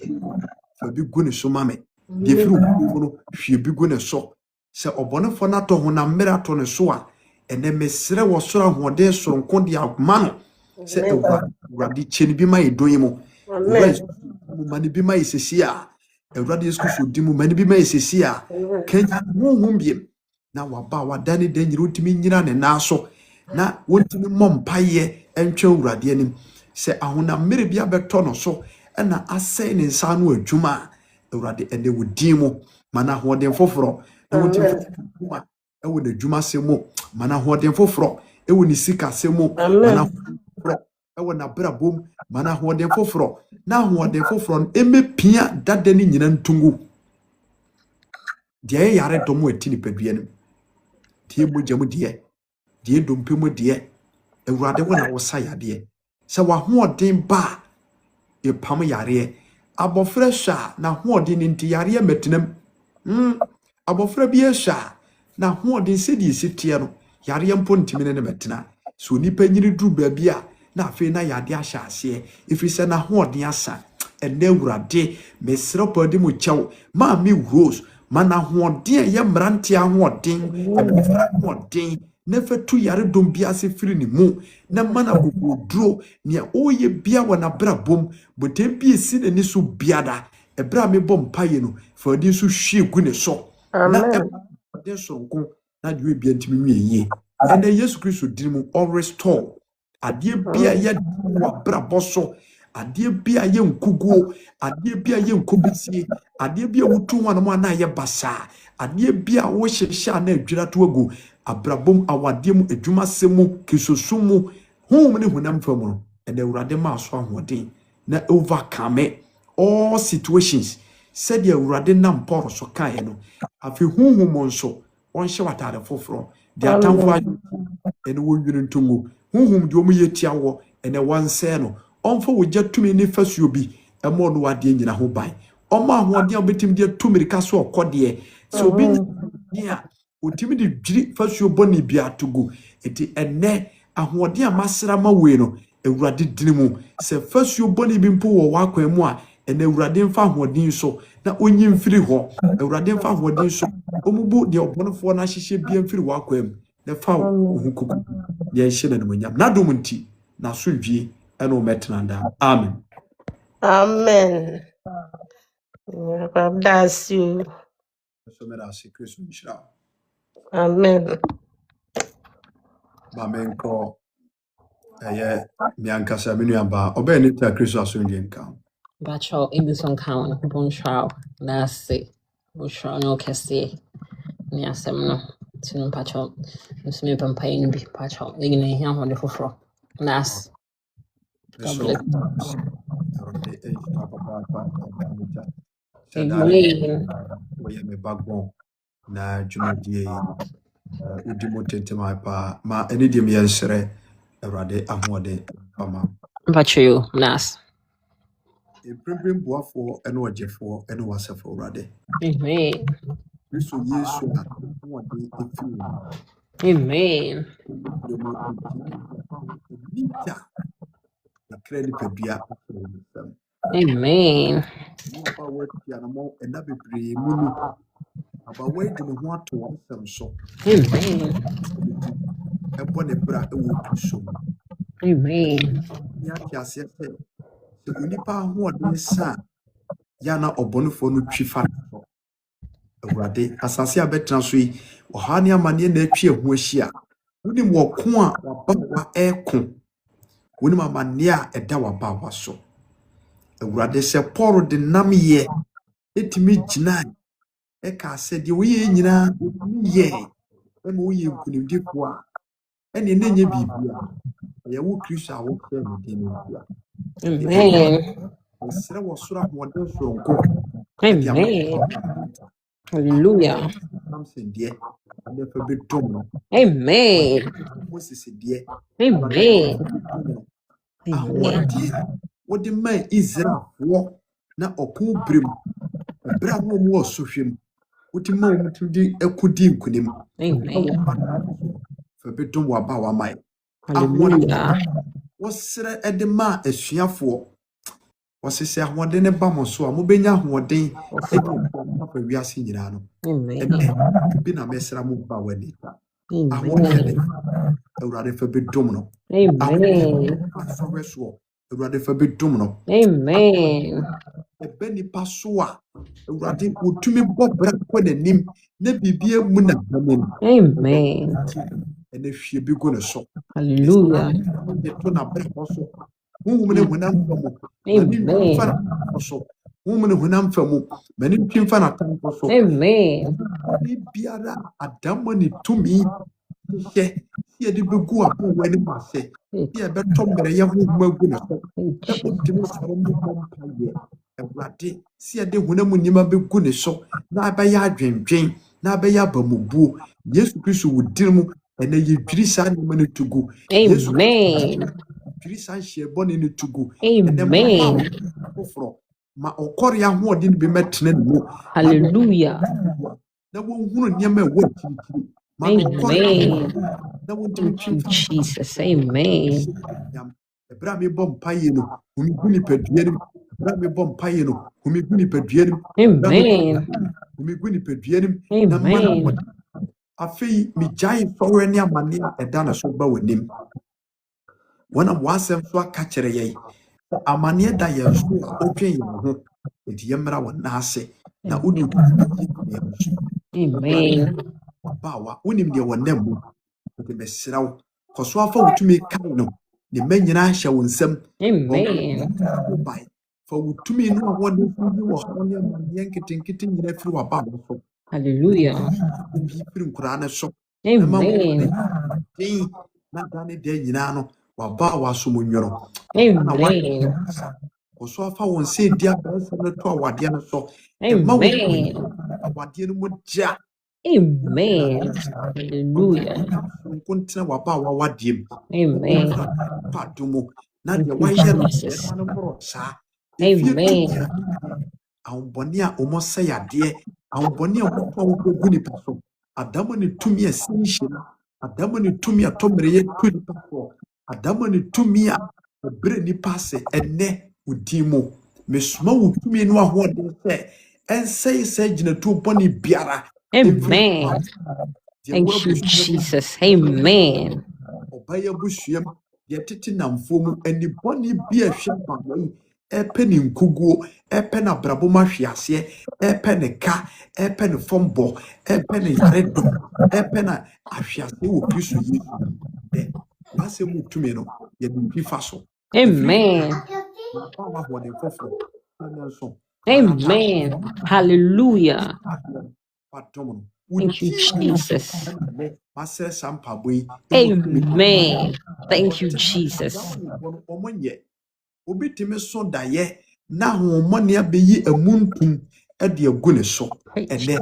fa bi gune so mame de firu no hwie bi gune so se obonefo na to ho na mmere ato ne so a ene mesere wosoro ahoɔden soronko de agma no se awurade cheni bi ma edoyi mo mani bi ma isesi a awurade Yesu Kristo di mu mani bi ma isesi a kanya honhom biem na waba wadane da nyiro timi nyira ne naso na wontimi mompaye entwe awurade anim se ahona mmere bi abeto no so na asai ne nsa no adwuma awurade ene wodi mu mana hoden foforo na wotimi kuma ewo na adwuma se mu mana hoden foforo ewo ni sika se mu mana foforo ewo na brabom mana hoden foforo na hoden foforo emepia dada ni nyina ntungu de yare domo eti ni padua nim tie mogyamu de dompemu de awurade wona wo sayade se wa hoden ba e pam yare abofra hwa na hoden nti yare metenam abofra bi hwa na hoden se di sitie no yare mpo ntimi ne metena so nipa nyiri duru ba bia na afi na yade ahya ase ifise na hoden asa ene awurade mesre padi mu chew ma mi Rose mana hoden ye mrante ahoden hoden na fatu yare dom bia se firi ni mu na mana gogodro ne oye bia wana brabom botem bi esi ne ni so biada ebra me bom paye no fadi so hwie gu ne so na de sonko na de bia ntimi wieye ene Yesu Kristo dirimu all restore adie bia ye wa braboso adie bia ye nkuguo adie bia ye nkobisie adie bia wutu wana mo na ye basa adie bia wo hyehya na adwira to agu abrabom awade mu adwuma semu kisosumu hom ne hunam famu no ene awurade ma so ahoden na overcome all situations said the awurade nam Paul so kae no afi hunhum nso on hye watade foforo de atamfo ene wo nwiri ntungu hunhum de omu yetia wo ene wanse no onfo wogya tumi ne fasuo bi emo no wade nyina ho ban omo ahoden obetim de tumirika so okode so obi nya otimi de dwiri fasuo boni bia atogu eti ene ahoden amasra ma we no awurade dinimu se fasuo boni bi mpo wo wakwan mu a ene awurade mfa hoɔden so na onyi mfiri ho awurade mfa hoɔden so omubu de ɔbɔnfo na hyehyɛ bia mfiri wakwam na fa ho kuku de ɛhyɛ na nomanyam na dom nti na asomdwie ɛna ɔmɛtena da amen. Amen. God bless you. So me da se Kristo nhyira. Amen. Ba menko mi ankasa me nuaba ɔbɛn ne ta Kristo asomdwie nka. Bacho Edison County, Bonshao, Nasi, Bushra, no Cassie, Niasemno, Tin Pacho, Smith Pampain, Pacho, Ligin, him on the fufro. Nas, So Amen. we me backbone na dwumadie udimo tentema pa ma ene dem yɛnsrɛ awurade ahoɔden pama. Bacho, Nas. Ebrebem boafo ene ɔgyefoɔ ene wasɛfo awurade. Amen. Kristo Yesu ahoɔden efi. Amen. Amen. Yana obonfo no twifa awurade asase abetena so yi ohane amane na atwi ehu ahia wonim woko a wabawa eko wonim amane a eda wabawa so awurade se Paul de nam ye etimi gina eka se de wo ye nyina ye e mo ye nkunimdifo a ene nenye bibia ye wo Kristo a wo kre ne din bia. Amen. Sere wo sura hoden soronko. Amen. Hallelujah. Amen. Amen. What the man Israel walk na oku brim bra no mo sohwem what man to di ekudi nkunim. Amen. For betum wa ba wa mai. Hallelujah. Wosere edema asuafo wasese ahode ne ba mo so a mo benya ahode papa wiase nyina no. Bi na mesra mo ba wani ta. Ahode awurade fa bedum no. Amen. Awurade fa bedum no. Amen. Ebe nipa so a awurade wotumi bɔ bra kwa nanim na bibia mu na amen. Amen. Ene hwie bi go ne so. Hallelujah. To na bra so. Mumune hunam famu. Amen. So mumune hunam famu. Mani twimfa na tan so. Amen. Biara adamma ni tumi hye ye de begu apo wani ma se. Ye be tombere ye hu magu na so. E odimo so mo pompa ye. Ewurade si de hunam nyima begu ne so na abaya adwendwen na abaya bamubu. Yesu Kristo wudimu ene ye dwiri sa ne mane tugu. Yesu dwiri sa hye bone ne tugu. Amen. Ma okori ahoɔden bi metena ne mu. Hallelujah. Na wo hunu nyama wo tiri. Amen. Jesus. Amen. Ebra me bom paye no, humi guni peduanim. Ebra me bom paye no, humi guni peduanim. Amen. Humi guni peduanim. Amen. Afei mi jai fɔwɛ ne amane a ɛda na so ba w'anim. Wana wasɛm so aka kyerɛ yɛn. Amane da yɛn so a otwe yɛn ho. Enti yɛmmra wɔ naase na wodi Amen. Bawa wonim de wonam mu. Enti mesrɛ wo kɔso afa wotumi kan no. Ne manyina hyɛ wo nsam. Amen. Fa wotumi no a wɔde fudi wɔ ho ne amane nketenkete nyina firi waba so. Hallelujah. Amen. Na dane de nyina no waba wasomunworo. Amen. Koso afa won se dia ba se no to awade no so. Amen. Awade no mo ja. Amen. Hallelujah. Kontina waba wawadiem. Amen. Padumo na de wayɛ no bro sa. Amen. Awboni a omosa yade. Awboni a wopɔ wo nipa so. Adama ne tumi a sinhyira. Adama ne tumi a tomere ye tu nipa so. Adama ne tumi a obre nipa se ene udimo me suma wo tumi no ahoɔden sɛ ɛnsɛe sɛ gyinatuo bɔne biara Amen. deɛ Thank you, woabusua Jesus. Amen. ɔbɛyɛ busuam deɛ tete namfoɔ mu ani bɔne bi a ɛhwɛ baba yi ɛpɛ ne nkuguo ɛpɛ ne abrabɔ mu ahweaseɛ ɛpɛ ne ka ɛpɛ ne fɔmbɔ ɛpɛ ne yaredɔ ɛpɛ ne ahweaseɛ wɔ Kristo Yesu dɛ n'asɛm mu tumi no yɛde mpi fa so Amen. Baba ahoɔden foforɔ ɛne nso Amen. Hallelujah. patom no Thank you, Jesus. masɛ saa mpabɔ yi Amen. Thank you, Jesus. ɔmo nyɛ obi tumi so daeɛ na ahoɔmɔne abɛyi amuntum ɛde agu ne so ɛnɛ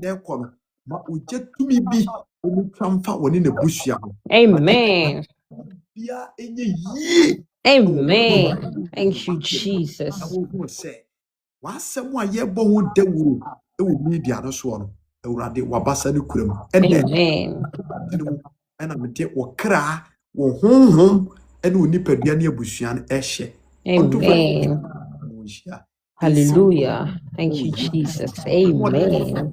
ɛkɔ no ma ogya tumi bi ɛmu twa mfa wɔne n'abusua ho Amen. bia ɛnyɛ yie Amen. Thank you, Jesus. wohu sɛ w'asɛm a yɛbɔ ho dawuro ɛwɔ media no soɔ no Awurade wabasa no kura mu ɛnɛ Amen. ɛna mete wɔ kra wɔ honhom ɛne wɔ nipadua ne abusua no ɛhyɛ Amen. Hallelujah. Thank you, Jesus. Amen.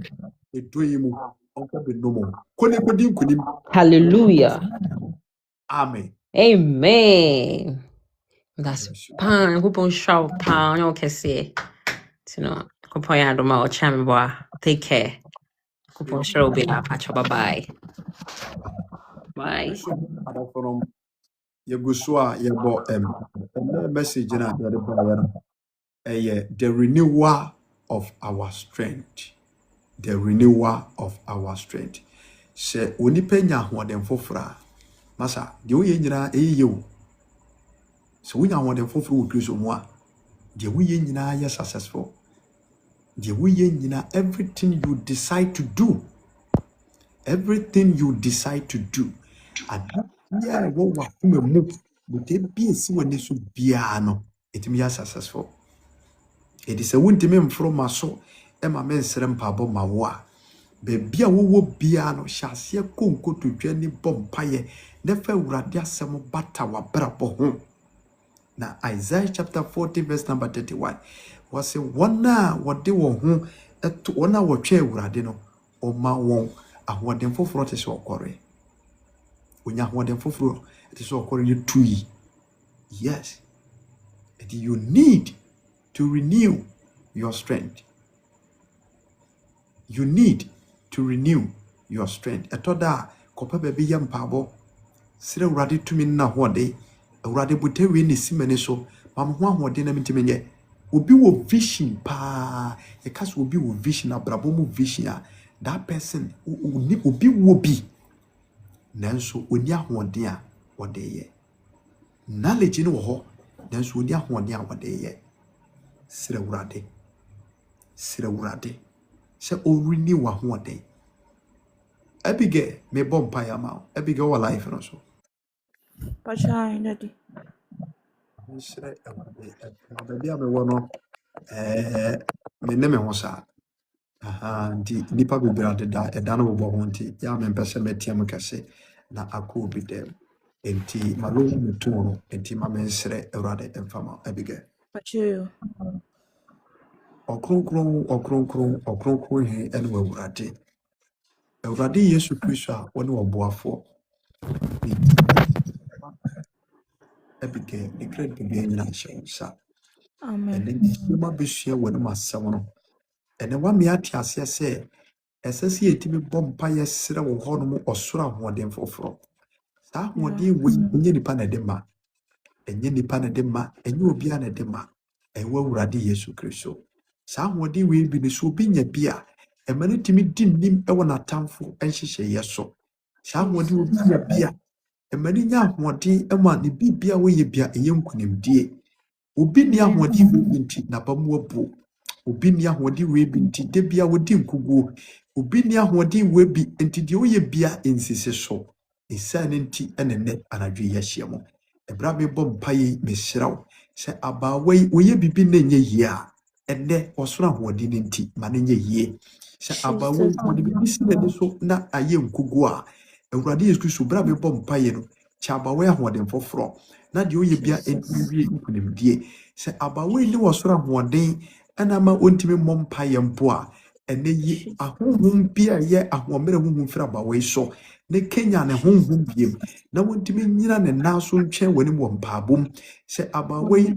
Hallelujah. Amen. Amen. That's fine. Coupon show pound. Okay, see. You know, coupon ya do my chamber. Take care. Coupon show be up. Bye bye. Bye. Yegusua yebo message na yade ba ya the renewal of our strength. The renewal of our strength. Se onipa nya hoden fofora masa de wo ye nyina eyiye wo. Se wo nya hoden foforo wo Kristo mu a de wo ye nyina ye successful. De wo ye nyina everything you decide to do. Everything you decide to do. Yeah, what wa kuma mu but be si wani so bia no etimi ya successful. It is a wuntimi mfro maso e ma mensere mpabo mawo a be bia wo bia no hyase konko todwa ni bompaye na fa Awurade asem bata wa brabo ho. Na Isaiah chapter 40 verse number 31 was say wona wode wo ho eto wona wo twa Awurade no o ma won ahoden foforo te so okore. It is according to you. Yes. And you need to renew your strength. You need to renew your strength. Etoda kopa bebe yam pabo. Sire urade tumi na hode. Urade butewe ni simene so. Mam hode na mintimenye. Obi wo vision pa. E kaso obi wo vision abrabo mu vision a. That person obi wo bi. Nanso oni ahoɔden a wɔde yɛ knowledge no wɔ hɔ nanso oni ahoɔden a wɔde yɛ srɛ Awurade sɛ ɔrini wɔ ahoɔden Abigail me bɔ mpa ya ma Abigail wɔ life no so Pachai daddy. srɛ Awurade baabi a mewɔ no me ne me ho saa nti nipa bebree adeda ɛda no bɔbɔ ho nti ya mempɛ sɛ mɛtia mu kɛse na akɔ obi dɛm enti malo mutu no enti ma mensrɛ Awurade mfama Abigail Pachayo. ɔkronkron he ɛne wɔ Awurade Yesu Kristo a wɔne ɔboafoɔ Abigail ne kred bibia nyina hyɛ wo nsa Amen. ɛne ma bɛsua wɔ no masɛm no ɛne wa me ate aseɛ sɛ ɛsɛ sɛ yɛtumi bɔ mpa yɛsrɛ wo hɔ no mu ɔsoro ahoɔden foforɔ saa ahoɔden wɔ nyɛ nipa na de ma ɛnyɛ nipa na de ma ɛnyɛ obi na de ma ɛwɔ Awurade Yesu Kristo saa ahoɔden wɔ bi ne so obi nya bi a ɛma no tumi di nim ɛwɔ n'atamfo ɛnhyehyɛ so saa ahoɔden obi nya bi a ɛma no nya ahoɔden ɛma ne bibia wɔyɛ bia ɛyɛ nkunimdie obi ni ahoɔden wɔ nti na ba mu abu obi ni ahoɔden wɔ bi nti de bia wɔdi nkuguo obi ni ahoɔden wɔ bi nti de wɔyɛ bia nsisi so ɛsan nti ɛnene anadwo yɛ hyɛ mo ɛbra me bɔ mpa yi mesraw sɛ abaawa yi wɔyɛ bibi na nyɛ yie a ɛnɛ ɔsoro ahoɔden nti ma ne nyɛ yie sɛ abaawa yi wɔde bibi si n'ani so na ayɛ nkuguo a Awurade Yesu Kristo bra me bɔ mpa yi no chabawe ahoden foforo na de oye bia enwie nkunimdie se abawe ni wosoro ahoden ana ma ontimi mompa yempo a ene yi ahohom bia ye ahomere honhom fira abawe so ne Kenya ne honhom biem na wontimi nyina ne naso ntwen wani mo mpaabom se abawe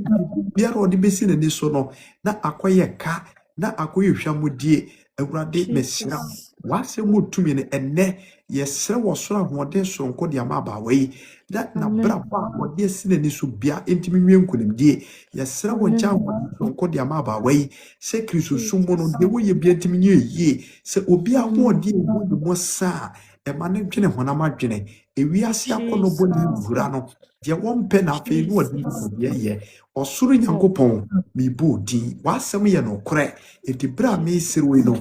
bia ro de besi ne so no na akoye ka na akoye hwamodie awurade mesira wase mo tumi ne enne yesere wosoro ahoden sonko de ama abawe na braba wode sine ni so bia entimi nwie nkunimdie yesere wo gya sonko de ama abawe se Kristo sumo no de wo ye bia entimi nwie yie se obi ahode e mo sa e ma ne dwene honam adwene ewiase akono boni wura no de wompe na afi no odi ye osoro nyankopɔn mi bu di wasɛm ye no korɛ enti bra me sirwe no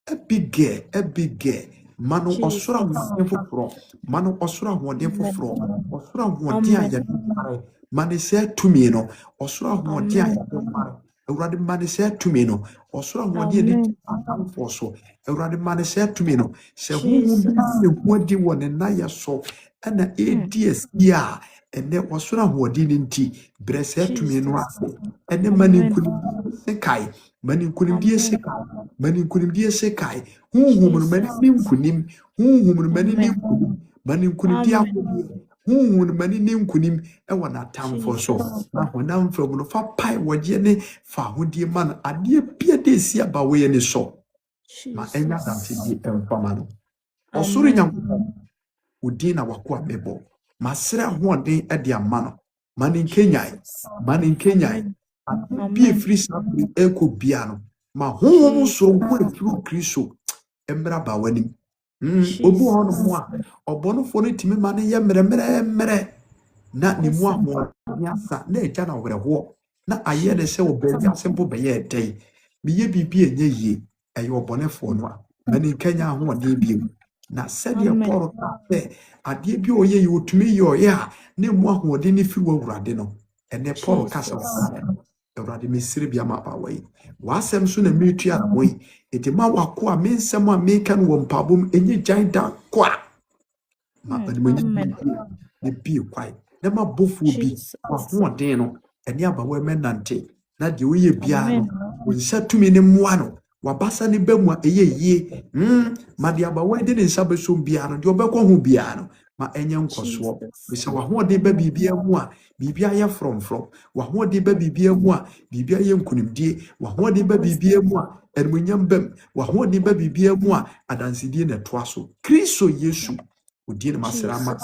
ebige mano osoro ahoden foforo mano osoro ahoden foforo osoro ahoden aya mane se tumi no osoro ahoden aya awurade mane se tumi no osoro ahoden ni atamfo so awurade mane se tumi no se hu ne huadi wone na ya so ana eds ya ene osoro ahoden ni nti bre se tumi no afo ene mane nkunim sekai mane nkunimdie sekai mane nkunimdie sekai huhum no mane nkunim huhum no mane nkunim mane nkunimdie akodi huhum no mane nkunim e wona tamfo so na honam from no fa pai wogye ne fa hodie man ade bia de si abawe ne so ma enya damti di empama no osoro nyankopɔn udin na wako abebo masra hoɔden de ama no mane nkenyai bi free sabri eko bia no ma honhom so ko efuru Kristo emra ba wani obu hono mo a obonofo no timi mane ye mere na ne mu ahmo yasa na eja na werɛho na aye ne se obedi asempo be ye dai me ye bibi enye yie eye obonefo no a mane nkenya ahoɔden bi na sɛdeɛ Paul sɛ adeɛ bi oye yi otumi yo ya na mu ahoɔden ne firi wawurade no ene Paul kasa awurade mesire bia ma ba wai wasɛm so na metua na moi enti ma wako a mensɛm a meka no wɔ mpabom enye gyan da kwa ma bani manyi ne bi kwai na ma bofu bi wa hoɔden no ene aba wa menante na de oye bia no wonsa tumi ne moa no wabasa ne bamu a eye yie ma de aba wa de ne nsa besom bia no de obekɔ ho bia no ma enye nkoso bisa wa ho de ba bibia mu a bibia ye from wa ho de ba bibia mu a bibia ye nkunimdie wa ho de ba bibia mu a ermunyam bam wa ho de ba bibia mu a adansidie na toa so Kristo Yesu odie na masra ma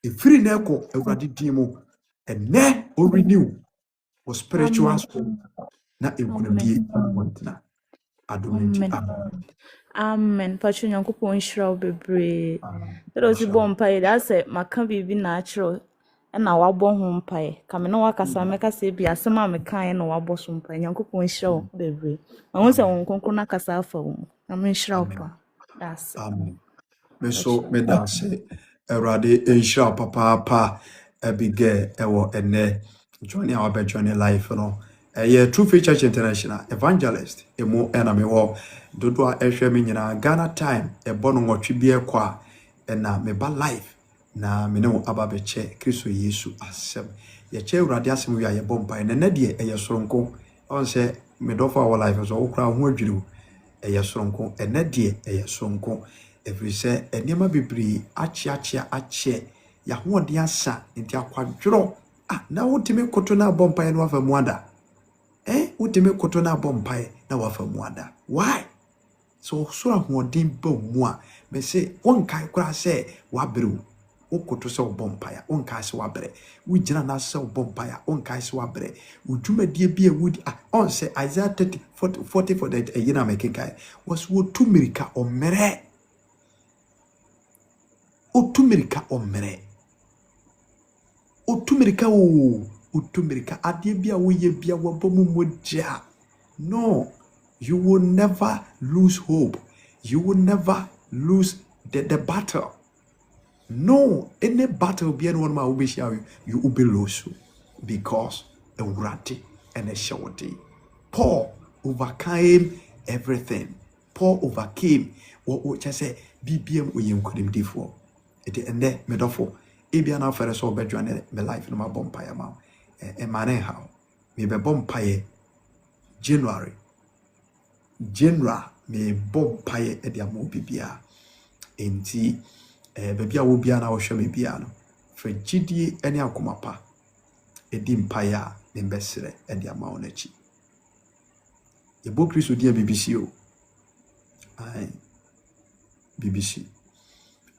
efiri na ekɔ awurade din mu ene o renew o spiritual na nkunimdie wontina adomenti Amen. Pacho nyankopɔn nhyira wo bebree. Those born pay that say maka bibi natural na wabɔ ho mpae. Ka me no wakasa meka se bi asɛm a meka na wabɔ so mpae. Nyankopɔn nhyira wo bebree. Ma wo sɛ wo nkonkron na kasa afa wo. Na me nhyira wo pa. That's amen. Me so me da se awurade nhyira papa Abigail ewo ene join our be join life no. True Faith Church International Evangelist emo ena me wo dodo a ehwe me nyina Ghana time ebono nwotwe bi ekwa ena me ba life na me ne aba be che Kristo Yesu asem ye che urade asem wi aye bompa na de eye soronko on se me do for our life so okra ho adwiri eye soronko ena de eye soronko every say enema bibiri ache ya ho de asa nti akwadworo na wotime koto na bompa no afa muada utime koto na bompae na wafa muada why so ahoɔden ba mu a me se wonkai kora sɛ wabere wokoto sɛ bompae wonkai sɛ wabere wugina na sɛ bompae wonkai sɛ wabere udwumadie bi a wudi on sɛ Isaiah 40 for that yina mekenkai was wo tumirika omere utumirika adie bia woye bia wabomu moja. No, you will never lose hope. You will never lose the battle. No, any battle be anyone ma will be share you will be lost because a urati and a shawty. Paul overcame everything. Paul overcame what I say BBM we couldn't do for. It and there metaphor. ebia na afere so obedwane me life no ma bompa ya ma e mane ha me be bompa ye January me bompa ye e dia mo bibia enti bebia wo bia na wo hwe me bia no fa gidie ene akomapa edi mpaye a me besere e dia ma won achi Ebo Kristo dia BBC o ai BBC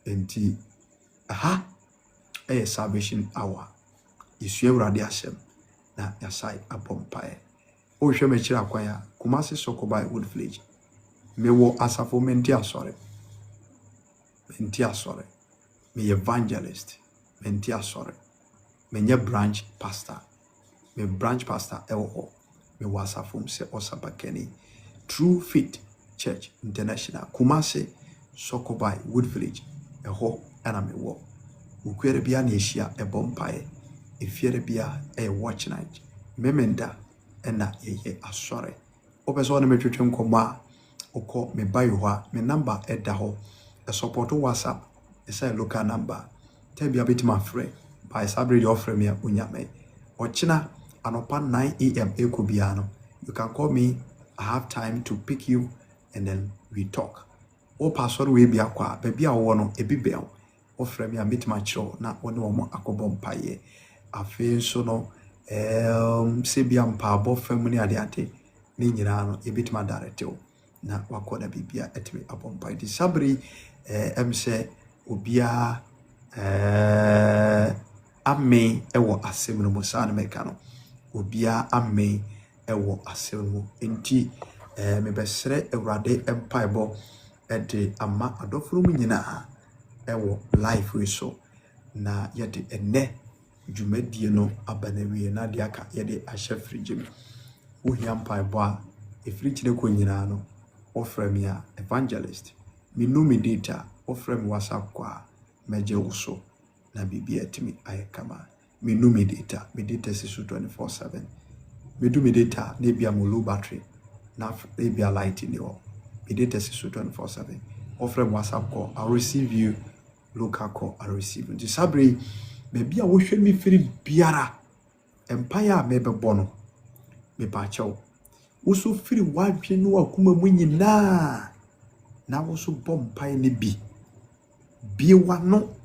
enti aha salvation hour isu Awurade asem na yasai abompae o hwe me kira kwan ya Kumasi Sokobai Wood Village me wo asafo menti asore me evangelist menti asore me nye branch pastor ewo me wo asafo se Osabakeni True Faith Church International Kumasi Sokobai Wood Village eho ana me wo ukwere bia na ehia ebompae efiere bia watch night memenda ena yeye asore opeso na metwetwe nkoma okọ me bayo ha me number eda ho e support WhatsApp e say local number tell bia betima free by sabre offer me unyame ochina anopa 9 am ekobia no you can call me. I have time to pick you and then we talk o password we bia kwa bia wo no ebibel offer me a meet my show na woni wo akobompaye afi so no sebia mpabo family ade ni nyina no ebitima direct o na wakoda bibia etimi abompa di sabri emse obia amen ewo asem no musa na meka no obia amen ewo asem no enti me besere Awurade empaibo ede ama adofuru mu nyina ewo life we so na yede ene dwumadie no abanawie na de aka yede ahye frigim wo hiampai bo a efrichire ko nyina no offer me a evangelist me no me data offer me WhatsApp kwa meje wuso na bibia timi ayekama me no me data sisu 24/7 me do me data na bia mo low battery na bia light ni o me data sisu 24/7 offer me WhatsApp call I receive you local call I receive you sabri me bia wo hwe mi firi biara empire a me bebo no me pa chawo wo so firi wadwe no akuma mu nyina na wo so bompai ne bi wa no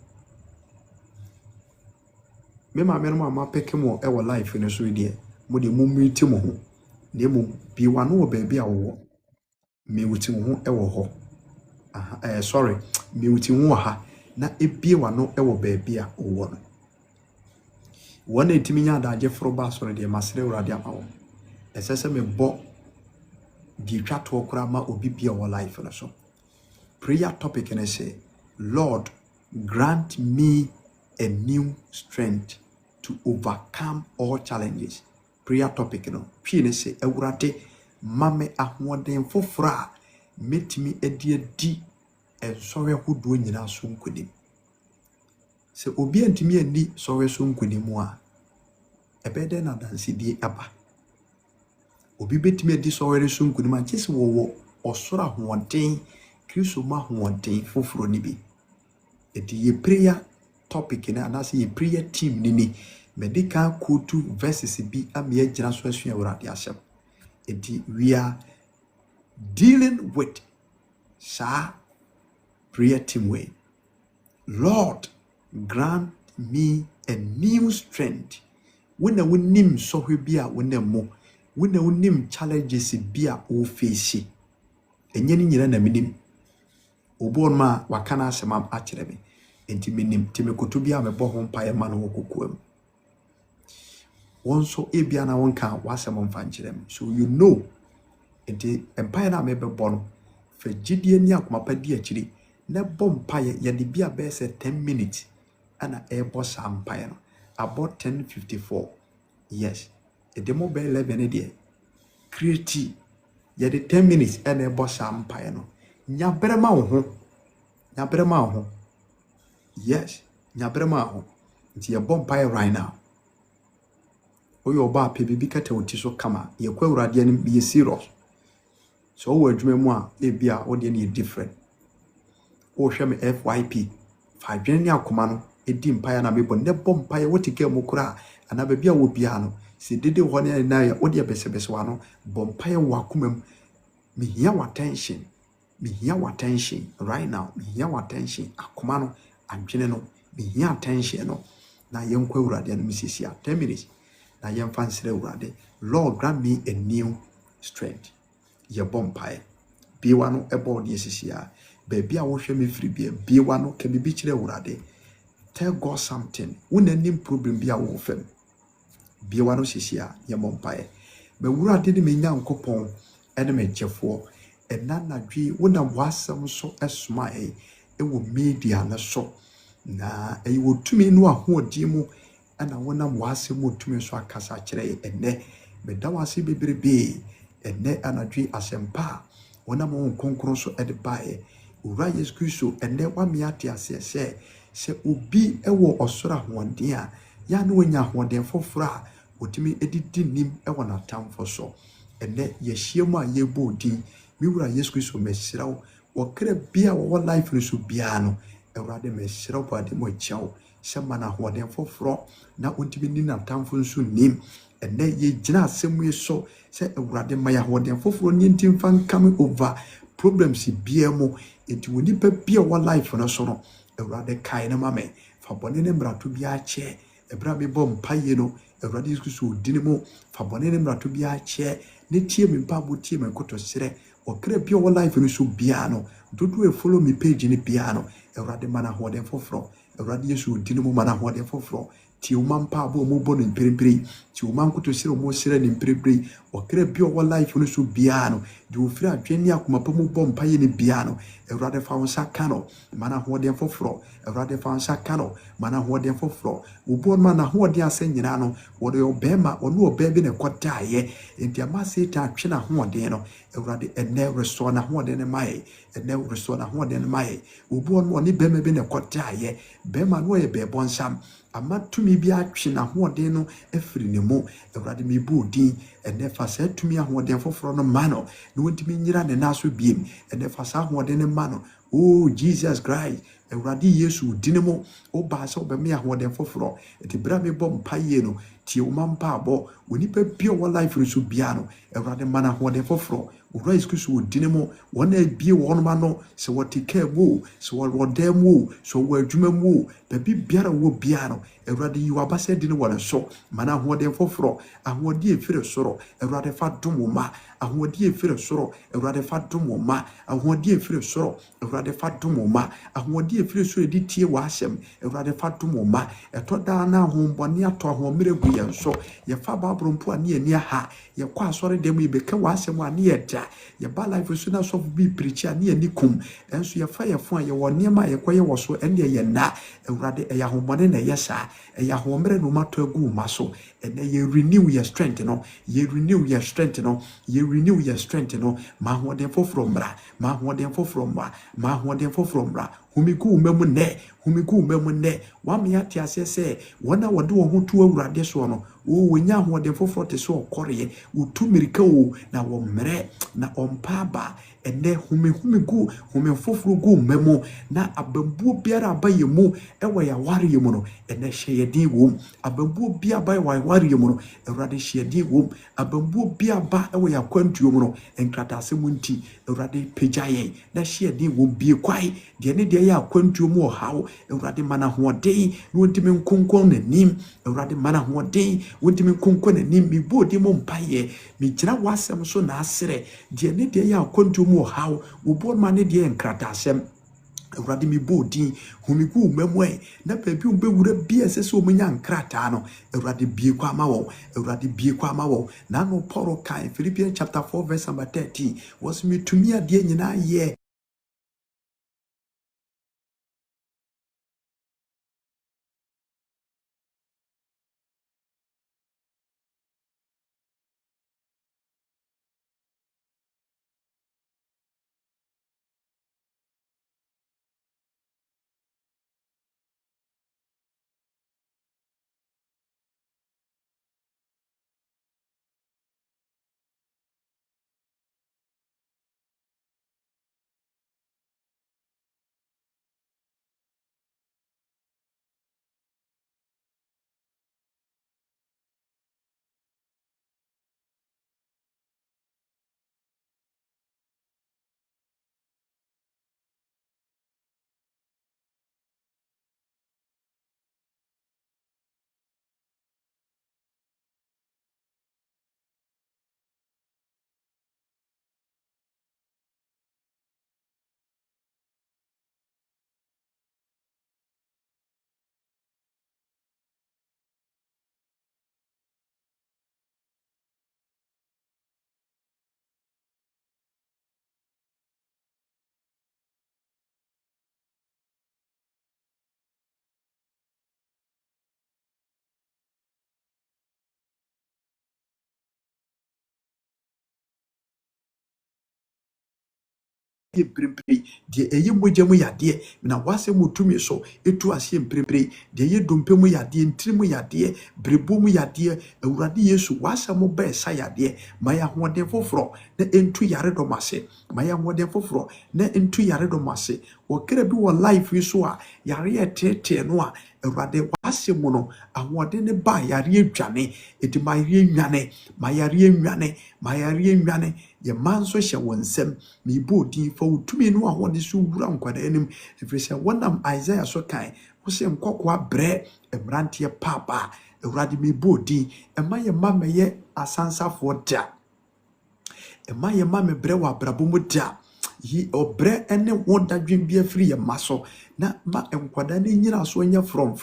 me ma me no ma peke mo e wo life no so die mo de mo miti mo ho na mo bi wa no wo ba bia wo me wuti mo ho e wo ho sorry me wuti ho ha na ebie wa no e wo ba bia wo no wona etimi nya adaje foro ba so de masere Awurade amawo esese me bo di twato okra ma obi bia wo life no so prayer topic and say Lord grant me a new strength to overcome all challenges prayer topic no pie ne say Awurade mame ahoden fofora metimi edi ensore hodo nyina so nkodim se obi antimi ani sore so nkonimu a ebede na dansidie aba obi betimi adi sore so nkonimu a chese wo osoro ahoden Kristo ma ahoden foforo ni bi edi ye prayer topic na anase ye prayer team ni medical quote verses bi ame agina so asu Awurade asem edi we are dealing with prayer team way Lord grant me a new strength when we nim so bia when we nim challenges bia o face enye ni nyina na minim obo ma wakana asema akire me enti minim timekoto bia me bo ho mpa ma no kokoam wonso ebia na wonka wasema mfa nkire me so you know enti empire na me be bo no fa gidie ni akomapa di akire na bo mpa ye de bia be se 10 minutes ana ebo sampaye no about 10:54 yes e demo be 11 de create ye de 10 minutes ana ebo sampaye no nyabrema ho yes nyabrema ho nti ye bompaye right now oyo ba pe bibi kata oti so kama ye kwa Awurade ni ye serious so wo adwuma mu a e bia wo de ni different o hwe me FYP fa dwen ni akoma no edi mpaeɛ na mebɔ ne bɔ mpaeɛ wote ka mu kora ana baabi a wo bia no se dede hɔ ne na yɛ wo de bɛsɛbɛsɛ wa no bɔ mpaeɛ wɔ akoma mu mehia wa attention right now mehia wa attention akoma no adwene no mehia attention no na yɛnkɔ awurade no misisi 10 minutes na yɛmfa nsrɛ awurade Lord grant me a new strength yɛbɔ mpaeɛ biewa no ɛbɔ de sisi a baabi a wohwɛ me firi bia biewa no ka bibi kyerɛ awurade tell God something wona nim problem bi a wo fam biewa no sisi a yɛbɔ mpaeɛ mawurade ne me nyankopɔn ɛne me gyefoɔ ɛna nadwe wona wasɛm so ɛsoma ɛwɔ media no so na ɛyɛ wɔ tumi no ahoɔden mu ɛna wonam wasɛm wɔ tumi so akasa kyerɛ ɛnɛ meda wase bebrebe ɛnɛ anadwe asɛmpa a wonam wo nkonkron so ɛde baeɛ owura Yesu Kristo ɛnɛ wame ate aseɛ sɛ obi ɛwɔ ɔsoro ahoɔden a ya na wanya ahoɔden foforɔ a otumi edidi nim ɛwɔ n'atamfo so ɛnɛ yɛhyia mu a yɛbɔ odin miwura Yesu Kristo mesrɛ wo wɔkra bia wɔwɔ life no so bia no awurade mesrɛ wo bade mo akyɛw sɛ ma na ahoɔden foforɔ na ontumi ni n'atamfo nso nim ɛnɛ yɛgyina asɛm yi so sɛ awurade ma yɛ ahoɔden foforɔ ne ntim fa nkame over problems bia mu enti wo nipa bia wɔ life no so no awurade kae ne ma me fa bɔne ne mmarato bia kyɛ ɛbra me bɔ mpaye no awurade Yesu Kristo odini mu fa bɔne ne mmarato bia kyɛ ne tie me mpa bo tie me nkotosrɛ okra bia wɔ life no so bia no dodo follow me page ne bia no awurade ma na ahoɔden foforɔ awurade Yesu odini mu ma na ahoɔden foforɔ tie uma mpa bo mo bɔ no mperempere tie uma nkotosrɛ mo srɛ ne mperempere okra bia wɔ life no so bia no de ofiri adwene akoma pa mo bɔ mpaye ne bia no awurade fa wo nsa ka no ma na ahoɔden foforɔ awurade fa wo nsa ka no ma na ahoɔden foforɔ wo bɔ ma na ahoɔden asɛ nyina no wɔde ɔbɛma ɔno ɔbɛ bi ne kɔdaeɛ enti ama Satan atwe na ahoɔden no awurade ɛnɛ restore na ahoɔden ne mae ɛnɛ restore na ahoɔden ne mae wo bɔ no ɔne bɛma bi ne kɔdaeɛ bɛma no yɛ bɛbɔ nsam ama tumi bi atwe na ahoɔden no afiri ne mu awurade me bu odin ɛnɛ fa saa tumi ahoɔden foforɔ no ma no na wɔntumi nyira ne naso biem ɛnɛ fa saa ahoɔden ne ma no oh Jesus Christ awurade Yesu dine mu o ba sɛ obɛme ahoɔden foforɔ eti bra me bɔ mpaye no tie wo mampa abɔ wonipa bia wɔ life no so bia no awurade ma na ahoɔden foforɔ owura Yesu Kristo dine mu wɔna bie wɔn ma no sɛ wɔte ka mu sɛ wɔwɔ dan mu sɛ wɔwɔ adwuma mu baabi biara wɔ bia no awurade yi wabasɛ dine wɔ ne so ma na ahoɔden foforɔ ahoɔden efiri soro awurade fa dom wo ma ahoɔden efiri soro awurade fa dom wo ma ahoɔden efiri soro awurade fa dom wo ma ahoɔden efiri soro edi tie wɔ asɛm awurade fa dom wo ma ɛtɔ daa na ahombɔne atɔ ahomere gu yɛn so yɛfa baaboro mpo a ne yɛni aha yɛkɔ asɔre dɛm yi bɛka wɔ asɛm a ne yɛda yɛba life so na sɔfo bi pirikyi a ne yɛni kum ɛnso yɛfa yɛfo a yɛwɔ nneɛma a yɛkɔyɛ wɔ so ɛne yɛ na awurade ɛyɛ ahombɔne na ɛyɛ saa ɛyɛ ahomere no matɔ agu ma so ɛnɛ yɛ renew yɛ strength no yɛ renew yɛ strength no yɛ renew yɛ strength no ma ahoɔden foforɔ mmra ma ahoɔden foforɔ mmra ma ahoɔden foforɔ mmra humigu memu ne wame ate ase sɛ wɔna wɔde wɔn ho to awurade so no o wonya ahoɔden foforɔ te so ɔkɔreɛ wotu mirika o na wɔmmerɛ na ɔmpa ba ɛnɛ humigu foforɔ gu memu na abambuo biara aba yɛ mu ɛwɔ yɛ ware yɛ mu no ɛnɛ hyɛ yɛ din wom abambuo biara aba yɛ ware yɛ mu no awurade hyɛ yɛ din wom abambuo biara aba ɛwɔ yɛ akwantuo mu no nkratase mu nti awurade pagya yɛn na hyɛ yɛ din wom bie kwae deɛ ne deɛ yɛ akwantuo mu ɔhaw awurade mana hoɔden na wɔntimi nkonkɔn n'anim awurade mana hoɔden wɔntimi nkonkɔn n'anim mebu odi mu mpayɛ megyina w'asɛm so na aserɛ deɛ ne deɛ yɛ akwantuo mu ɔhaw wɔbɔ ma ne deɛ yɛ nkratasɛm awurade mebu odi humigu mamu na baabi wobɛwura bia sɛ sɛ ɔmanya nkrataa no awurade bie kɔ ama wɔ awurade bie kɔ ama wɔ na no Paul kan Philippians chapter 4 verse number 13 wɔs metumi adeɛ nyinaa yɛ mprempre de eye mogya mu yade na wase mutumi so etu ase mprempre de eye dompe mu yade ntiri mu yade brebo mu yade awurade Yesu wase mo ba esa yade maya hoden foforo na entu yare domase maya hoden foforo na entu yare domase okere bi wo life so a yare etete no a awurade wase mo no ahoden ne ba yare adwane edi mayare nwane mayare nwane mayare nwane ye manso hye wonsem me bo din fa utumi no ahode so wura nkwada anim efirese wonam Isaiah so kan wo se nkokwa bre emrantie papa awurade me bo din ema ye mameye asansafo da ema ye mame bre wa brabo mu da yi obre ene wodadwen bia firi ye maso na ma enkwada ne nyina so nya from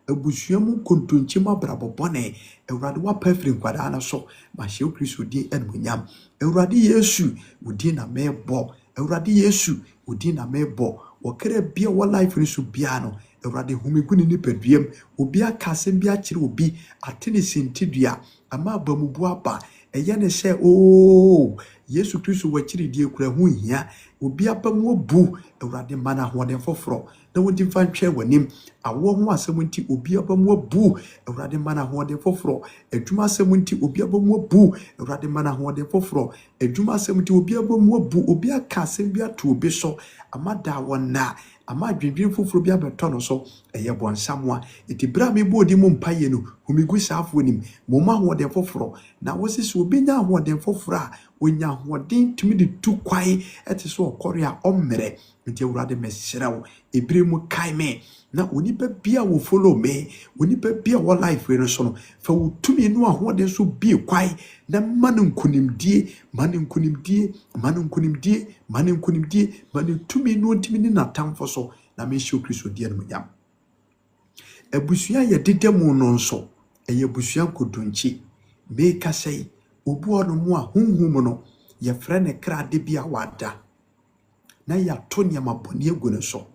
abusuamu kontonchi ma brabo bone awurade wa pafiri nkwada na so ma hye Kristo din enmunyam awurade Yesu wodi na mebo awurade Yesu wodi na mebo okere bia wo life risu bia no awurade humiguni ni peduam obi akasem bia kire obi atene sentidua ama abamubu aba eye ne se Yesu Kristo wakiri die kura hu hia obi abamu obu awurade mana hoden foforo na wodi fa ntwe wanim awo ho asem nti obi abamu obu awurade mana hoden foforo adwuma asem nti obi abamu obu awurade mana hoden foforo adwuma asem nti obi abamu obu obi aka asem bia to obi so amada wona ama dwendwen foforo bia beto no so eye bonsamwa eti bra me bodi mu mpaye no humigu safo nim moma hoden foforo na wosisi obi nya hoden foforo a onya hoden tumi de tu kwai ete so okore a omere nti awurade mesrew ebire mu kai me na onipa bia wo follow me onipa bia wo life we so no fa wutumi no ahoden so bi kwai na manunkunimdie tumi no ntimi ni natamfo so na me hye Kristo die no yam abusua ye dedemu no nso eye busua kodonchi me kasei obu ono mu a hunhum no ye frɛ ne krade bia wada na ya to ne maboni egu ne so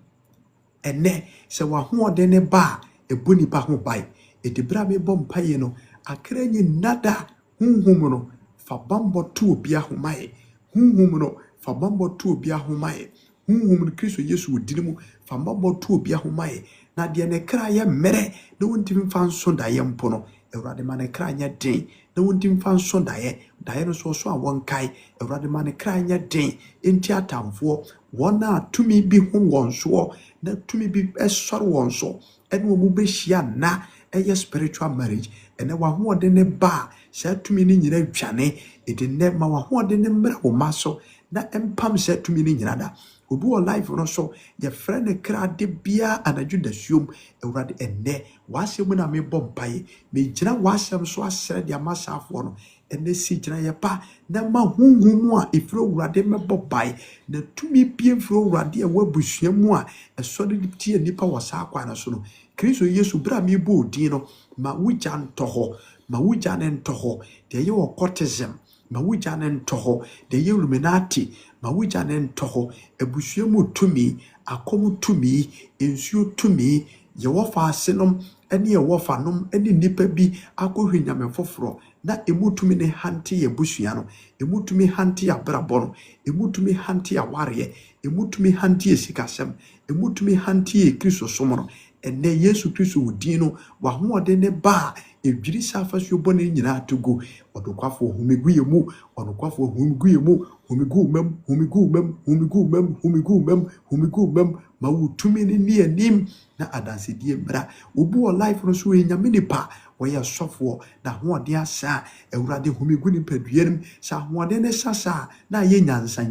ene se wa hoode ne ba eboni ba ho bai edibra me bom paye no akra nyi nada hunhum no fa bambo to obi ahomae hunhum no fa bambo to obi ahomae hunhum Kristo Yesu wodinimu fa bambo to obi ahomae na de ne kra ye mere na wontimi fa nso da ye mpo no awurade ma ne kra nya den na wontimi fa nso da ye no so a wonkai awurade ma ne kra nya den enti atamfo wona tumi bi ho wonso na tumi bi esore wonso ene wo mu be hia na eye spiritual marriage ene wa ho de ne ba sha tumi ni nyina dwane ede ne ma wa ho de ne mra wo maso na empam sha tumi ni nyina da obi wo life no so ye frene krade bia anadwu da suom awurade enne wasem na me bompaye me gina wasem so asere de amasafo no enne si gina ye pa na ma hunhum a ifro awurade me bobai na tumi bia ifro awurade a wabusua mu a eso de tie nipa wasa akwa na so no Kristo Yesu bra me bo din no ma wugya ntoho ma wugya ne ntoho de ye occultism ma wugya ne ntoho de ye Illuminati ma wugya ne ntoho abusua mu tumi akomu tumi ensuo tumi ye wofa asenom ene ye wofa nom ene nipa bi akohwe nyame foforo na emutumi ne hante ye busua no emutumi hante ya brabo no emutumi hante ya ware emutumi hante ye sikasem emutumi hante ye Kristo somo no ene Yesu Kristo wudin no wa hoode ne ba edwiri safa so bone nyina atogo odokwafo humigu yemu odokwafo humigu yemu humigu mem ma wutumi ni anim na adansedie bra obu o life no so enyame nipa woyɛ sɔfo na hoode asa awurade humigu ni paduanim sa hoode ne sasa na ye nyansa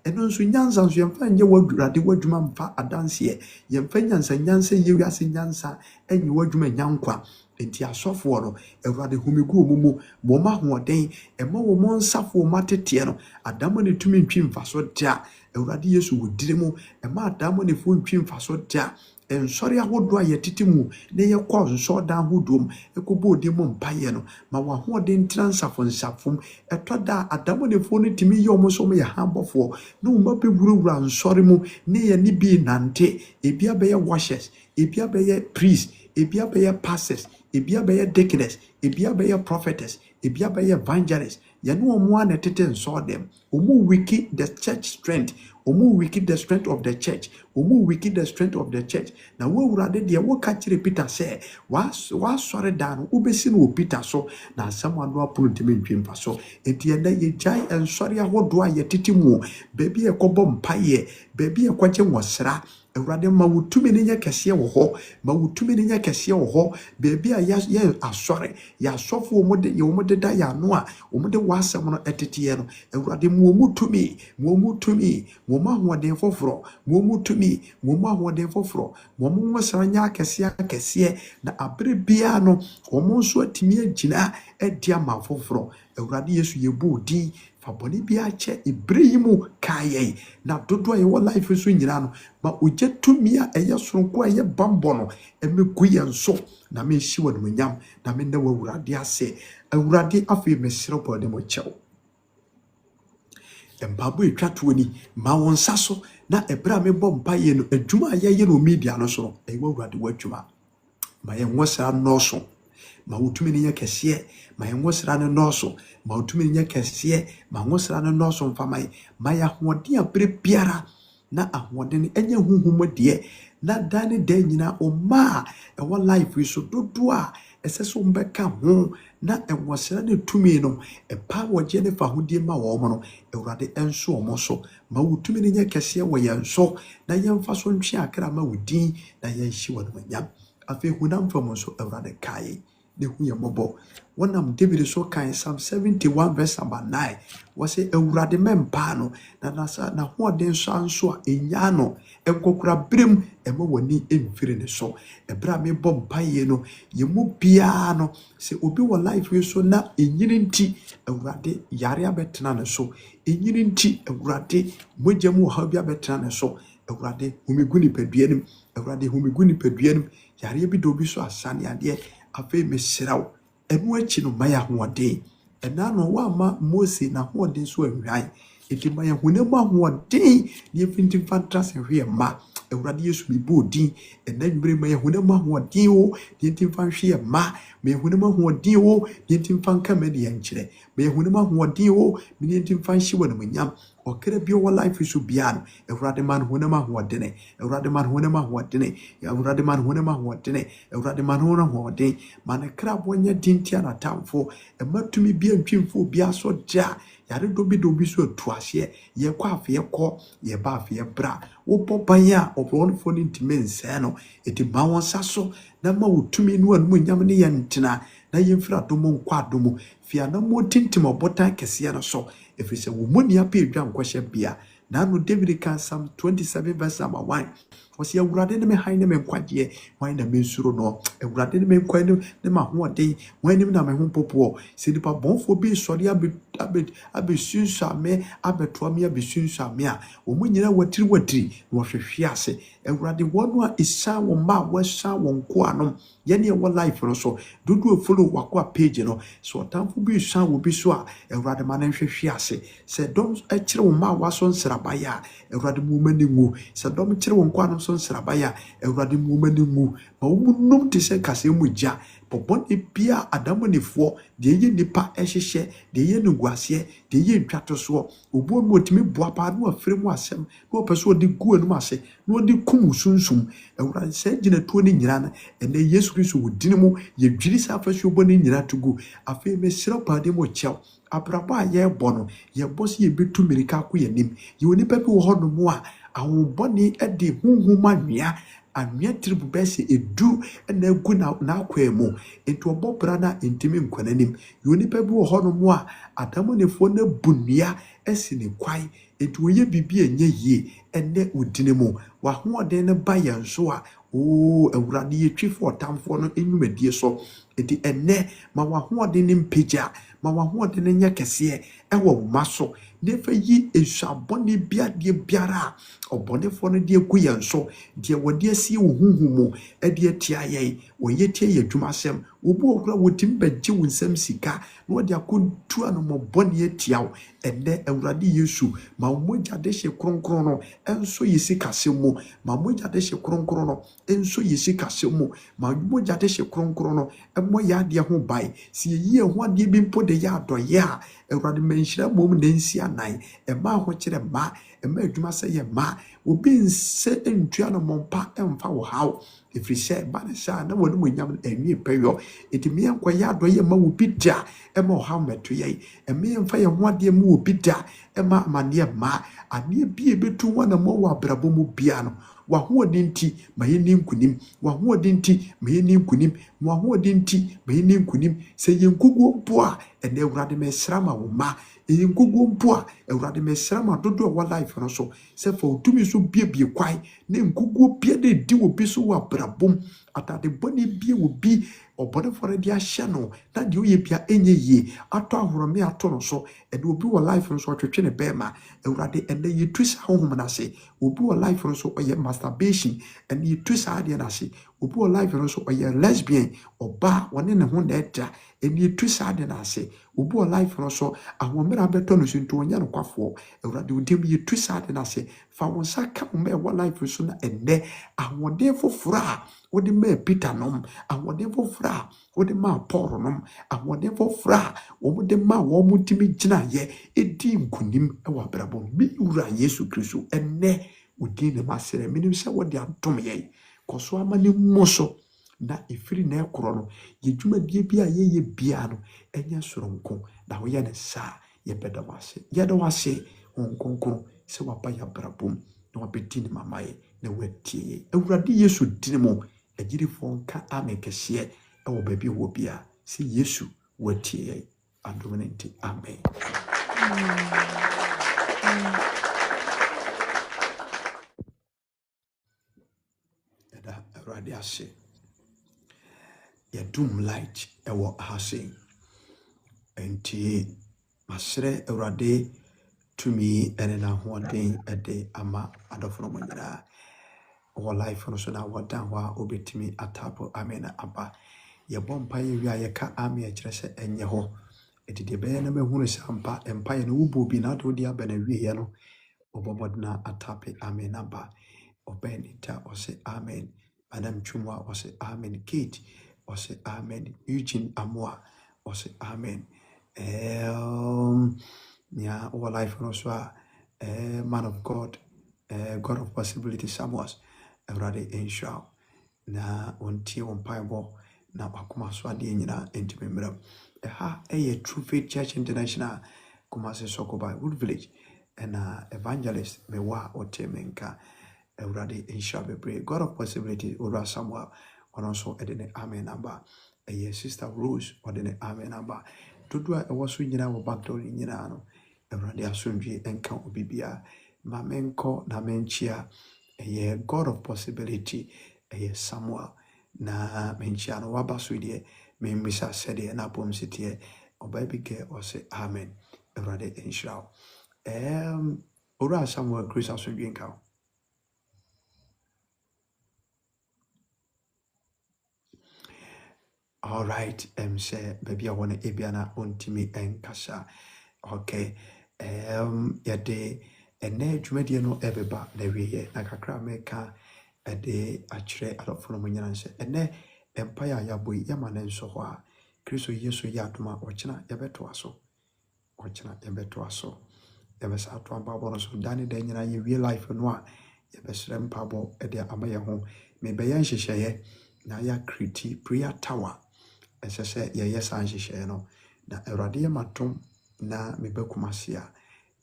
eno nso nyansa nso yemfa nye wadurade wadwuma mfa adanse yemfa nyansa ye wiase nyansa enye wadwuma nyankwa enti asɔfo no awurade humigu omumu moma hoɔden ɛma wo mo nsafo matete no adamo ne tumi ntwi mfaso da awurade Yesu wodire mu ɛma adamo ne fo ntwi mfaso da ensɔre ahodo a yɛtete mu na yɛkɔ nsɔ da ahodom ekɔbɔ odi mu mpaye no ma wa hoɔden transafo nsafom ɛtɔda adamo ne fo no timi yɛ ɔmo so mo yɛ hambɔfo na wo mabe wurawura nsɔre mu ne yɛ ne bi nante ebia bɛyɛ washers ebia bɛyɛ priest ebia bɛyɛ pastors ebia bɛyɛ deaconess ebia bɛyɛ prophetess ebia bɛyɛ evangelist yɛne ɔmo ana tete nsɔ dem ɔmo wiki the church strength ɔmo wiki the strength of the church ɔmo wiki the strength of the church na wo Awurade deɛ wo ka kyerɛ Peter sɛ wasɔre da no wobɛsi no wɔ Peter so na asɛm ano apono ntimi ntwe mfa so enti ɛnɛ yɛgyae nsɔre ahodoɔ a yɛtete mu baabi a yɛkɔbɔ mpaeɛ baabi a yɛkɔgye nwɔsra Awurade ma wo tumi ne nyɛ kɛseɛ wɔ hɔ ma wo tumi ne nyɛ kɛseɛ wɔ hɔ baabi a yɛ asɔre yɛ asɔfo wɔn de da yɛ ano a wɔn de wasɛm no ɛteteɛ no Awurade mu wɔn tumi wɔn ahoɔden foforɔ wɔn tumi wɔn ahoɔden foforɔ wɔn nwɔsra nyɛ akɛseɛ na abere biara no wɔn nso atumi agyina adi ama foforɔ Awurade Yesu yɛbɔ din abɔne bi akyɛ ibere mu kaayɛ na dodo a yɛwɔ life so nyina no ma ogye tumi a ɛyɛ soronko a ɛyɛ bambɔ no ɛmɛgu yɛn so na menhyi wɔ no nyam na mennɛ wɔ Awurade ase Awurade afei mesrɛ bɔne mo kyɛw mpabo etwa to ni ma wɔn nsa so na ɛbra me bɔ mpaeɛ no adwuma a yɛyɛ no media no so no ɛyɛ Awurade wɔ adwuma ma yɛn nwɔsra nnɔɔso ma wotumi ne nyɛ kɛseɛ ma yɛn nwɔsra no nnɔɔso ma wotumi ne nyɛ kɛseɛ ma nwɔsra no nnɔɔso mfama ma yɛ ahoɔden abere biara na ahoɔden ɛnyɛ huhum deɛ na da ne da nyina ɔma a ɛwɔ life yi so dodo a ɛsɛ so mbɛka ho na ɛnwɔsra ne tumi no ɛpa wɔgye ne fa hodie ma wɔn no Awurade ɛnso ɔmo so ma wotumi ne nyɛ kɛseɛ wɔ yɛn so na yɛmfa so ntwe akra ma wodin na yɛnhyi wɔ no nyam afei hunam fam so Awurade kae ne hu yɛ mɔbɔ wɔnam David so kan Psalm 71 verse number 9 wɔsɛ Awurade mempa no na hoɔden so anso a ɛnya no ɛnkɔkora berem ɛma w'ani ɛmfiri ne so ɛberɛ a mebɔ mpaeɛ no yɛmu biara no sɛ obi wɔ life yi so na ɛnyini nti Awurade yare abɛtena ne so ɛnyini nti Awurade mogya mu ɔhaw bi abɛtena ne so Awurade humigu nipadua nim Awurade humigu nipadua nim yare bi do bi so asane adeɛ afei mesrɛ wo ɛno akyi no ma yɛ ahoɔden ɛna no wama Mose na ahoɔden so ahwan enti ma yɛ honam ahoɔden ne yɛfinti mfantra sɛ hwɛ ma Awurade Yesu mebɔ din ɛna nwumere ma yɛ honam ahoɔden o ne yɛnti mfa hwɛ ma yɛ honam ahoɔden o ne yɛnti mfa nka ma ne yɛnkyerɛ ma yɛ honam ahoɔden o ne yɛnti mfa nhye wɔ no nyam ɔkra bi wɔ life so bia no Awurade man honam ahoɔden Awurade man honam ahoɔden Awurade man honam ahoɔden Awurade man honam ahoɔden man kra bɔnya dintia na tamfo ɛma tumi bia ntwimfo bia so gya yare do bi so atuaseɛ yɛkɔ afɛ kɔ yɛba afɛ bra wobɔ ban a ɔbɔnfo no ntimi nsɛ no ɛti ma wɔn sa so na ma wotumi no anum nyam ne yɛntena na yɛmfira domo nkɔ adomo fia na mo tintim ɔbotan kɛseɛ no so ɛfiri sɛ wo mu ni apɛ edwa nkɔhyɛ bia na no David kan Psalm 27 verse number 1 wɔsi Awurade ne me han ne me nkwagyeɛ wɔn na me nsuro no Awurade ne me nkwa ne ma hoɔden wɔn nim na me ho popoɔ sɛ nipa bɔnfo bi sɔre abɛsunsuame abɛtoa me abɛsunsuame a wɔn nyina watiri na wɔhwehwe ase Awurade wɔn a ɛsan wɔn ma wɔsan wɔn ko anom yɛne ɛwɔ life no so dodo follow wakɔ page no so ɔtamfo bi san wɔ bi so a Awurade ma ne hwehwe ase sɛ dɔm ɛkyerɛ wɔn ma waso nsrabaya Awurade mu ma ne ngu sɛ dɔm kyerɛ wɔn ko anom so nsrabaya Awurade mu ma ne ngu ma wɔn nom te sɛ kase mu gya bɔbɔne bia adamonefoɔ deɛ yɛ nipa ɛhyehyɛ deɛ yɛ nguaseɛ deɛ yɛ ntwatosoɔ obuo mu otimi boa pa no afire mu asɛm na ɔpɛ so ɔde gu anum ase na ɔde kum sunsum Awurade sɛ gyina tuo ne nyina no ɛnɛ Yesu Kristo wɔ din mu yɛdwiri sɛ afɛso bɔ ne nyina to gu afei mesrɛ paade mo kyɛw abrabɔ a yɛbɔ no yɛbɔ sɛ yɛbɛtu mmirika akɔ yɛnim yɛwɔ nipa bi wɔ hɔ no mu a ahobɔne ɛde honhom anwea anwea tribu bɛsɛ edu na agu na akwa mu etu ɔbɔ bra na ntimi nkwana nim yɛwɔ nipa bi wɔ hɔ no mu a adamonefoɔ na bunua ɛsi ne kwai etu wɔyɛ bibi enye yie ɛnɛ odine mu wahoɔden ne ba yɛn so a Awurade yɛtwifo ɔtamfoɔ no enyumadie so eti ɛnɛ ma wahoɔden ne mpagya ma wahoɔden ne nyɛ kɛseɛ ɛwɔ wo ma so nefa yi esuabɔne biara ɔbɔnefoɔ no de gu yɛn so deɛ wɔde asie wo huhu mu ɛde atia yɛn wɔyɛ tie yɛ adwumasɛm obu okura wotim begye wonsam sika na wode akontu anomobone atiawo ene Awurade Yesu ma mogya de hye kronkron no enso yesi kase mu ma mogya de hye kronkron no enso yesi kase mu ma mogya de hye kronkron no emo ya de ho bai si yi ho ade bi mpo de ya adoye a Awurade menhyira mom na nsi anan ema ho kire ma ema adwuma sɛ yɛ ma obi nse entua no mompa emfa wo haw efrisɛ ba ne sha na wonu monyam anwie pɛyo etimi enko ya adoye ma wo bidda ema wo haw meto yɛ ema emfa yɛ ho ade ma wo bidda ema amane ma ade bi ebetu wana mo wa brabo mu bia no wa ho odinti ma yɛ ni nkunim wa ho odinti ma yɛ ni nkunim wa ho odinti ma yɛ ni nkunim sɛ yɛ nkugu mpo a ene Awurade mesra ma wo ma nkugu mpo a Awurade mesra ma dodo wa life no so sɛ fa otumi so bie kwai ne nkugu bie de di wo bi so wa brabom atade bone bie wo bi obode fore dia hye no na de oye bia enye yie ato ahorome ato no so ede obi wo life no so twetwe ne bema Awurade ene yetusa honhom na se obi wo life no so oye masturbation ene yetusa ade na se obi wo life no so oye lesbian oba wone ne ho na eta ene yetusa ade na se obi wo life no so ahomera beto no so nto onya no kwafo Awurade odim yetusa ade na se fa won saka mo wo life so na ene ahode foforo a wode ma Peter nom ahode foforo a wode ma Paul nom ahode foforo a wode ma wo mutimi gina ye edi nkunim e wa brabo bi wura Yesu Kristo ene odi ne masere minim se wode adom ye koso amane moso na efiri na ekoro no ye dwumadie bi a ye bia no enya soronko na wo ye ne sa ye beda wase ye da wase onkonkon se wapa ya brabo na wabedi ne mamaye na watie Awurade Yesu dine mo agirifo nka amekese ewo baabi wo bia se Yesu watie adominante amen. Eda Awurade ase ya doom light ewo hase enti masre Awurade tumi ene na hoden ede ama adofo mo nyina o life no so na wadan wa obetimi atapo amen aba ye bompa ye wi ayeka ame a kire se enye ho edide be na mahunu sampa empire no ubo bi na do dia bana wi ye no obomodna atape amen aba obenita o se amen madam chumwa o se amen Kate o se amen Eugene Amoa o se amen nya o life no so man of God God of possibility Samuel Awurade ensure na ontie on Bible na wakoma so ade nyina entimemram ha True Faith Church International Kumasi Sokoba Wood Village and evangelist mewa otemenka Awurade ensure bebre God of possibility Ora Samuel on also edene amen aba sister Rose odene amen aba dodo a ewoso nyina wo backdoor nyina no Awurade asundwe enka obibia ma menko na menchia God of possibility Samuel na menchia no wabaso die membisa sede na pomsitie obabige o se amen Awurade ensure Ora Samuel Chris asundwe enka all right say baby I want ebiana ontimi enkasa okay yade ene dwumadie no ebeba na wiye na kakra meka ede akire adofo mo nyina nse ene empire ya boy yama na nso ho a Kristo Yesu ya adoma ochina yebeto aso yebesa ato ambabo no so dani de nyina ye wie life no a yebesere mpabo ede amaye ho mebeye nhyehyeye na ya kriti prayer tower esese ye yesa nhyehyeye no na Awurade ye matom na mebakumasia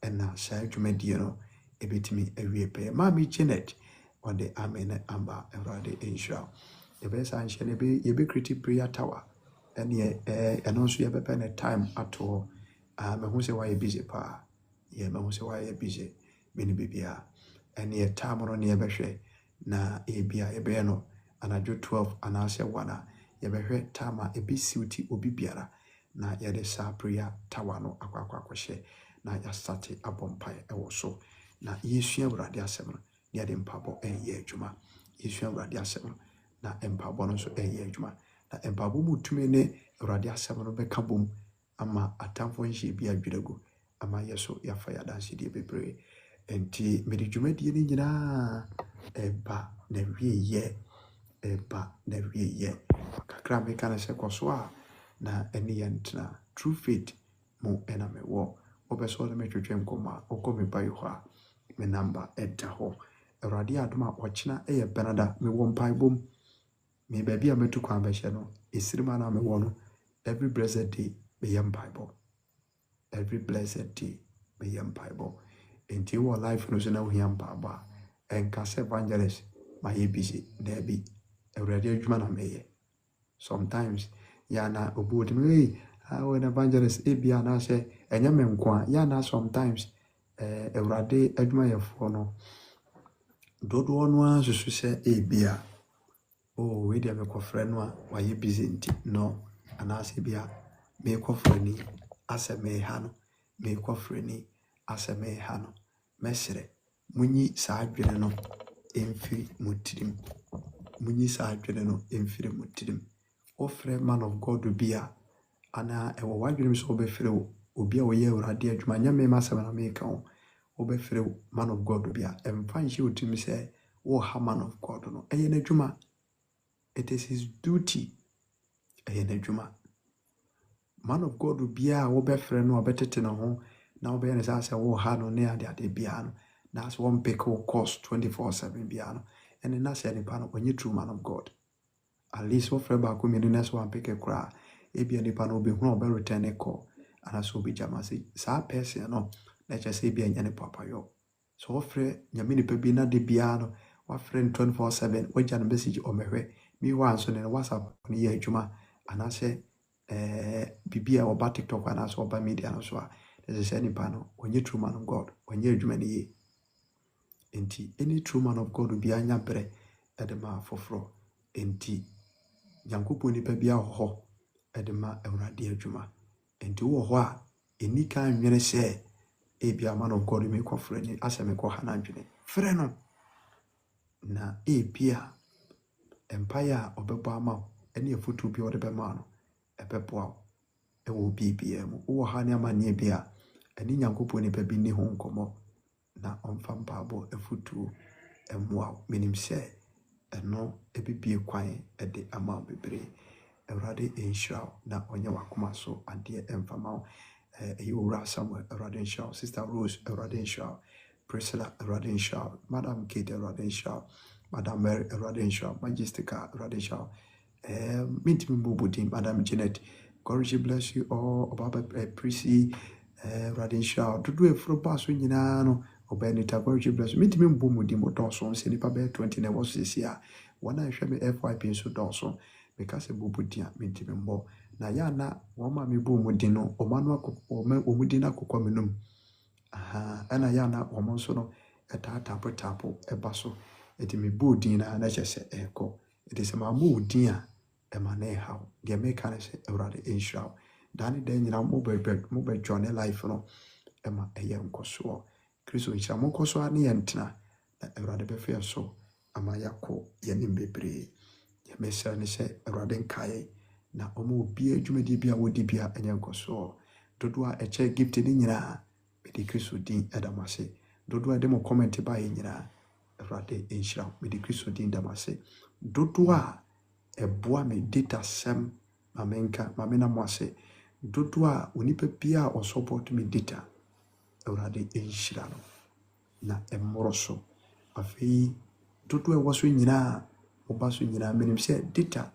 ena sa dwumadie no ebetimi awie pe mami Janet ode amen amba Awurade ensure yebesa nhye ne yebe kriti prayer tower ene eno so yebepɛ ne time ato mehu se why busy pa ye mehu se why busy beni bibia ene time no ne yebehwɛ na ebia ebe no anajo 12 anase 1 yebehwɛ time a ebi siuti obi biara na yede sa prayer tower no akwakwahye na ya start abompae ewo so na Yesu Awurade asem no yede mpabo enye adwuma Yesu Awurade asem na mpabo no so enye adwuma na mpaebɔ mu tumi ne Awurade asɛm no bɛka bom ama atamfo nhye bi adwerɛgu ama yɛ so yɛafa yɛadansedie bebree. Enti mede dwumadie no nyinaa ɛba na wieyɛ kakra meka no sɛ kɔ so a na ɛne yɛ ntena True Faith mu ɛna mewɔ. Wopɛ sɛ ɔde metwetwe nkɔmmɔ a wokɔ me bio hɔ a me namba ɛda hɔ. Awurade adom a ɔkyena ɛyɛ Bɛnada mewɔ mpaebom me baabi a mɛtu kwan bɛhyɛ no ɛsirima no a mewɔ no every blessed day meyɛ mpaebɔ. Enti wɔ life no so na wohia mpaebɔ a ɛnka sɛ evangelist mayɛ busy daabi. Awurade adwuma na meyɛ. Sometimes yana obotimi when evangelist ebia na sɛ ɛnyɛ me nko a yana sometimes Awurade adwuma yɛfoɔ no dodoɔ no a susu sɛ ebia we dia mekɔfrɛ no a wayɛ busy nti no anaasɛ bia mekɔfrɛ ni asɛ meha no mekɔfrɛ ni asɛ meha no mɛsrɛ munyi saa adwene no ɛmfiri mu tirim. Ofrɛ man of God bi a ana ɛwɔ wadwene so wobɛfrɛ obi a wɔyɛ Awurade adwuma nyɛ me masɛm na meka wo wobɛfrɛ man of God bi a ɛmfa nhyɛ wo tirim sɛ wɔha man of God no ɛyɛ n'adwuma. It is his duty. Ɛyɛ n'adwuma. Man of God biara a wobɛfrɛ no a bɛtete ne ho na wobɛyɛ ne sɛ sɛ wɔha no ne ade biara no na sɛ wɔmpeke wo course 24/7 biara no ɛne na sɛ nipa no ɔnyɛ true man of God. At least wofrɛ baako mmienu na sɛ wampeke koraa ebia nipa no obɛhunu a ɔbɛreturn ne call anaasɛ obɛgyama sɛ saa person no na ɛkyɛ sɛ ebia nyɛ ne papayɔ. So wofrɛ nyame nipa bi na de biara no wafrɛ no 24/7 wagya no message ɔmɛhwɛ meanwhile nso ne WhatsApp no yɛ adwuma anaasɛ bibi a ɔba TikTok anaasɛ ɔba media no so a ɛsɛ sɛ nipa no ɔnyɛ true man of God ɔnyɛ adwuma no yie. Enti any true man of God biara nya brɛ ɛde ma foforɔ. Enti Nyankopɔn nipa biara wɔ hɔ ɛde ma Awurade adwuma. Enti wɔ hɔ a ɛni kan nwene sɛ ebia man of God mekɔfrɛ ni asɛ mekɔha no adwene frɛ no na ebia empire a ɔbɛbɔ ama wo ɛne afotu bi ɔde bɛma no ɛbɛboa wo ɛwɔ bibia mu. Wɔ ha ne amanneɛ bi a ɛne Nyankopɔn nipa bi ne ho nkɔmmɔ na ɔmfa mpaebɔ afotuo ɛmmoa wo. Menim sɛ ɛno ɛbibie kwan ɛde ama wo bebree. Awurade ɛnhyira wo na ɔnyɛ wakoma so adeɛ ɛmfama wo. Ɛyɛ owura Samuel Awurade nhyira wo. Sister Rose Awurade nhyira wo. Priscilla Awurade nhyira wo. Madam Kate Awurade nhyira wo. Madam Mary Awurade nhyira wo. Majestica Awurade nhyira wo. Mintimi Mbobodin Madam Janet God bless you all. Obaba Prissy Awurade nhyira wo. Dodo efuro ba so nyinaa no Obenita God bless you. Mintimi Mbomodi mo dɔɔso sɛ nipa bɛyɛ 20 na ɛwɔ so sisi a wɔn a ɛhwɛ me FYP nso dɔɔso because Mbobodi a mintimi mbɔ na ya na wɔn ma me bo mu din no ɔma ɔmo din akokɔ me nom ɛna ya na wɔn nso no tapo ɛba so eti me bo din na kyɛ sɛ ɛkɔ eti sɛ ma mo din a ɛma na ɛha wo deɛ meka ne sɛ Awurade ɛnhyira wo dane da nyina mo bɛ join life no ɛma ɛyɛ nkɔsoɔ Kristo nhyira mo nkɔsoɔ ne yɛ ntena na Awurade bɛfɛ so ama yakɔ yɛnim bebree deɛ mɛsɛ ne sɛ Awurade nkae na ɔmo obi adwumadi bia wodi bia ɛnyɛ nkɔsoɔ dodo a ɛkyɛ gift ne nyinaa mede Kristo din ɛdam ase dodo a de mo comment ba yɛ nyinaa Awurade ɛnhyira mede Kristo din dam ase dodo a ɛboa me data sɛm ma mena mo ase dodo a onipa bia o support me data Awurade ɛnhyira no na ɛmmoro so afei dodo a ɛwɔ so nyinaa ɔba so nyinaa menim sɛ data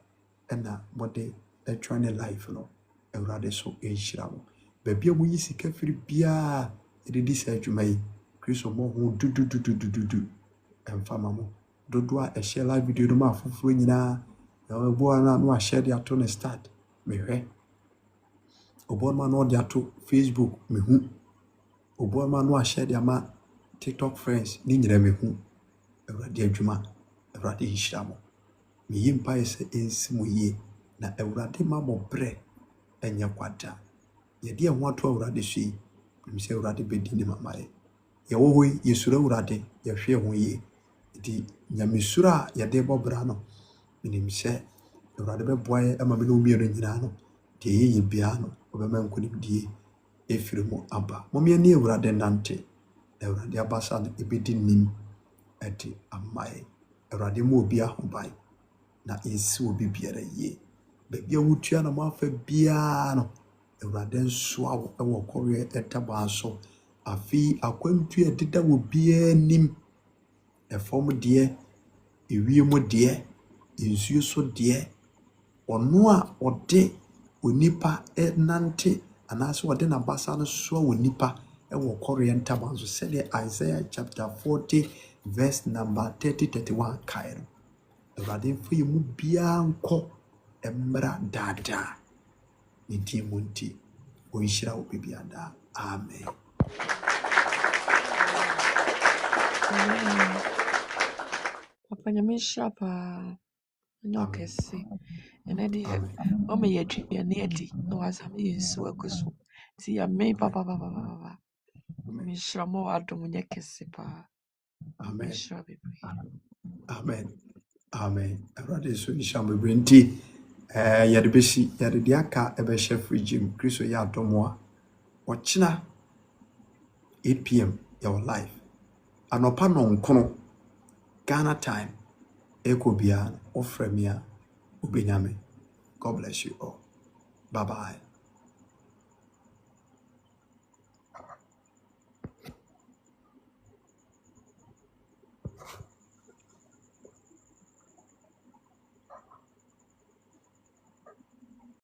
ɛna mode ɛtwa ne life no Awurade so ɛnhyira mo baabi a moyi sika firi biaa ɛdedi saa adwuma yi Kristo mo ho dudududududu ɛmfama mo dodo a ɛhyɛ live video no ma afoforɔ nyinaa na ɔboa na no ahyɛ de ato ne start mehwɛ ɔboa ma no de ato Facebook mehu ɔboa ma no ahyɛ de ama TikTok friends ne nyina mehu Awurade adwuma Awurade nhyira mo meyi mpaeɛ sɛ ɛnsi mo yie na Awurade ma mo brɛ ɛnyɛ kwada yɛde ɛho ato Awurade so yi menim sɛ Awurade bɛdi ne mamaeɛ yɛwɔ hɔ yi yɛsuro Awurade yɛhwɛ ho yie nti nyamesuro a yɛde bɔ bra no menim sɛ Awurade bɛboa yɛ ama me ne wo mmienu nyinaa no deɛ yɛyɛ biara no wɔbɛma nkonimdie ɛfiri mu aba. Mommɛni Awurade nante na Awurade abasa no ɛbɛdi nim ɛde ama yɛn. Awurade ma obi ahoban na ɛnsi obi biara yie. Baabi a wotua na moafa biara no Awurade nsoa wo ɛwɔ kɔreɛ ɛtabaa so. Afei akwantu a ɛdeda wɔ biara nim, ɛfam deɛ, ewiem deɛ, nsuo so deɛ, ɔno a ɔde onipa nante anaasɛ ɔde n'abasa no soa wɔ nipa ɛwɔ kɔreɛ ntabaa so sɛdeɛ Isaiah chapter 40 verse number 30-31 kae no. Awurade mfa yɛ mu biara nkɔ mmra daadaa. Ne din mu nti ɔnhyira wo bibiada. Amen. Amen. Papa nyame nhyira paa. Ɔnyɛ Amen. ɔkɛse. Ɛnɛ deɛ Amen. ɔma yɛaduane adi na wasame yɛ nsuo agu so. Nti yɛame papapapapapa. Amen. Nyame nhyira ma w'adom nyɛ kɛse paa. Nyame Amen. nhyira bebree. Amen. Amen. Awurade so nhyira mo bebree nti yɛde bɛsi yɛde deɛ aka ɛbɛhyɛ frigye mu. Kristo yɛ adom a ɔkyena 8 p.m. yɛwɔ live. Anɔpa nɔnkrono Ghana time ɛkɔ biara ɔfrɛ me a wobɛnya me. God bless you all. Bye bye.